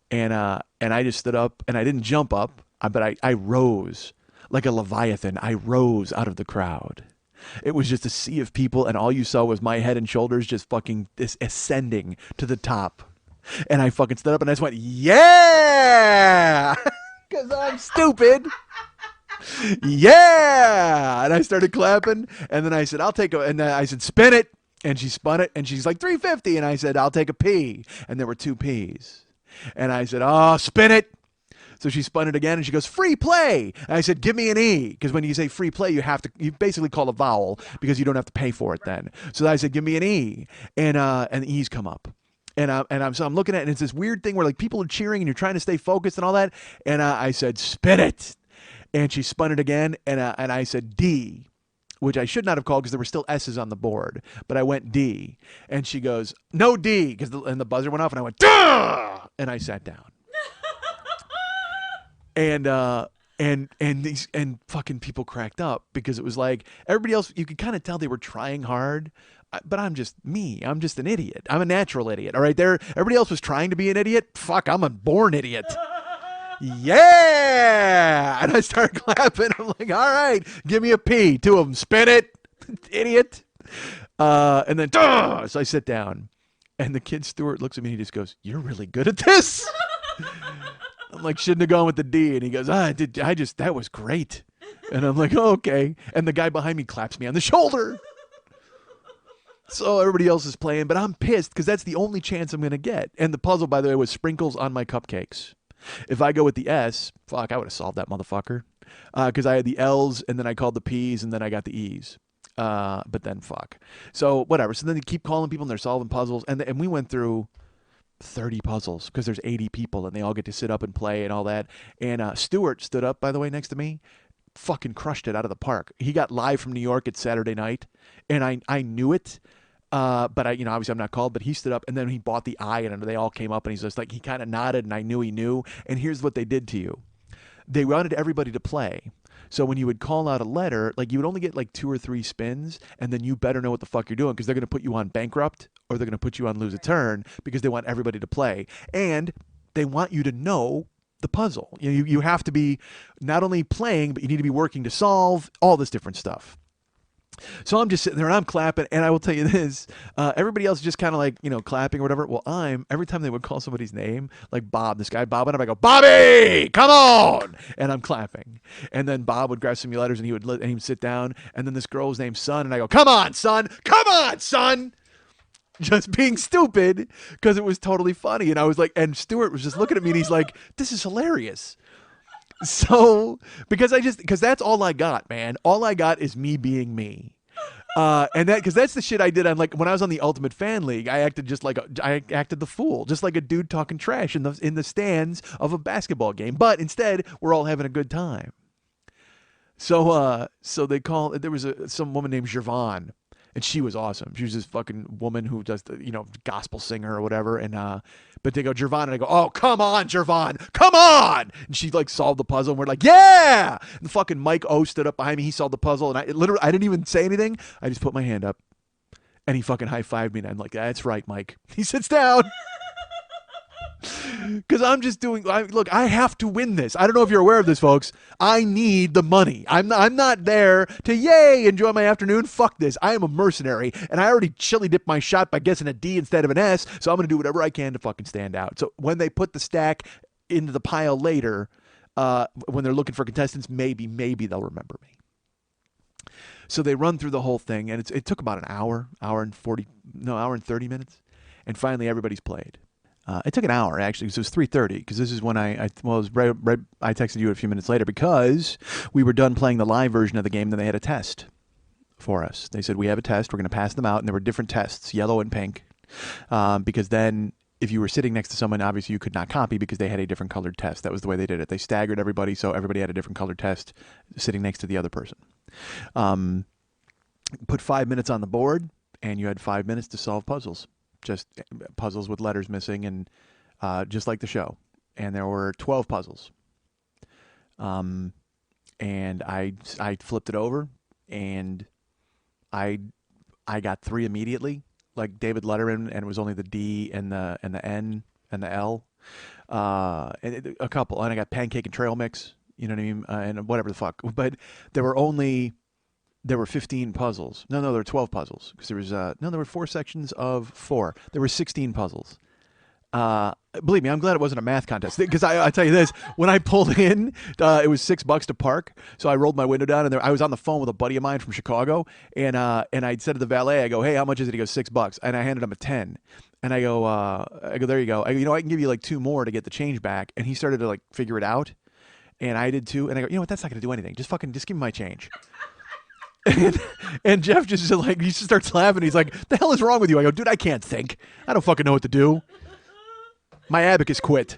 And I just stood up and I didn't jump up, but I rose like a Leviathan. I rose out of the crowd. It was just a sea of people, and all you saw was my head and shoulders just fucking ascending to the top. And I fucking stood up and I just went, yeah! Because I'm stupid. Yeah! And I started clapping, and then I said, I said, spin it. And she spun it, and she's like, 350. And I said, I'll take a P. And there were 2 Ps. And I said, oh, spin it. So she spun it again and she goes, free play. And I said, give me an E. Because when you say free play, you basically call a vowel because you don't have to pay for it then. So I said, give me an E. And the E's come up. So I'm looking at it, and it's this weird thing where like people are cheering and you're trying to stay focused and all that. And I said, spin it. And she spun it again. And I said, D, which I should not have called because there were still S's on the board, but I went D. And she goes, no D, and the buzzer went off, and I went, duh! And I sat down. And fucking people cracked up because it was like everybody else, you could kind of tell they were trying hard, but I'm just me. I'm just an idiot. I'm a natural idiot. All right, everybody else was trying to be an idiot. Fuck, I'm a born idiot. Yeah! And I started clapping. I'm like, all right, give me a P. Two of them. Spin it, idiot. And then, duh! So I sit down. And the kid Stuart looks at me and he just goes, you're really good at this. I'm like, shouldn't have gone with the D. And he goes, that was great. And I'm like, oh, okay. And the guy behind me claps me on the shoulder. So everybody else is playing, but I'm pissed because that's the only chance I'm going to get. And the puzzle, by the way, was sprinkles on my cupcakes. If I go with the S, fuck, I would have solved that motherfucker. Because I had the L's, and then I called the P's, and then I got the E's. But then fuck. So whatever. So then they keep calling people, and they're solving puzzles. And we went through 30 puzzles because there's 80 people, and they all get to sit up and play and all that. And Stuart stood up, by the way, next to me. Fucking crushed it out of the park. He got live from New York at Saturday night, and I knew it. But I, obviously I'm not called, but he stood up and then he bought the eye and they all came up and he's just like, he kind of nodded and I knew he knew. And here's what they did to you. They wanted everybody to play. So when you would call out a letter, like you would only get like 2 or 3 spins and then you better know what the fuck you're doing because they're going to put you on bankrupt or they're going to put you on lose a turn because they want everybody to play. And they want you to know the puzzle. You have to be not only playing, but you need to be working to solve all this different stuff. So I'm just sitting there and I'm clapping, and I will tell you this, everybody else is just kind of like, clapping or whatever. Well, every time they would call somebody's name, like Bob, this guy, Bob, and I go, Bobby, come on! And I'm clapping. And then Bob would grab some letters and he would sit down, and then this girl was named Son, and I go, come on, son! Come on, son! Just being stupid, because it was totally funny. And I was like, and Stuart was just looking at me and he's like, this is hilarious. So, because that's all I got, man. All I got is me being me. Because that's the shit I did on, like, when I was on the Ultimate Fan League, I acted I acted the fool, just like a dude talking trash in the stands of a basketball game. But instead, we're all having a good time. So there was some woman named Jervon. And she was awesome. She was this fucking woman who does the, gospel singer or whatever. And, but they go, Jervon. And I go, oh, come on, Jervon. Come on. And she like solved the puzzle. And we're like, yeah. And fucking Mike O stood up behind me. He solved the puzzle. And I didn't even say anything. I just put my hand up. And he fucking high-fived me. And I'm like, that's right, Mike. He sits down. Because I'm just look, I have to win this. I don't know if you're aware of this, folks. I need the money. I'm not there to, yay, enjoy my afternoon. Fuck this. I am a mercenary, and I already chili dipped my shot by guessing a D instead of an S, so I'm going to do whatever I can to fucking stand out. So when they put the stack into the pile later, when they're looking for contestants, maybe they'll remember me. So they run through the whole thing, and it took about an hour and 30 minutes, and finally everybody's played. It took an hour, actually, because it was 3:30, because this is when I texted you a few minutes later because we were done playing the live version of the game, then they had a test for us. They said, we have a test, we're going to pass them out, and there were different tests, yellow and pink, because then if you were sitting next to someone, obviously you could not copy because they had a different colored test. That was the way they did it. They staggered everybody, so everybody had a different colored test sitting next to the other person. Put 5 minutes on the board, and you had 5 minutes to solve puzzles. Just puzzles with letters missing, and just like the show. And there were 12 puzzles. And I flipped it over, and I got 3 immediately, like David Letterman, and it was only the D and the N and the L, and a couple. And I got pancake and trail mix, you know what I mean, and whatever the fuck. But there were 15 puzzles. No, there were 12 puzzles. Because there were 4 sections of 4. There were 16 puzzles. Believe me, I'm glad it wasn't a math contest. Because I tell you this, when I pulled in, it was $6 to park. So I rolled my window down, and I was on the phone with a buddy of mine from Chicago. And I said to the valet, I go, hey, how much is it? He goes, $6. And I handed him a 10. And I go, there you go. I go, I can give you like 2 more to get the change back. And he started to like figure it out. And I did too. And I go, you know what? That's not going to do anything. Just give me my change. And Jeff just like, he just starts laughing. He's like, the hell is wrong with you? I go, dude, I can't think. I don't fucking know what to do. My abacus quit.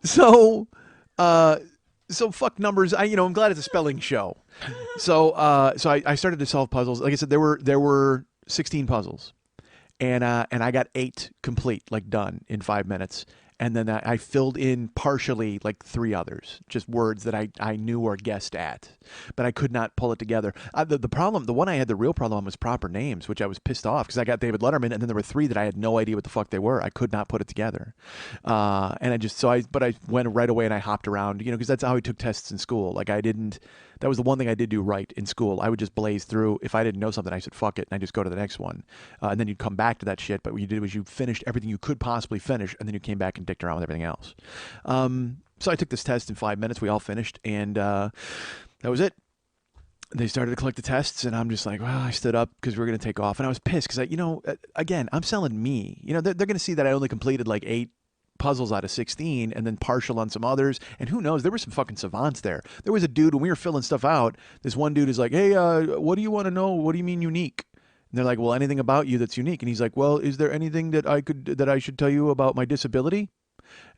So, so fuck numbers. I'm glad it's a spelling show. So I started to solve puzzles. Like I said, there were 16 puzzles, and I got 8 complete, like done in 5 minutes. And then I filled in partially like 3 others, just words that I knew or guessed at, but I could not pull it together. The one I had the real problem on was proper names, which I was pissed off because I got David Letterman, and then there were 3 that I had no idea what the fuck they were. I could not put it together, and I went right away and I hopped around, because that's how I took tests in school. Like that was the one thing I did do right in school. I would just blaze through. If I didn't know something, I said, fuck it, and I just go to the next one. And then you'd come back to that shit. But what you did was you finished everything you could possibly finish, and then you came back and dicked around with everything else. So I took this test in 5 minutes. We all finished, and that was it. They started to collect the tests, and I'm just like, well, I stood up because we were going to take off. And I was pissed because, again, I'm selling me. They're going to see that I only completed like 8 puzzles out of 16 and then partial on some others, and who knows, there were some fucking savants there. There was a dude, when we were filling stuff out, this one dude is like, hey, what do you want to know? What do you mean unique? And they're like, well, anything about you that's unique. And he's like, well, is there anything that I should tell you about my disability?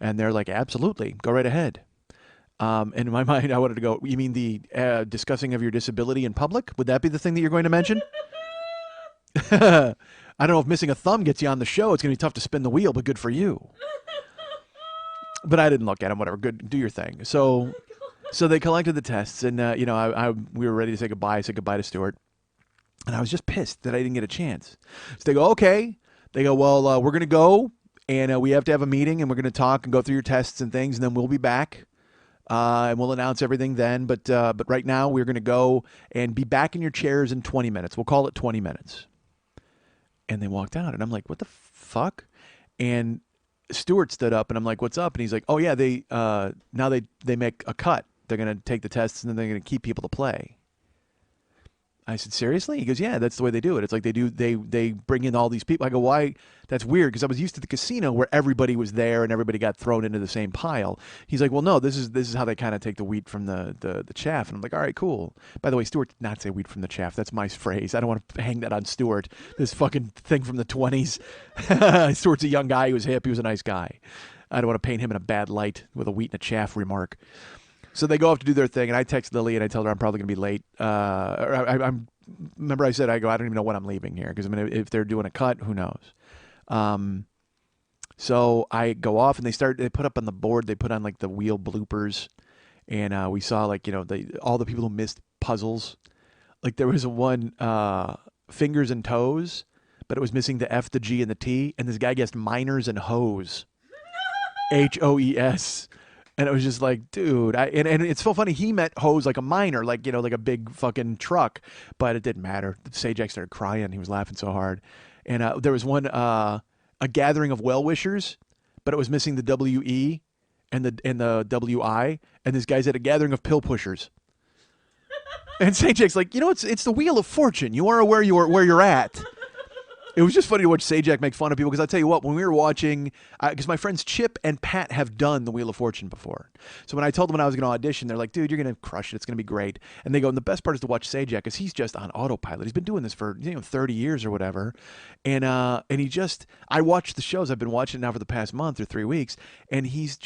And they're like, absolutely, go right ahead. And in my mind, I wanted to go, you mean the discussing of your disability in public? Would that be the thing that you're going to mention? I don't know if missing a thumb gets you on the show. It's going to be tough to spin the wheel, but good for you. But I didn't look at him. Whatever. Good. Do your thing. So they collected the tests, and we were ready to say goodbye. I said goodbye to Stuart, and I was just pissed that I didn't get a chance. So they go, okay. They go, well, we're gonna go, and we have to have a meeting, and we're gonna talk and go through your tests and things, and then we'll be back, and we'll announce everything then. But right now we're gonna go and be back in your chairs in 20 minutes. We'll call it 20 minutes. And they walked out, and I'm like, what the fuck? And Stuart stood up, and I'm like, what's up? And he's like, oh yeah, they now they make a cut. They're gonna take the tests, and then they're gonna keep people to play. I said, seriously? He goes, yeah, that's the way they do it. It's like they bring in all these people. I go, why? That's weird, because I was used to the casino where everybody was there and everybody got thrown into the same pile. He's like, well, no, this is how they kind of take the wheat from the chaff. And I'm like, all right, cool. By the way, Stuart did not say wheat from the chaff. That's my phrase. I don't want to hang that on Stuart, this fucking thing from the 20s. Stuart's a young guy. He was hip. He was a nice guy. I don't want to paint him in a bad light with a wheat and a chaff remark. So they go off to do their thing, and I text Lily, and I tell her I'm probably going to be late. Remember I said, I don't even know when I'm leaving here, because if they're doing a cut, who knows? So I go off, and they put up on the board, they put on like the wheel bloopers, and we saw like, all the people who missed puzzles. Like there was one, fingers and toes, but it was missing the F, the G, and the T, and this guy guessed minors and hose. Hoes. And it was just like, dude, and it's so funny. He meant hose like a minor, like, like a big fucking truck, but it didn't matter. Sajak started crying. He was laughing so hard. And there was one, a gathering of well-wishers, but it was missing the W-E and the W-I. And this guy's at a gathering of pill pushers. And Sajak's like, it's the Wheel of Fortune. You are where you're at. It was just funny to watch Sajak make fun of people, because I'll tell you what, when we were watching, because my friends Chip and Pat have done the Wheel of Fortune before. So when I told them when I was going to audition, they're like, dude, you're going to crush it. It's going to be great. And they go, and the best part is to watch Sajak, because he's just on autopilot. He's been doing this for 30 years or whatever. And I watched the shows. I've been watching it now for the past month or 3 weeks, and he's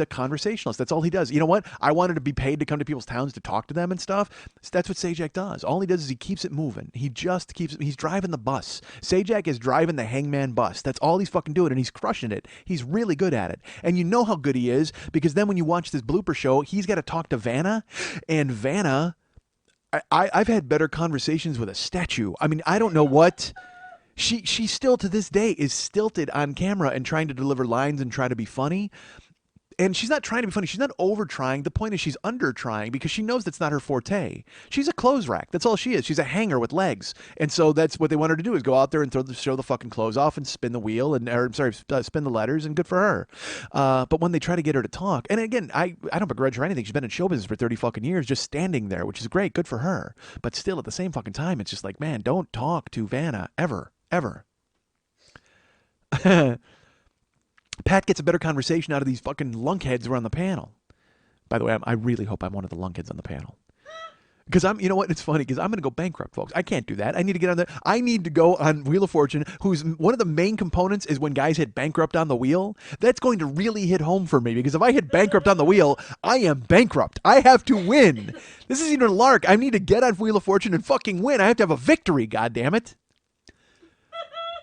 a conversationalist. That's all he does. You know what? I wanted to be paid to come to people's towns to talk to them and stuff. So that's what Sajak does. All he does is he keeps it moving. He's driving the bus. Sajak is driving the hangman bus. That's all he's fucking doing, and he's crushing it. He's really good at it. And you know how good he is, because then when you watch this blooper show, he's got to talk to Vanna, and Vanna, I've had better conversations with a statue. I mean, I don't know what... She still to this day is stilted on camera and trying to deliver lines and try to be funny. And she's not trying to be funny. She's not over trying. The point is she's under trying, because she knows that's not her forte. She's a clothes rack. That's all she is. She's a hanger with legs. And so that's what they want her to do, is go out there and show the fucking clothes off and spin the wheel spin the letters, and good for her. But when they try to get her to talk, and again, I don't begrudge her anything. She's been in show business for 30 fucking years, just standing there, which is great. Good for her. But still, at the same fucking time, it's just like, man, don't talk to Vanna ever. Pat gets a better conversation out of these fucking lunkheads around the panel. By the way, I really hope I'm one of the lunkheads on the panel. Because you know what? It's funny because I'm going to go bankrupt, folks. I can't do that. I need to get on there. I need to go on Wheel of Fortune, whose one of the main components is when guys hit bankrupt on the wheel. That's going to really hit home for me because if I hit bankrupt on the wheel, I am bankrupt. I have to win. This isn't even a lark. I need to get on Wheel of Fortune and fucking win. I have to have a victory, goddammit.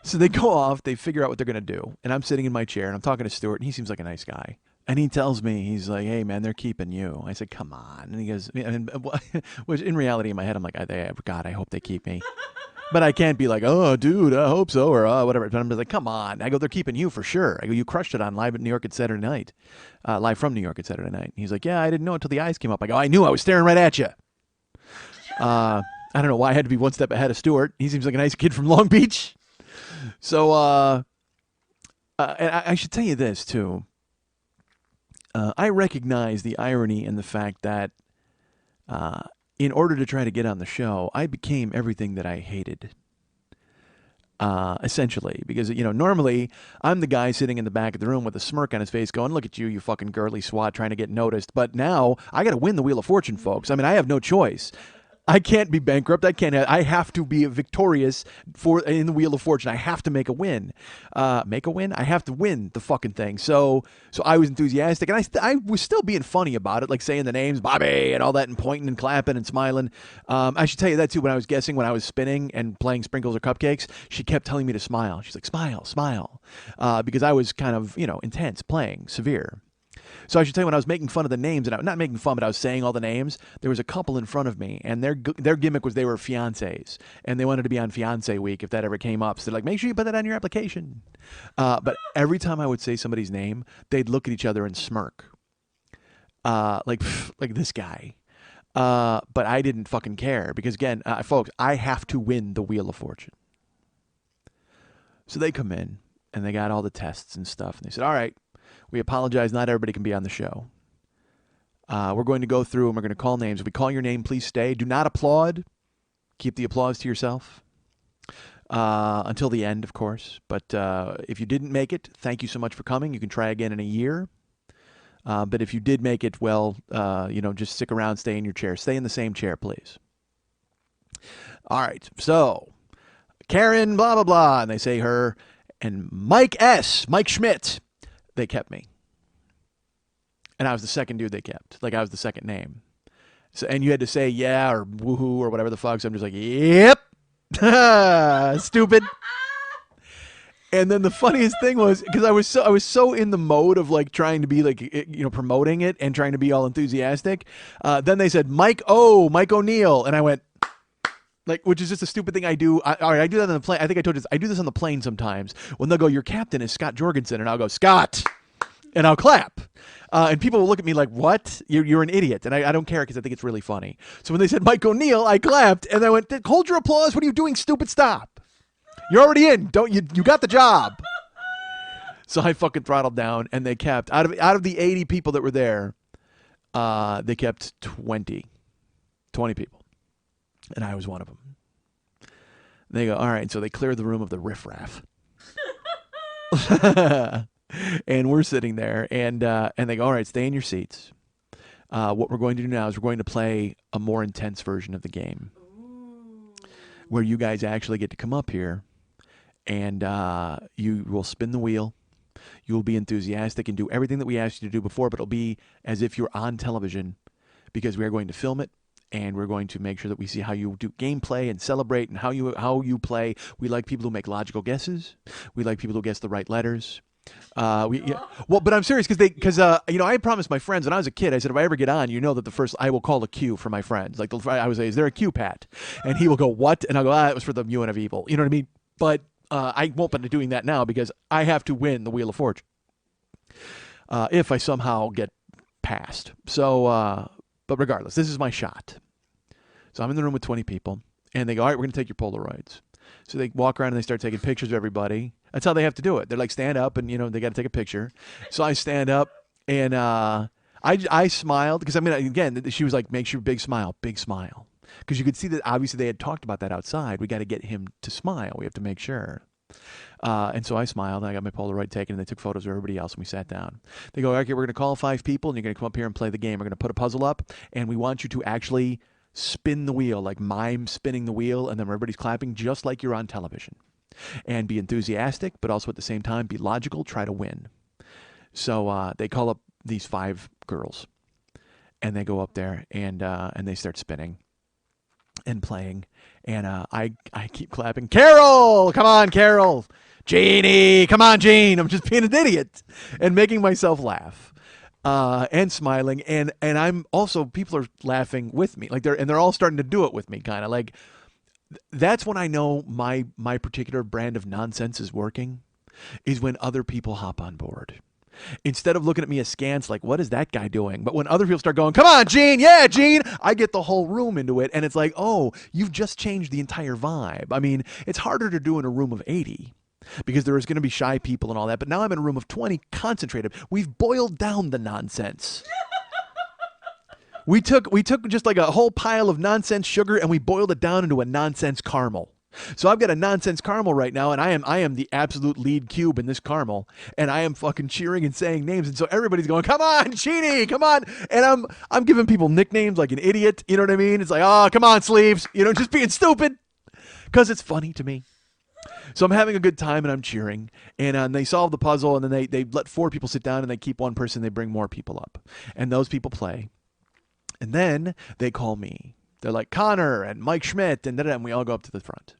So they go off, they figure out what they're going to do. And I'm sitting in my chair and I'm talking to Stuart, and he seems like a nice guy. And he tells me, he's like, hey, man, they're keeping you. I said, come on. And he goes, which in reality, in my head, I'm like, God, I hope they keep me. But I can't be like, oh, dude, I hope so, or whatever. But I'm just like, come on. I go, they're keeping you for sure. I go, you crushed it on Live at New York at Saturday night. Live from New York at Saturday night. He's like, yeah, I didn't know until the eyes came up. I go, I knew. I was staring right at you. I don't know why I had to be one step ahead of Stuart. He seems like a nice kid from Long Beach. So, and I should tell you this, too. I recognize the irony in the fact that in order to try to get on the show, I became everything that I hated. Essentially, because, normally I'm the guy sitting in the back of the room with a smirk on his face going, look at you, you fucking girly swat trying to get noticed. But now I got to win the Wheel of Fortune, folks. I mean, I have no choice. I can't be bankrupt. I have to be victorious in the Wheel of Fortune. I have to make a win. Make a win? I have to win the fucking thing. So I was enthusiastic, and I was still being funny about it, like saying the names, Bobby, and all that, and pointing and clapping and smiling. I should tell you that, too. When I was guessing, when I was spinning and playing Sprinkles or Cupcakes, she kept telling me to smile. She's like, smile, smile. Because I was kind of, intense, playing, severe. So I should tell you, when I was making fun of the names, and not making fun, but I was saying all the names, there was a couple in front of me, and their gimmick was they were fiancés, and they wanted to be on Fiancé Week if that ever came up. So they're like, make sure you put that on your application. But every time I would say somebody's name, they'd look at each other and smirk. Like this guy. But I didn't fucking care, because again, folks, I have to win the Wheel of Fortune. So they come in, and they got all the tests and stuff, and they said, all right, we apologize. Not everybody can be on the show. We're going to go through and we're going to call names. If we call your name, please stay. Do not applaud. Keep the applause to yourself until the end, of course. But if you didn't make it, thank you so much for coming. You can try again in a year. But if you did make it, well, just stick around, stay in your chair. Stay in the same chair, please. All right. So Karen, blah, blah, blah. And they say her. And Mike Schmidt. They kept me. And I was the second dude they kept. Like, I was the second name. So, and you had to say yeah or woohoo or whatever the fuck. So I'm just like, yep. Stupid. And then the funniest thing was, because I was so in the mode of like trying to be like, promoting it and trying to be all enthusiastic. Then they said, Mike O'Neill. And I went, like, which is just a stupid thing I do. All right, I do that on the plane. I think I told you this. I do this on the plane sometimes when they'll go, your captain is Scott Jorgensen. And I'll go, Scott. And I'll clap. And people will look at me like, what? You're an idiot. And I don't care because I think it's really funny. So when they said Mike O'Neill, I clapped. And I went, hold your applause. What are you doing? Stupid, stop. You're already in. Don't you got the job. So I fucking throttled down. And they kept, out of the 80 people that were there, they kept 20 people. And I was one of them. They go, all right. So they cleared the room of the riffraff. And we're sitting there, and they go, all right, stay in your seats. What we're going to do now is we're going to play a more intense version of the game. Ooh. Where you guys actually get to come up here, and you will spin the wheel. You will be enthusiastic and do everything that we asked you to do before, but it'll be as if you're on television, because we are going to film it. And we're going to make sure that we see how you do gameplay and celebrate and how you play. We like people who make logical guesses. We like people who guess the right letters. Well, but I'm serious because I promised my friends when I was a kid. I said if I ever get on, that the first I will call a cue for my friends. Like I would say, is there a cue, Pat? And he will go, what? And I'll go, it was for the UN of Evil. You know what I mean? But I won't be doing that now because I have to win the Wheel of Fortune if I somehow get passed. So. But regardless, this is my shot. So I'm in the room with 20 people, and they go, all right, we're going to take your Polaroids. So they walk around and they start taking pictures of everybody. That's how they have to do it. They're like, stand up, and, they got to take a picture. So I stand up, and I smiled, because, again, she was like, make sure big smile. Because you could see that, obviously, they had talked about that outside. We got to get him to smile. We have to make sure. And so I smiled, and I got my Polaroid taken, and they took photos of everybody else, and we sat down. They go, okay, we're going to call 5 people, and you're going to come up here and play the game. We're going to put a puzzle up, and we want you to actually spin the wheel, like mime spinning the wheel, and then everybody's clapping just like you're on television. And be enthusiastic, but also at the same time be logical, try to win. So they call up these 5 girls, and they go up there, and they start spinning and playing. And I keep clapping, Carol, come on, Carol. Jeannie, come on, Jean. I'm just being an idiot and making myself laugh and smiling. And I'm also, people are laughing with me. Like they're all starting to do it with me, kind of like. That's when I know my particular brand of nonsense is working, is when other people hop on board. Instead of looking at me askance like, what is that guy doing? But when other people start going, come on, Gene, yeah, Gene, I get the whole room into it. And it's like, oh, you've just changed the entire vibe. I mean, it's harder to do in a room of 80 because there is going to be shy people and all that. But now I'm in a room of 20 concentrated. We've boiled down the nonsense. We took just like a whole pile of nonsense sugar and we boiled it down into a nonsense caramel. So I've got a nonsense caramel right now, and I am the absolute lead cube in this caramel, and I am fucking cheering and saying names, and so everybody's going, come on, Chini, come on, and I'm giving people nicknames like an idiot, you know what I mean? It's like, oh, come on, Sleeves, you know, just being stupid, because it's funny to me. So I'm having a good time, and I'm cheering, and they solve the puzzle, and then they let 4 people sit down, and they keep 1 person, they bring more people up, and those people play, and then they call me. They're like, Connor and Mike Schmidt, and we all go up to the front.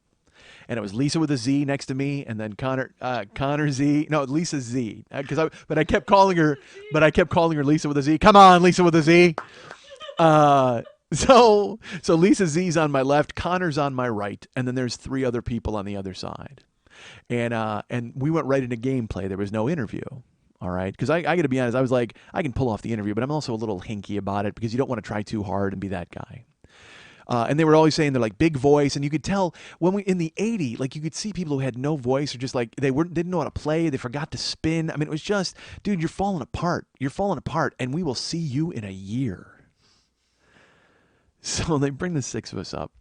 And it was Lisa with a Z next to me, and then Connor Z. No, Lisa Z. But I kept calling her Lisa with a Z. Come on, Lisa with a Z. So Lisa Z's on my left, Connor's on my right, and then there's 3 other people on the other side. And we went right into gameplay. There was no interview. All right, because I got to be honest, I was like, I can pull off the interview, but I'm also a little hinky about it because you don't want to try too hard and be that guy. And they were always saying they're like big voice, and you could tell when in the 80s, like you could see people who had no voice or just like didn't know how to play, they forgot to spin. I mean, it was just, dude, you're falling apart, and we will see you in a year. So they bring the 6 of us up,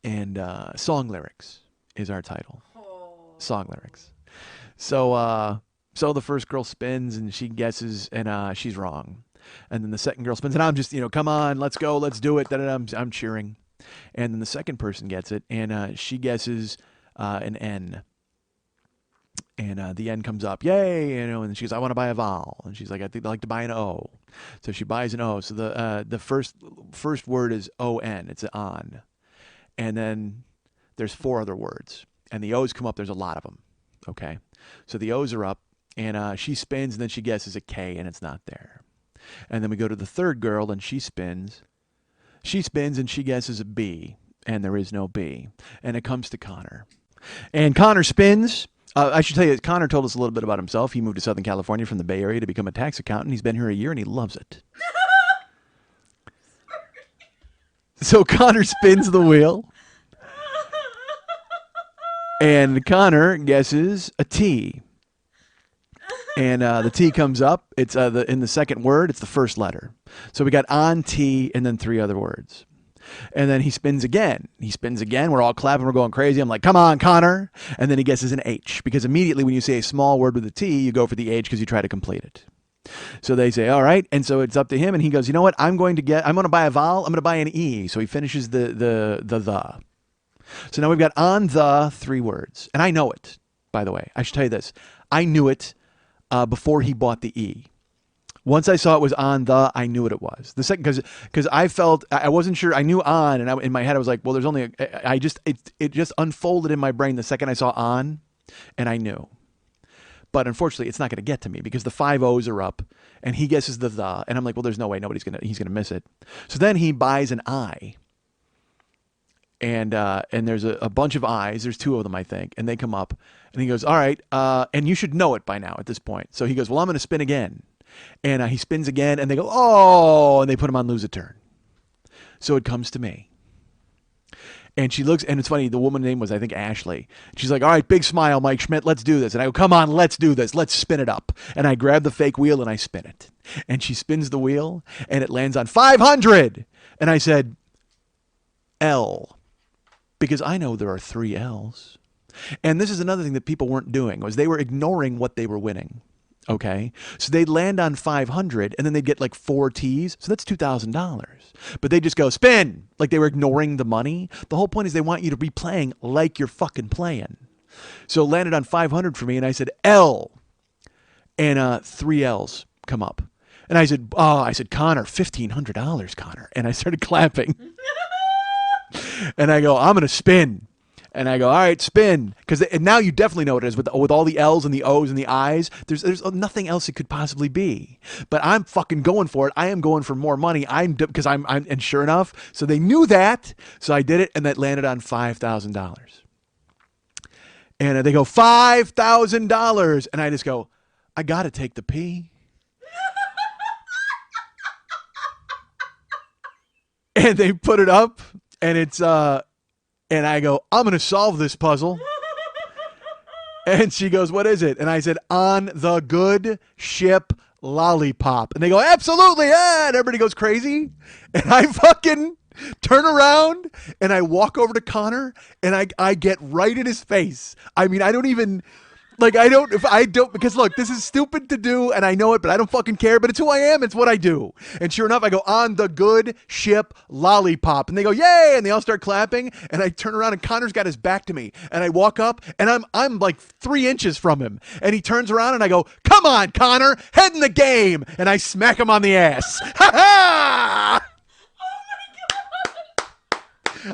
and song lyrics is our title. Song lyrics. So the first girl spins and she guesses, and she's wrong. And then the second girl spins, and I'm just, come on, let's go, let's do it. I'm cheering. And then the second person gets it, and she guesses an N. And the N comes up, yay, and she goes, I want to buy a vowel. And she's like, I think I'd like to buy an O. So she buys an O. So the first word is O-N. It's on. And then there's 4 other words. And the O's come up. There's a lot of them. Okay. So the O's are up, and she spins, and then she guesses a K, and it's not there. And then we go to the third girl, and she spins. She spins, and she guesses a B, and there is no B. And it comes to Connor. And Connor spins. I should tell you, Connor told us a little bit about himself. He moved to Southern California from the Bay Area to become a tax accountant. He's been here a year, and he loves it. So Connor spins the wheel. And Connor guesses a T. And the T comes up. It's in the second word. It's the first letter. So we got on, T, and then 3 other words. And then he spins again. We're all clapping. We're going crazy. I'm like, come on, Connor. And then he guesses an H. Because immediately when you say a small word with a T, you go for the H because you try to complete it. So they say, all right. And so it's up to him. And he goes, you know what? I'm going to buy a vowel. I'm going to buy an E. So he finishes the. So now we've got on the 3 words. And I know it, by the way. I should tell you this. I knew it before he bought the E. Once I saw it was on the, I knew what it was. The second, because I felt, I wasn't sure, I knew on, and in my head I was like, well, there's only, it just unfolded in my brain the second I saw on, and I knew. But unfortunately, it's not going to get to me because the 5 O's are up, and he guesses the, and I'm like, well, there's no way he's going to miss it. So then he buys an I. And there's a bunch of I's. There's 2 of them, I think. And they come up. And he goes, all right. And you should know it by now at this point. So he goes, well, I'm going to spin again. And he spins again. And they go, oh. And they put him on lose a turn. So it comes to me. And she looks. And it's funny. The woman's name was, I think, Ashley. She's like, all right, big smile, Mike Schmidt. Let's do this. And I go, come on, let's do this. Let's spin it up. And I grab the fake wheel and I spin it. And she spins the wheel. And it lands on 500. And I said, L. Because I know there are 3 L's. And this is another thing that people weren't doing, was they were ignoring what they were winning. Okay, so they'd land on 500 and then they'd get like 4 tees. So that's $2,000. But they just go spin, like they were ignoring the money. The whole point is they want you to be playing like you're fucking playing. So it landed on 500 for me, and I said L, and 3 L's come up. And I said, Connor, $1,500, Connor. And I started clapping. And I go, I'm going to spin. And I go, all right, spin. And now you definitely know what it is. With all the L's and the O's and the I's, there's nothing else it could possibly be. But I'm fucking going for it. I am going for more money. Because and sure enough, so they knew that. So I did it, and that landed on $5,000. And they go, $5,000. And I just go, I got to take the P. And they put it up, and it's, and I go, I'm going to solve this puzzle. And she goes, what is it? And I said, on the good ship Lollipop. And they go, absolutely. Yeah. And everybody goes crazy. And I fucking turn around and I walk over to Connor and I get right in his face. I mean, I don't even... because look, this is stupid to do and I know it, but I don't fucking care, but it's who I am. It's what I do. And sure enough, I go, on the good ship Lollipop. And they go, yay. And they all start clapping. And I turn around and Connor's got his back to me. And I walk up and I'm like 3 inches from him. And he turns around and I go, come on, Connor, head in the game. And I smack him on the ass. Ha ha!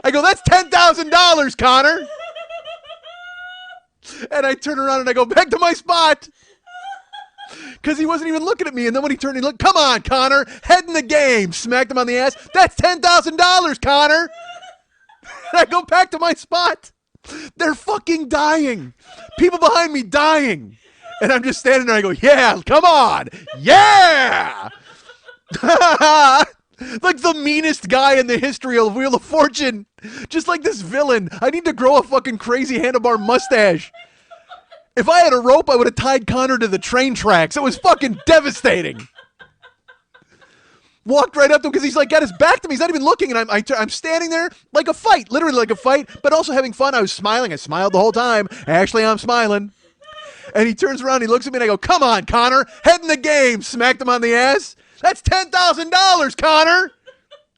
I go, that's $10,000, Connor. And I turn around and I go back to my spot. Because he wasn't even looking at me. And then when he turned, he looked, come on, Connor, head in the game. Smacked him on the ass. That's $10,000, Connor. And I go back to my spot. They're fucking dying. People behind me dying. And I'm just standing there. I go, yeah, come on. Yeah. Like the meanest guy in the history of Wheel of Fortune. Just like this villain. I need to grow a fucking crazy handlebar mustache. If I had a rope, I would have tied Connor to the train tracks. It was fucking devastating. Walked right up to him because he's like got his back to me. He's not even looking. And I'm standing there like a fight. Literally like a fight. But also having fun. I was smiling. I smiled the whole time. Actually, I'm smiling. And he turns around. He looks at me and I go, come on, Connor. Head in the game. Smacked him on the ass. That's $10,000, Connor.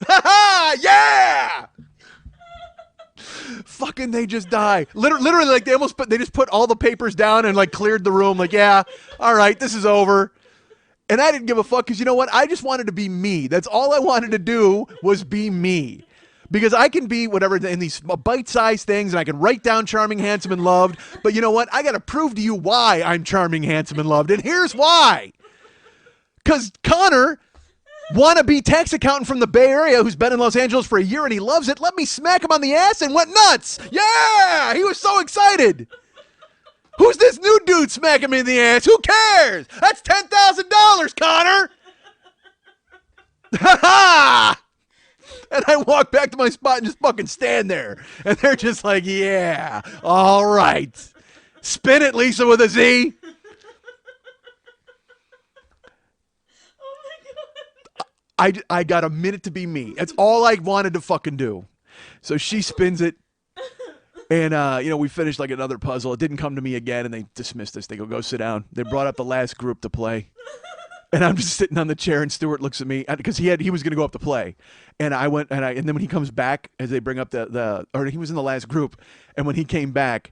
Ha ha! Yeah! Fucking, they just die. Literally, like they just put all the papers down and like cleared the room. Like, yeah, all right, this is over. And I didn't give a fuck because you know what? I just wanted to be me. That's all I wanted to do was be me. Because I can be whatever in these bite-sized things, and I can write down charming, handsome, and loved. But you know what? I got to prove to you why I'm charming, handsome, and loved. And here's why. Because Connor, wannabe tax accountant from the Bay Area who's been in Los Angeles for a year and he loves it, let me smack him on the ass and went nuts. Yeah! He was so excited. Who's this new dude smacking me in the ass? Who cares? That's $10,000, Connor. Ha ha! And I walk back to my spot and just fucking stand there. And they're just like, yeah, all right. Spin it, Lisa, with a Z. I got a minute to be me. That's all I wanted to fucking do. So she spins it. And, we finished like another puzzle. It didn't come to me again, and they dismissed us. They go sit down. They brought up the last group to play. And I'm just sitting on the chair, and Stuart looks at me because he was going to go up to play. And I went, and then when he comes back, as they bring up or he was in the last group, and when he came back,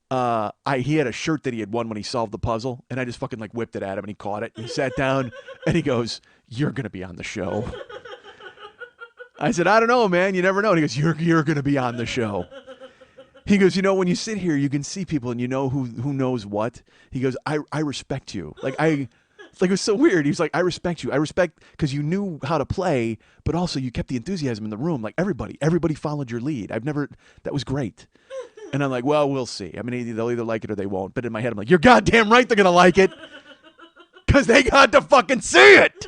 he had a shirt that he had won when he solved the puzzle, and I just fucking like whipped it at him, and he caught it, and he sat down, and he goes, "You're gonna be on the show." I said, "I don't know, man. You never know." And he goes, "You're gonna be on the show." He goes, when you sit here, you can see people, and you know who knows what. He goes, I respect you. It was so weird. He was like, I respect you. I respect because you knew how to play, but also you kept the enthusiasm in the room. Like everybody followed your lead. That was great. And I'm like, well, we'll see. I mean, they'll either like it or they won't. But in my head, I'm like, you're goddamn right they're going to like it. Because they got to fucking see it.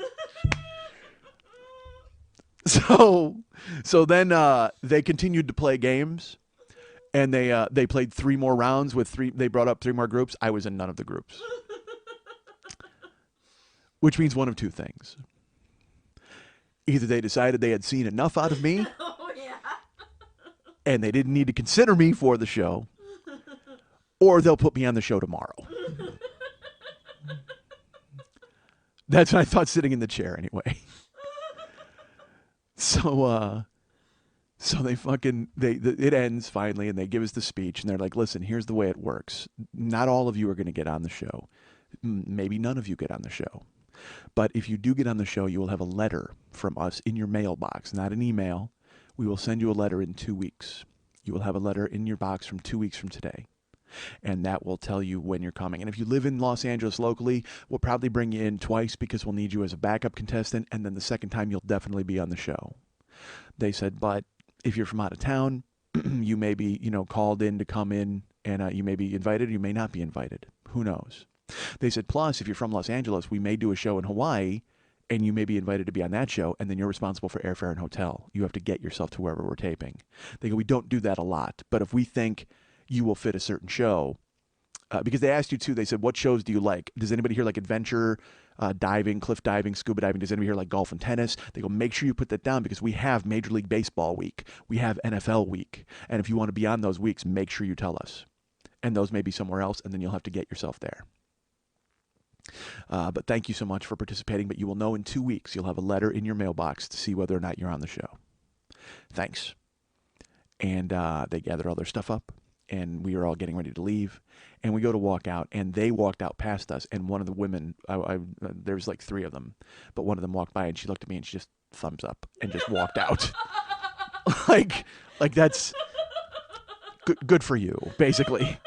So then they continued to play games. And they played 3 more rounds they brought up 3 more groups. I was in none of the groups. Which means one of 2 things. Either they decided they had seen enough out of me. Oh, yeah. And they didn't need to consider me for the show. or they'll put me on the show tomorrow. That's what I thought sitting in the chair anyway. So they fucking, it ends finally, and they give us the speech, and they're like, listen, here's the way it works. Not all of you are going to get on the show. Maybe none of you get on the show. But if you do get on the show, you will have a letter from us in your mailbox, not an email. We will send you a letter in 2 weeks. You will have a letter in your box from 2 weeks from today. And that will tell you when you're coming. And if you live in Los Angeles locally, we'll probably bring you in twice because we'll need you as a backup contestant. And then the second time, you'll definitely be on the show. They said, but if you're from out of town, you may be, called in to come in, and you may be invited, or you may not be invited. Who knows? They said, plus, if you're from Los Angeles, we may do a show in Hawaii, and you may be invited to be on that show, and then you're responsible for airfare and hotel. You have to get yourself to wherever we're taping. They go, we don't do that a lot, but if we think you will fit a certain show, because they asked you too, they said, what shows do you like? Does anybody here like adventure, diving, cliff diving, scuba diving? Does anybody here like golf and tennis? They go, make sure you put that down because we have Major League Baseball week. We have NFL week. And if you want to be on those weeks, make sure you tell us. And those may be somewhere else, and then you'll have to get yourself there. But thank you so much for participating. But you will know in 2 weeks. You'll have a letter in your mailbox to see whether or not you're on the show. Thanks. And they gathered all their stuff up, and we were all getting ready to leave. And we go to walk out, and they walked out past us. And one of the women, there was like 3 of them, but one of them walked by, and she looked at me, and she just thumbs up and just walked out. like that's good for you, basically.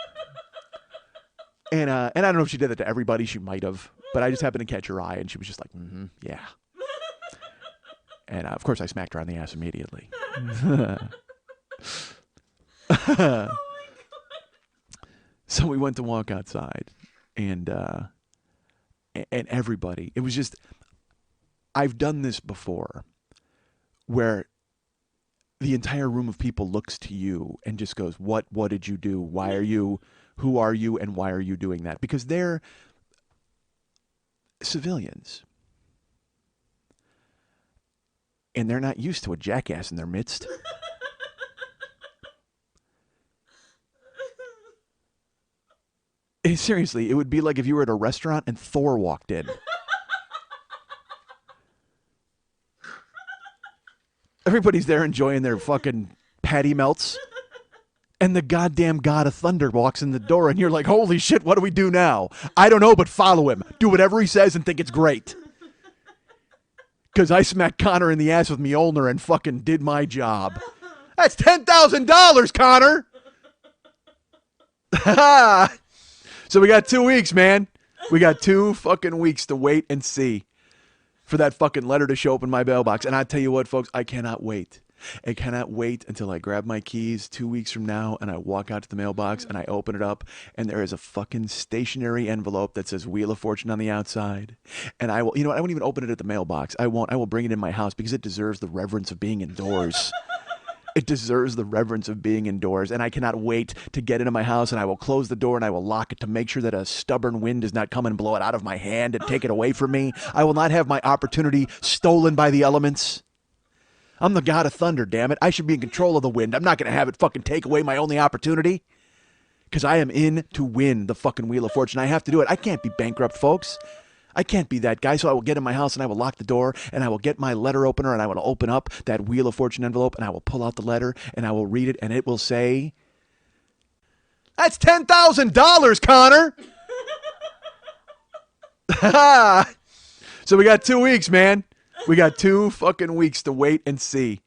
And I don't know if she did that to everybody. She might have, but I just happened to catch her eye, and she was just like, yeah. And of course, I smacked her on the ass immediately. So we went to walk outside, and everybody, it was just, I've done this before, where the entire room of people looks to you and just goes, what did you do? Why are you, who are you, and why are you doing that? Because they're civilians. And they're not used to a jackass in their midst. Seriously, it would be like if you were at a restaurant and Thor walked in. Everybody's there enjoying their fucking patty melts. And the goddamn god of thunder walks in the door, and you're like, holy shit, what do we do now? I don't know, but follow him. Do whatever he says and think it's great. Because I smacked Connor in the ass with Mjolnir and fucking did my job. That's $10,000, Connor! So we got 2 weeks, man. We got 2 fucking weeks to wait and see for that fucking letter to show up in my mailbox. And I tell you what, folks, I cannot wait. I cannot wait until I grab my keys 2 weeks from now and I walk out to the mailbox and I open it up and there is a fucking stationary envelope that says Wheel of Fortune on the outside. And I will, I won't even open it at the mailbox. I won't. I will bring it in my house because it deserves the reverence of being indoors. It deserves the reverence of being indoors, and I cannot wait to get into my house, and I will close the door, and I will lock it to make sure that a stubborn wind does not come and blow it out of my hand and take it away from me. I will not have my opportunity stolen by the elements. I'm the god of thunder, damn it. I should be in control of the wind. I'm not going to have it fucking take away my only opportunity, because I am in to win the fucking Wheel of Fortune. I have to do it. I can't be bankrupt, folks. I can't be that guy, so I will get in my house and I will lock the door and I will get my letter opener and I will open up that Wheel of Fortune envelope and I will pull out the letter and I will read it and it will say, that's $10,000, Connor! So we got 2 weeks, man. We got 2 fucking weeks to wait and see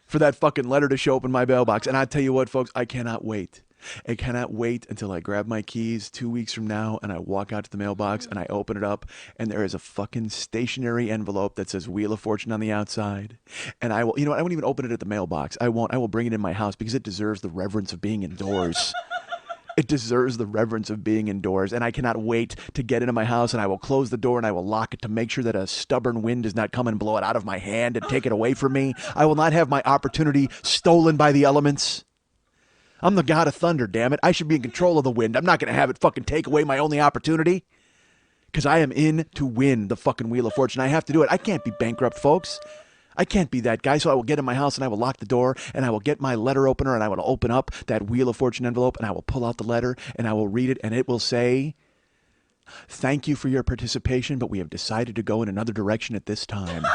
for that fucking letter to show up in my mailbox. And I tell you what, folks, I cannot wait. I cannot wait until I grab my keys 2 weeks from now and I walk out to the mailbox and I open it up and there is a fucking stationary envelope that says Wheel of Fortune on the outside. And I will, I won't even open it at the mailbox. I won't. I will bring it in my house because it deserves the reverence of being indoors. It deserves the reverence of being indoors. And I cannot wait to get into my house and I will close the door and I will lock it to make sure that a stubborn wind does not come and blow it out of my hand and take it away from me. I will not have my opportunity stolen by the elements. I'm the god of thunder, damn it. I should be in control of the wind. I'm not going to have it fucking take away my only opportunity. Because I am in to win the fucking Wheel of Fortune. I have to do it. I can't be bankrupt, folks. I can't be that guy. So I will get in my house and I will lock the door and I will get my letter opener and I will open up that Wheel of Fortune envelope and I will pull out the letter and I will read it and it will say, "Thank you for your participation, but we have decided to go in another direction at this time.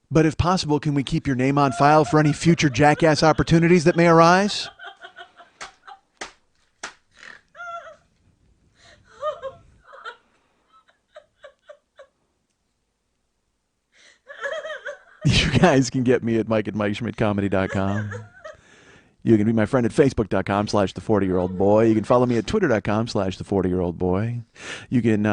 But if possible, can we keep your name on file for any future jackass opportunities that may arise?" You guys can get me at Mike@MikeSchmidtComedy.com. You can be my friend at Facebook.com/The40-Year-Old-Boy. You can follow me at Twitter.com/The40-Year-Old-Boy. You can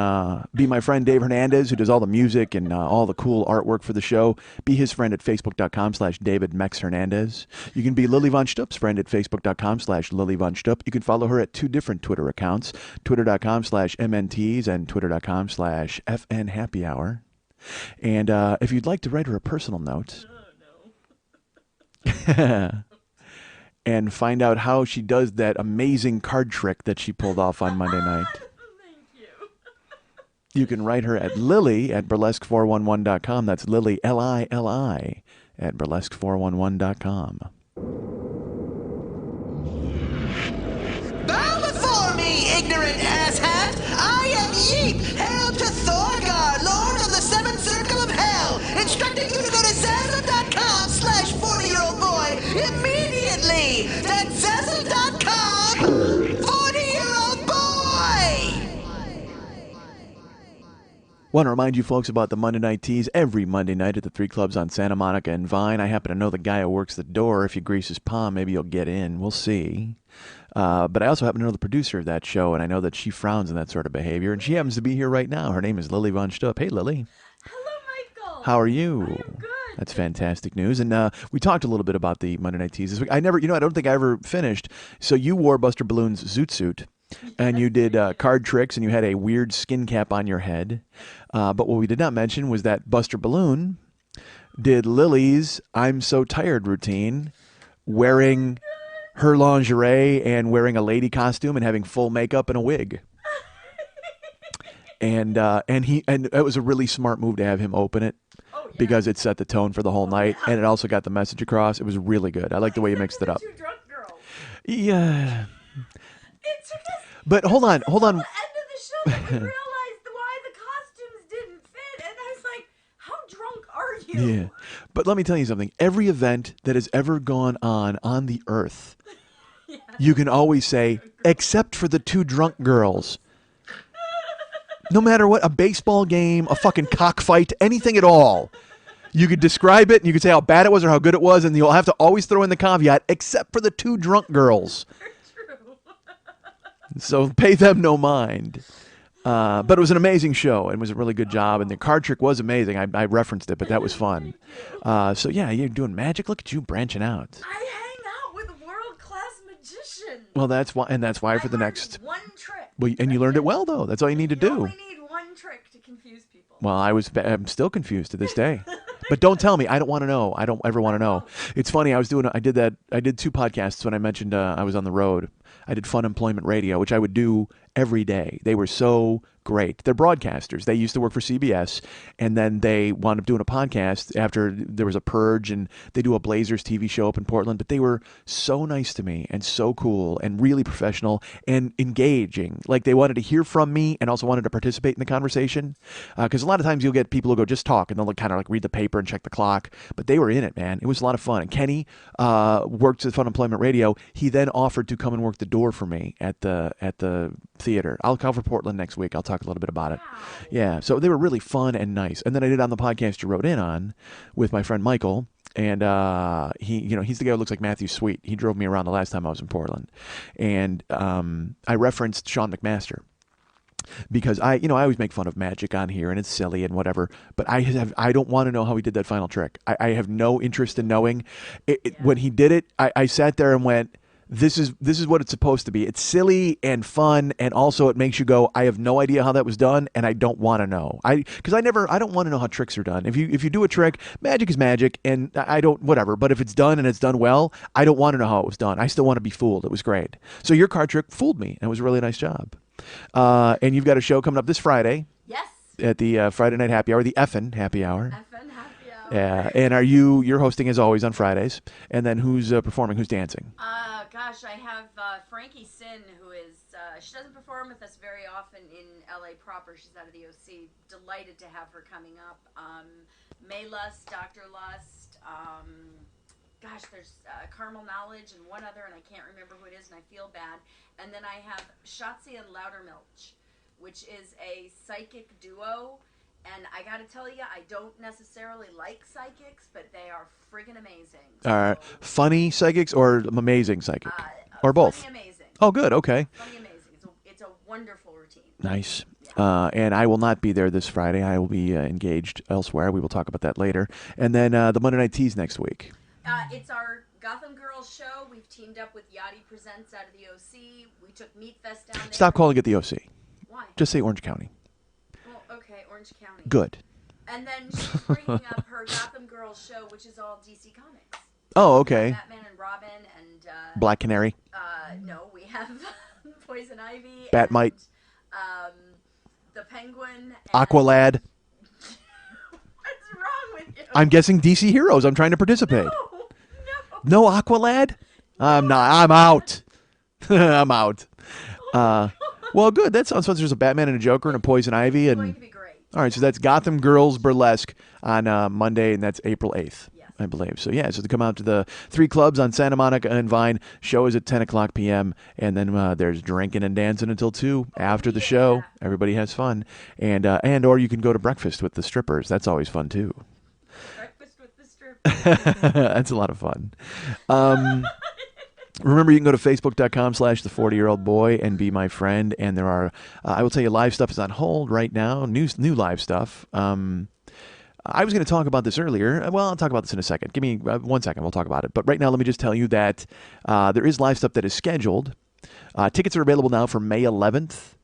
be my friend Dave Hernandez, who does all the music and all the cool artwork for the show. Be his friend at Facebook.com/DavidMexHernandez. You can be Lily Von Stup's friend at Facebook.com/Lily Von Stup. You can follow her at 2 different Twitter accounts, Twitter.com/MNTs and Twitter.com/FNHappyHour. And if you'd like to write her a personal note and find out how she does that amazing card trick that she pulled off on Monday night, Thank you. you can write her at Lily@burlesque411.com. That's Lily, Lili, at burlesque411.com. Bow before me, ignorant asshat! I am Yeep, hail to Thorgar, Lord of the Seventh Circle of Hell, instructing you to go to Zazzle.com/40-year-old-boy immediately! That's Zazzle.com, 40-year-old-boy! Want to remind you folks about the Monday Night Teas every Monday night at the 3 clubs on Santa Monica and Vine. I happen to know the guy who works the door. If you grease his palm, maybe you'll get in. We'll see. But I also happen to know the producer of that show, and I know that she frowns on that sort of behavior, and she happens to be here right now. Her name is Lily Von Stup. Hey, Lily. Hello, Michael. How are you? I am good. That's fantastic news. And we talked a little bit about the Monday Night Teas this week. I don't think I ever finished. So you wore Buster Balloon's zoot suit, and you did card tricks, and you had a weird skin cap on your head. But what we did not mention was that Buster Balloon did Lily's "I'm So Tired" routine, wearing her lingerie and wearing a lady costume and having full makeup and a wig. And it was a really smart move to have him open it. Oh, yeah. Because it set the tone for the whole night, and it also got the message across. It was really good. I like the way you mixed it up. Two drunk girls. Yeah. It took us But hold on. till the end of the show that we realized why the costumes didn't fit, and I was like, how drunk are you? Yeah. But let me tell you something. Every event that has ever gone on the earth, you can always say, except for the 2 drunk girls. No matter what, a baseball game, a fucking cockfight, anything at all. You could describe it, and you could say how bad it was or how good it was, and you'll have to always throw in the caveat, except for the 2 drunk girls. True. So pay them no mind. But it was an amazing show, and it was a really good job, and the card trick was amazing. I referenced it, but that was fun. So yeah, you're doing magic. Look at you branching out. I hang out with world-class magicians. Well, that's why for the I learned next. one trick. Well, and you learned it well, though. That's all you need to You do. only need one trick to confuse people. Well, I'm still confused to this day. But don't tell me. I don't want to know. I don't ever want to know. It's funny. I did 2 podcasts when I mentioned I was on the road. I did Fun Employment Radio, which I would do every day. They were so great. They're broadcasters. They used to work for CBS, and then they wound up doing a podcast after there was a purge, and they do a Blazers TV show up in Portland. But they were so nice to me and so cool and really professional and engaging. Like they wanted to hear from me and also wanted to participate in the conversation. Because a lot of times you'll get people who go just talk, and they'll kind of like read the paper and check the clock. But they were in it, man. It was a lot of fun. And Kenny worked at Fun Employment Radio. He then offered to come and work the door for me at the theater. I'll cover Portland next week. I'll talk a little bit about it. Yeah, so they were really fun and nice. And then I did on the podcast you wrote in on with my friend Michael, and he's the guy who looks like Matthew Sweet. He drove me around the last time I was in Portland, and I referenced Sean McMaster. Because I always make fun of magic on here and it's silly and whatever, but I don't want to know how he did that final trick. I have no interest in knowing. When he did it, I sat there and went, this is what it's supposed to be. It's silly and fun, and also it makes you go, I have no idea how that was done, and I don't want to know. I don't want to know how tricks are done. If you do a trick, magic is magic, and I don't whatever. But if it's done and it's done well, I don't want to know how it was done. I still want to be fooled. It was great. So your card trick fooled me, and it was a really nice job. And you've got a show coming up this Friday. Yes. at the Friday night happy hour, the effin' happy hour. FN happy hour. Yeah, and you're hosting as always on Fridays, and then who's performing? Who's dancing? Gosh, I have Frankie Sin, who is, she doesn't perform with us very often in LA proper. She's out of the OC. Delighted to have her coming up. May Lust, Dr. Lust, gosh, there's Caramel Knowledge and one other, and I can't remember who it is, and I feel bad. And then I have Shotzi and Loudermilch, which is a psychic duo. And I gotta tell you, I don't necessarily like psychics, but they are friggin' amazing. So, funny psychics or amazing psychic? Or both? Funny amazing. Oh, good. Okay. Funny amazing. It's a wonderful routine. Nice. Yeah. And I will not be there this Friday. I will be engaged elsewhere. We will talk about that later. And then the Monday Night Teas next week. It's our Gotham Girls show. We've teamed up with Yachty Presents out of the OC. We took Meat Fest down there. Stop calling it the OC. Why? Just say Orange County. Well, okay, Orange County. Good. And then she's bringing up her Gotham Girls show, which is all DC Comics. Oh, okay. Batman and Robin and... Black Canary. No, we have Poison Ivy. Batmite. And, the Penguin. And Aqualad. What's wrong with you? I'm guessing DC Heroes. I'm trying to participate. No. No Aqualad? I'm not. I'm out. I'm out. Well, good. That sounds fun. There's a Batman and a Joker and a Poison Ivy. It's going And to be great. all right, so that's Gotham Girls Burlesque on Monday, and that's April 8th, Yes. I believe. So, yeah, so to come out to the 3 clubs on Santa Monica and Vine. Show is at 10 o'clock p.m., and then there's drinking and dancing until 2 after the show. Everybody has fun. And or you can go to breakfast with the strippers. That's always fun, too. Breakfast with the strip. That's a lot of fun. Remember, you can go to facebook.com/the40year-old-boy and be my friend. And there are, I will tell you, live stuff is on hold right now. New live stuff. I was going to talk about this earlier. Well, I'll talk about this in a second. Give me 1 second. We'll talk about it. But right now, let me just tell you that there is live stuff that is scheduled. Tickets are available now for May 11th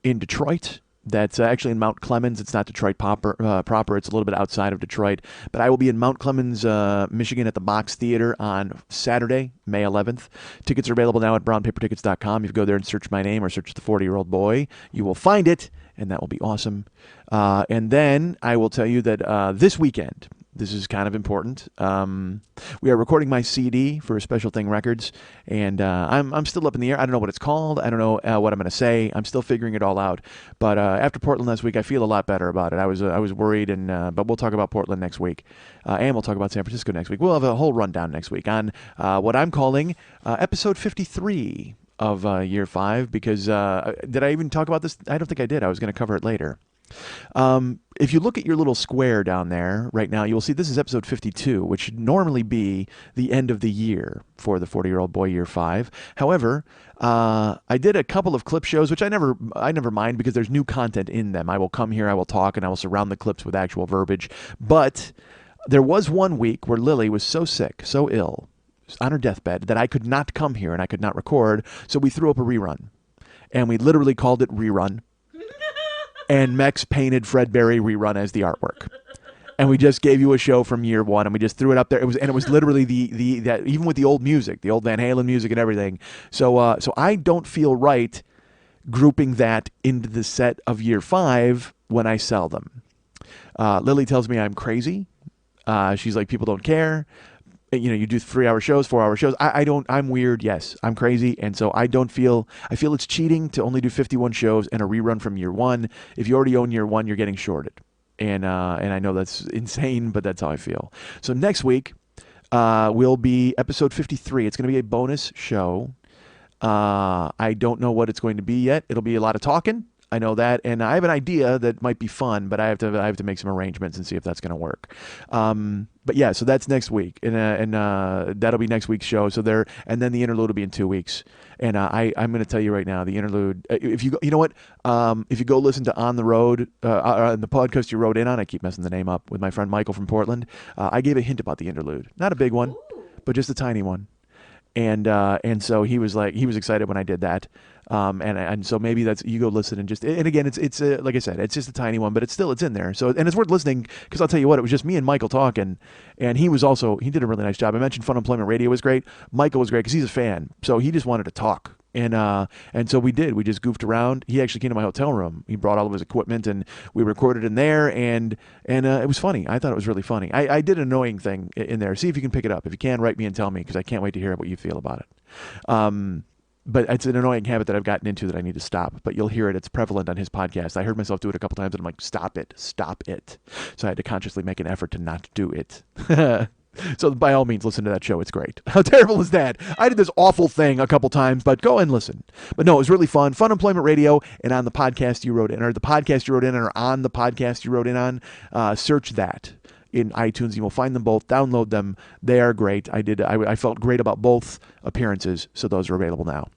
in Detroit. That's actually in Mount Clemens. It's not Detroit proper. It's a little bit outside of Detroit. But I will be in Mount Clemens, Michigan at the Box Theater on Saturday, May 11th. Tickets are available now at brownpapertickets.com. If you go there and search my name or search the 40-year-old-boy, you will find it, and that will be awesome. And then I will tell you that this weekend, this is kind of important. We are recording my CD for Special Thing Records, and I'm still up in the air. I don't know what it's called. I don't know what I'm going to say. I'm still figuring it all out. But after Portland last week, I feel a lot better about it. I was worried, but we'll talk about Portland next week, and we'll talk about San Francisco next week. We'll have a whole rundown next week on what I'm calling episode 53 of Year 5. Because did I even talk about this? I don't think I did. I was going to cover it later. If you look at your little square down there right now, you will see this is episode 52, which should normally be the end of the year for the 40-year-old-boy Year 5. However, I did a couple of clip shows, which I never mind because there's new content in them. I will come here, I will talk, and I will surround the clips with actual verbiage. But there was one week where Lily was so sick, so ill, on her deathbed, that I could not come here and I could not record, so we threw up a rerun. And we literally called it Rerun. And Mex painted Fred Berry Rerun as the artwork. And we just gave you a show from Year 1, and we just threw it up there. It was literally that even with the old music, the old Van Halen music and everything. So I don't feel right grouping that into the set of Year 5 when I sell them. Lily tells me I'm crazy. She's like, people don't care. You do 3-hour shows, 4-hour shows. I don't. I'm weird. Yes, I'm crazy, and so I feel it's cheating to only do 51 shows and a rerun from Year 1. If you already own Year 1, you're getting shorted, and I know that's insane, but that's how I feel. So next week will be episode 53. It's going to be a bonus show. I don't know what it's going to be yet. It'll be a lot of talking. I know that, and I have an idea that might be fun, but I have to make some arrangements and see if that's going to work. But yeah, so that's next week, and that'll be next week's show. So and then the interlude will be in 2 weeks. And I'm going to tell you right now, the interlude. If you know what, if you go listen to On the Road, the podcast you wrote in on, I keep messing the name up, with my friend Michael from Portland. I gave a hint about the interlude, not a big one, but just a tiny one. And so he was excited when I did that. And so maybe you go listen and again, it's like I said, it's just a tiny one, but it's in there. So, and it's worth listening because I'll tell you what, it was just me and Michael talking, and he did a really nice job. I mentioned Fun Employment Radio was great. Michael was great because he's a fan. So he just wanted to talk And so we did. We just goofed around. He actually came to my hotel room. He brought all of his equipment, and we recorded in there. And it was funny. I thought it was really funny. I did an annoying thing in there. See if you can pick it up. If you can, write me and tell me, because I can't wait to hear what you feel about it. But it's an annoying habit that I've gotten into that I need to stop. But you'll hear it. It's prevalent on his podcast. I heard myself do it a couple times, and I'm like, stop it. So I had to consciously make an effort to not do it. So by all means, listen to that show. It's great. How terrible is that? I did this awful thing a couple times, but go and listen. But no, it was really fun. Fun Employment Radio, and on the podcast you wrote in, or the podcast you wrote in, or on the podcast you wrote in on, search that in iTunes. You will find them both. Download them. They are great. I felt great about both appearances, so those are available now.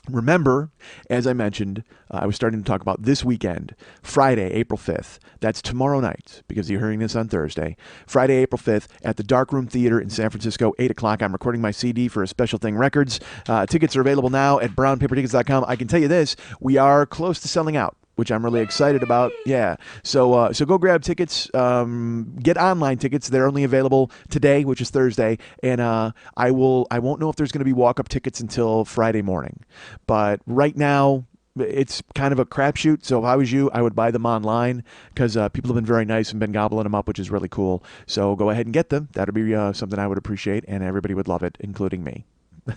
Remember, as I mentioned, I was starting to talk about this weekend, Friday, April 5th. That's tomorrow night, because you're hearing this on Thursday. Friday, April 5th, at the Darkroom Theater in San Francisco, 8 o'clock. I'm recording my CD for A Special Thing Records. Tickets are available now at brownpapertickets.com. I can tell you this, we are close to selling out, which I'm really excited about. Yeah. So go grab tickets. Get online tickets. They're only available today, which is Thursday. And I won't know if there's going to be walk-up tickets until Friday morning. But right now, it's kind of a crapshoot. So if I was you, I would buy them online, because people have been very nice and been gobbling them up, which is really cool. So go ahead and get them. That would be something I would appreciate, and everybody would love it, including me.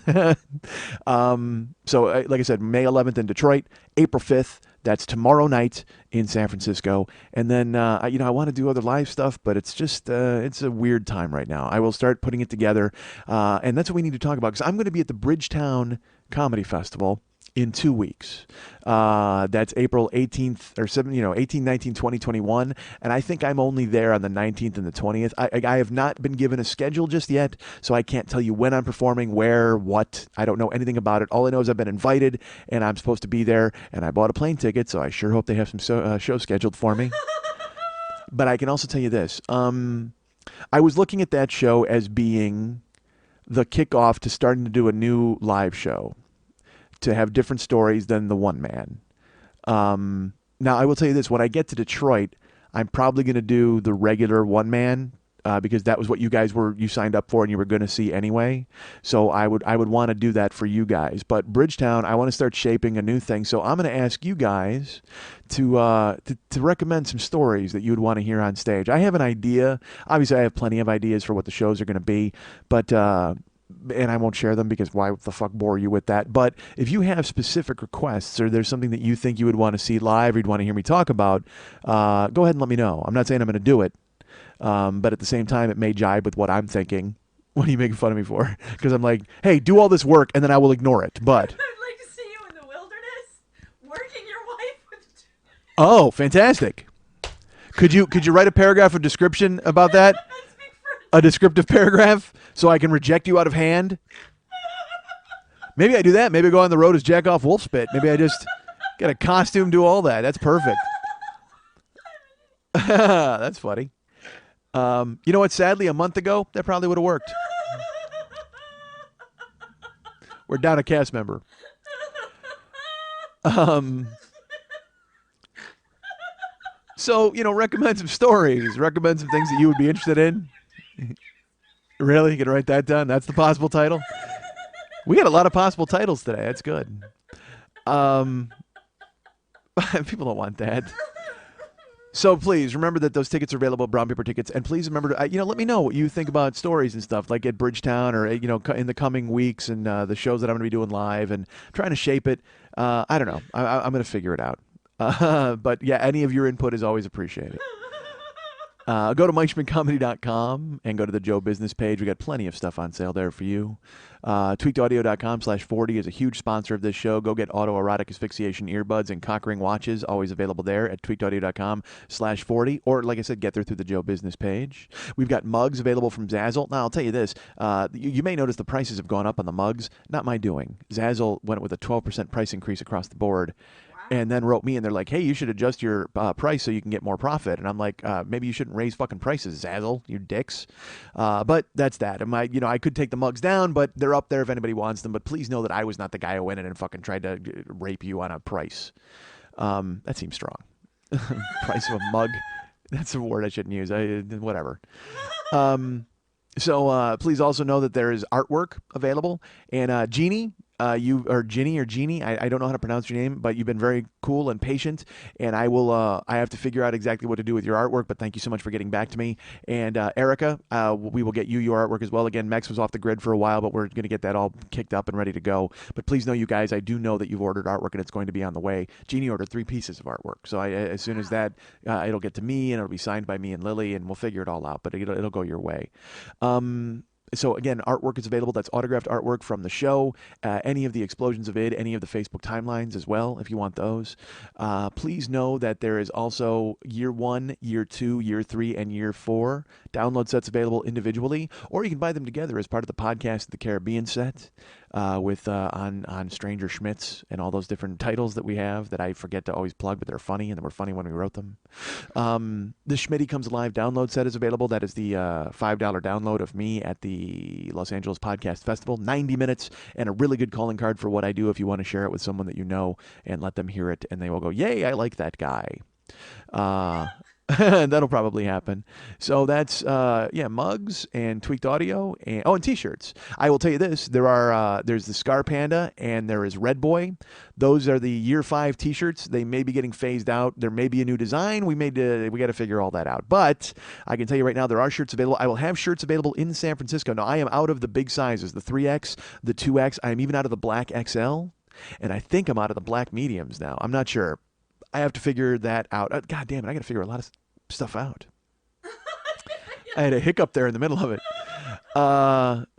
So like I said, May 11th in Detroit, April 5th. That's tomorrow night in San Francisco. And then, I want to do other live stuff, but it's just, it's a weird time right now. I will start putting it together. And that's what we need to talk about, because I'm going to be at the Bridgetown Comedy Festival in 2 weeks. That's April 18th or 18, 19, 20, 21. And I think I'm only there on the 19th and the 20th. I have not been given a schedule just yet, so I can't tell you when I'm performing, where, what. I don't know anything about it. All I know is I've been invited, and I'm supposed to be there, and I bought a plane ticket, so I sure hope they have some show scheduled for me. But I can also tell you this. I was looking at that show as being the kickoff to starting to do a new live show, to have different stories than the one man. Now, I will tell you this. When I get to Detroit, I'm probably going to do the regular one man, because that was what you signed up for and you were going to see anyway. So I would want to do that for you guys. But Bridgetown, I want to start shaping a new thing. So I'm going to ask you guys to recommend some stories that you would want to hear on stage. I have an idea. Obviously, I have plenty of ideas for what the shows are going to be, but and I won't share them, because why the fuck bore you with that? But if you have specific requests, or there's something that you think you would want to see live, or you'd want to hear me talk about, go ahead and let me know. I'm not saying I'm going to do it, but at the same time, it may jibe with what I'm thinking. What are you making fun of me for? Because I'm like, hey, do all this work, and then I will ignore it. But I'd like to see you in the wilderness, working your wife with... Oh, fantastic. Could you write a paragraph of description about that? A descriptive paragraph, so I can reject you out of hand? Maybe I do that. Maybe I go on the road as Jack Off Wolfspit. Maybe I just get a costume, do all that. That's perfect. That's funny. You know what? Sadly, a month ago, that probably would have worked. We're down a cast member. So, recommend some stories. Recommend some things that you would be interested in. Really? You can write that down? That's the possible title? We got a lot of possible titles today. That's good. People don't want that. So please remember that those tickets are available at Brown Paper Tickets, and please remember to let me know what you think about stories and stuff, like at Bridgetown, or in the coming weeks, and the shows that I'm going to be doing live, and trying to shape it. I don't know. I'm going to figure it out. But yeah, any of your input is always appreciated. Go to MikeSchmidtComedy.com and go to the Joe Business page. We got plenty of stuff on sale there for you. TweakedAudio.com/40 is a huge sponsor of this show. Go get autoerotic asphyxiation earbuds and cock ring watches, always available there at TweakedAudio.com/40. Or, like I said, get there through the Joe Business page. We've got mugs available from Zazzle. Now, I'll tell you this. You may notice the prices have gone up on the mugs. Not my doing. Zazzle went with a 12% price increase across the board. And then wrote me, and they're like, hey, you should adjust your price so you can get more profit. And I'm like, maybe you shouldn't raise fucking prices, Zazzle, you dicks. But that's that. I could take the mugs down, but they're up there if anybody wants them. But please know that I was not the guy who went in and fucking tried to rape you on a price. That seems strong. Price of a mug. That's a word I shouldn't use. Whatever. So please also know that there is artwork available. And Jeannie, you or Ginny or Jeannie. I don't know how to pronounce your name, but you've been very cool and patient. And I will. I have to figure out exactly what to do with your artwork. But thank you so much for getting back to me. And Erica, we will get you your artwork as well. Again, Mex was off the grid for a while, but we're going to get that all kicked up and ready to go. But please know, you guys, I do know that you've ordered artwork and it's going to be on the way. Jeannie ordered 3 pieces of artwork, so as soon as that, it'll get to me and it'll be signed by me and Lily, and we'll figure it all out. But it'll go your way. So again, artwork is available. That's autographed artwork from the show, any of the Explosions of Id, any of the Facebook timelines as well, if you want those. Please know that there is also Year 1, Year 2, Year 3, and Year 4 download sets available individually, or you can buy them together as part of the Podcast of the Caribbean set with on Stranger Schmitz and all those different titles that we have that I forget to always plug, but they're funny, and they were funny when we wrote them. The Schmitty Comes Alive download set is available. That is the $5 download of me at the Los Angeles Podcast Festival. 90 minutes and a really good calling card for what I do if you want to share it with someone that you know and let them hear it, and they will go, yay, I like that guy. That'll probably happen. So that's mugs and tweaked audio and t-shirts. I will tell you this: there's the Scar Panda and there is Red Boy. Those are the Year 5 t-shirts. They may be getting phased out. There may be a new design. We got to figure all that out. But I can tell you right now, there are shirts available. I will have shirts available in San Francisco. Now, I am out of the big sizes, the 3X, the 2X. I am even out of the black XL, and I think I'm out of the black mediums now. I'm not sure. I have to figure that out. God damn it, I got to figure a lot of stuff out. I had a hiccup there in the middle of it.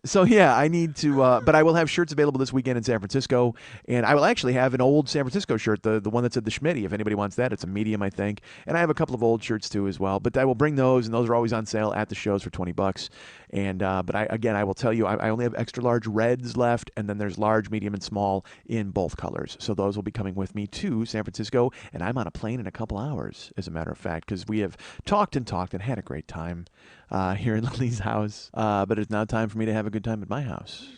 So yeah, I need to, but I will have shirts available this weekend in San Francisco, and I will actually have an old San Francisco shirt, the one that said the Schmitty, if anybody wants that. It's a medium, I think, and I have a couple of old shirts too as well, but I will bring those, and those are always on sale at the shows for $20, and, but I will tell you, I only have extra large reds left, and then there's large, medium, and small in both colors, so those will be coming with me to San Francisco, and I'm on a plane in a couple hours, as a matter of fact, because we have talked and had a great time here in Lily's house, but it's now time for me to have a good time at my house.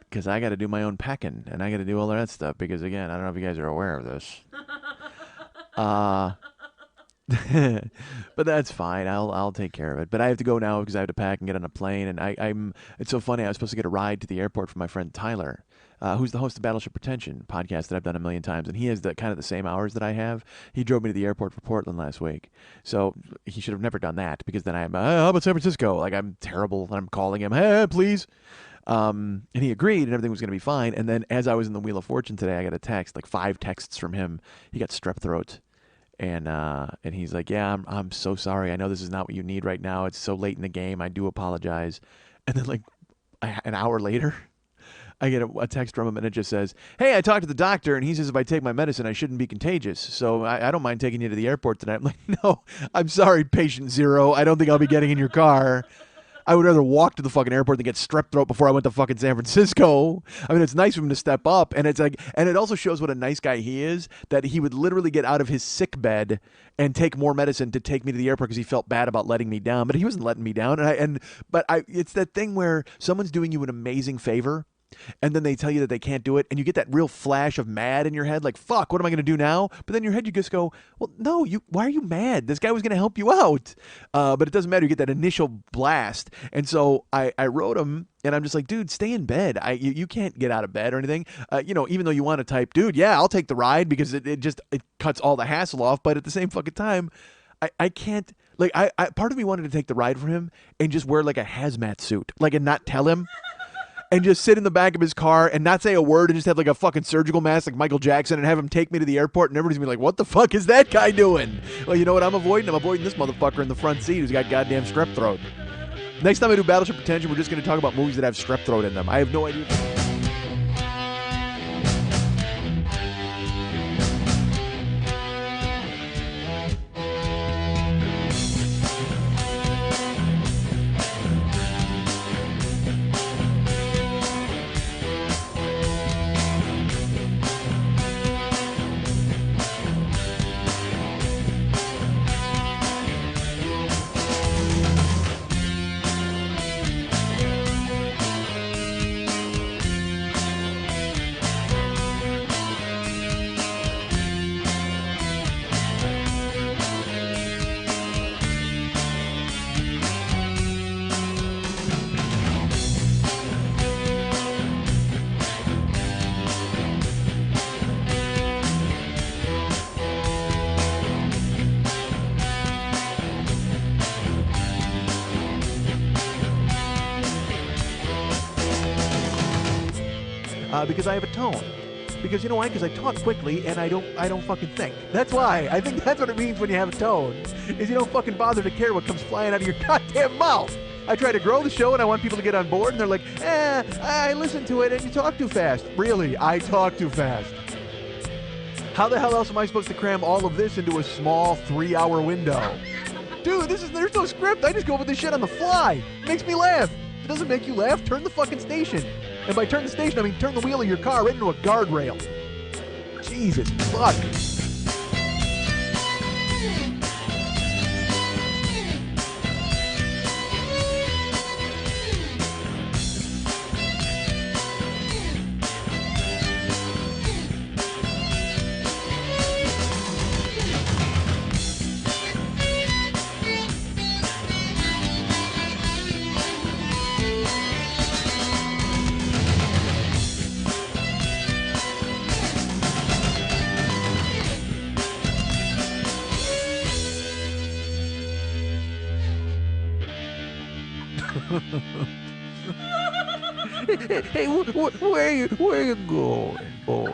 Because I got to do my own packing, and I got to do all that stuff, because, again, I don't know if you guys are aware of this. But that's fine. I'll take care of it. But I have to go now because I have to pack and get on a plane, and it's so funny. I was supposed to get a ride to the airport from my friend Tyler, who's the host of Battleship Pretension podcast that I've done a million times, and he has the kind of the same hours that I have. He drove me to the airport for Portland last week, so he should have never done that, because then I'm, how about San Francisco? Like, I'm terrible, and I'm calling him, hey, please. And he agreed, and everything was going to be fine. And then as I was in the Wheel of Fortune today, I got a text, like 5 texts from him. He got strep throat. And he's like, yeah, I'm so sorry. I know this is not what you need right now. It's so late in the game. I do apologize. And then, like, an hour later, I get a text from him, and it just says, hey, I talked to the doctor, and he says if I take my medicine, I shouldn't be contagious. So I don't mind taking you to the airport tonight. I'm like, no, I'm sorry, patient zero. I don't think I'll be getting in your car. I would rather walk to the fucking airport than get strep throat before I went to fucking San Francisco. I mean, it's nice of him to step up, and it's like, and it also shows what a nice guy he is, that he would literally get out of his sick bed and take more medicine to take me to the airport because he felt bad about letting me down. But he wasn't letting me down, but it's that thing where someone's doing you an amazing favor, and then they tell you that they can't do it, and you get that real flash of mad in your head, like, fuck, what am I going to do now? But then in your head you just go, well, no, why are you mad? This guy was going to help you out. But it doesn't matter. You get that initial blast. And so I wrote him, and I'm just like, dude, stay in bed. You can't get out of bed or anything. Even though you want to type, dude, yeah, I'll take the ride, because it cuts all the hassle off. But at the same fucking time, I can't, like, I part of me wanted to take the ride for him and just wear like a hazmat suit, like, and not tell him. And just sit in the back of his car and not say a word, and just have like a fucking surgical mask like Michael Jackson, and have him take me to the airport, and everybody's gonna be like, what the fuck is that guy doing? Well, you know what I'm avoiding? I'm avoiding this motherfucker in the front seat who's got goddamn strep throat. Next time I do Battleship Pretension, we're just gonna talk about movies that have strep throat in them. I have no idea. because I have a tone. Because you know why? Because I talk quickly and I don't fucking think. That's why. I think that's what it means when you have a tone. Is you don't fucking bother to care what comes flying out of your goddamn mouth. I try to grow the show and I want people to get on board and they're like, I listen to it and you talk too fast. Really, I talk too fast. How the hell else am I supposed to cram all of this into a small 3-hour window? Dude, there's no script. I just go with this shit on the fly. It makes me laugh. If it doesn't make you laugh, turn the fucking station. And by turn the station, I mean turn the wheel of your car right into a guardrail. Jesus fuck. Hey, where you going, boy?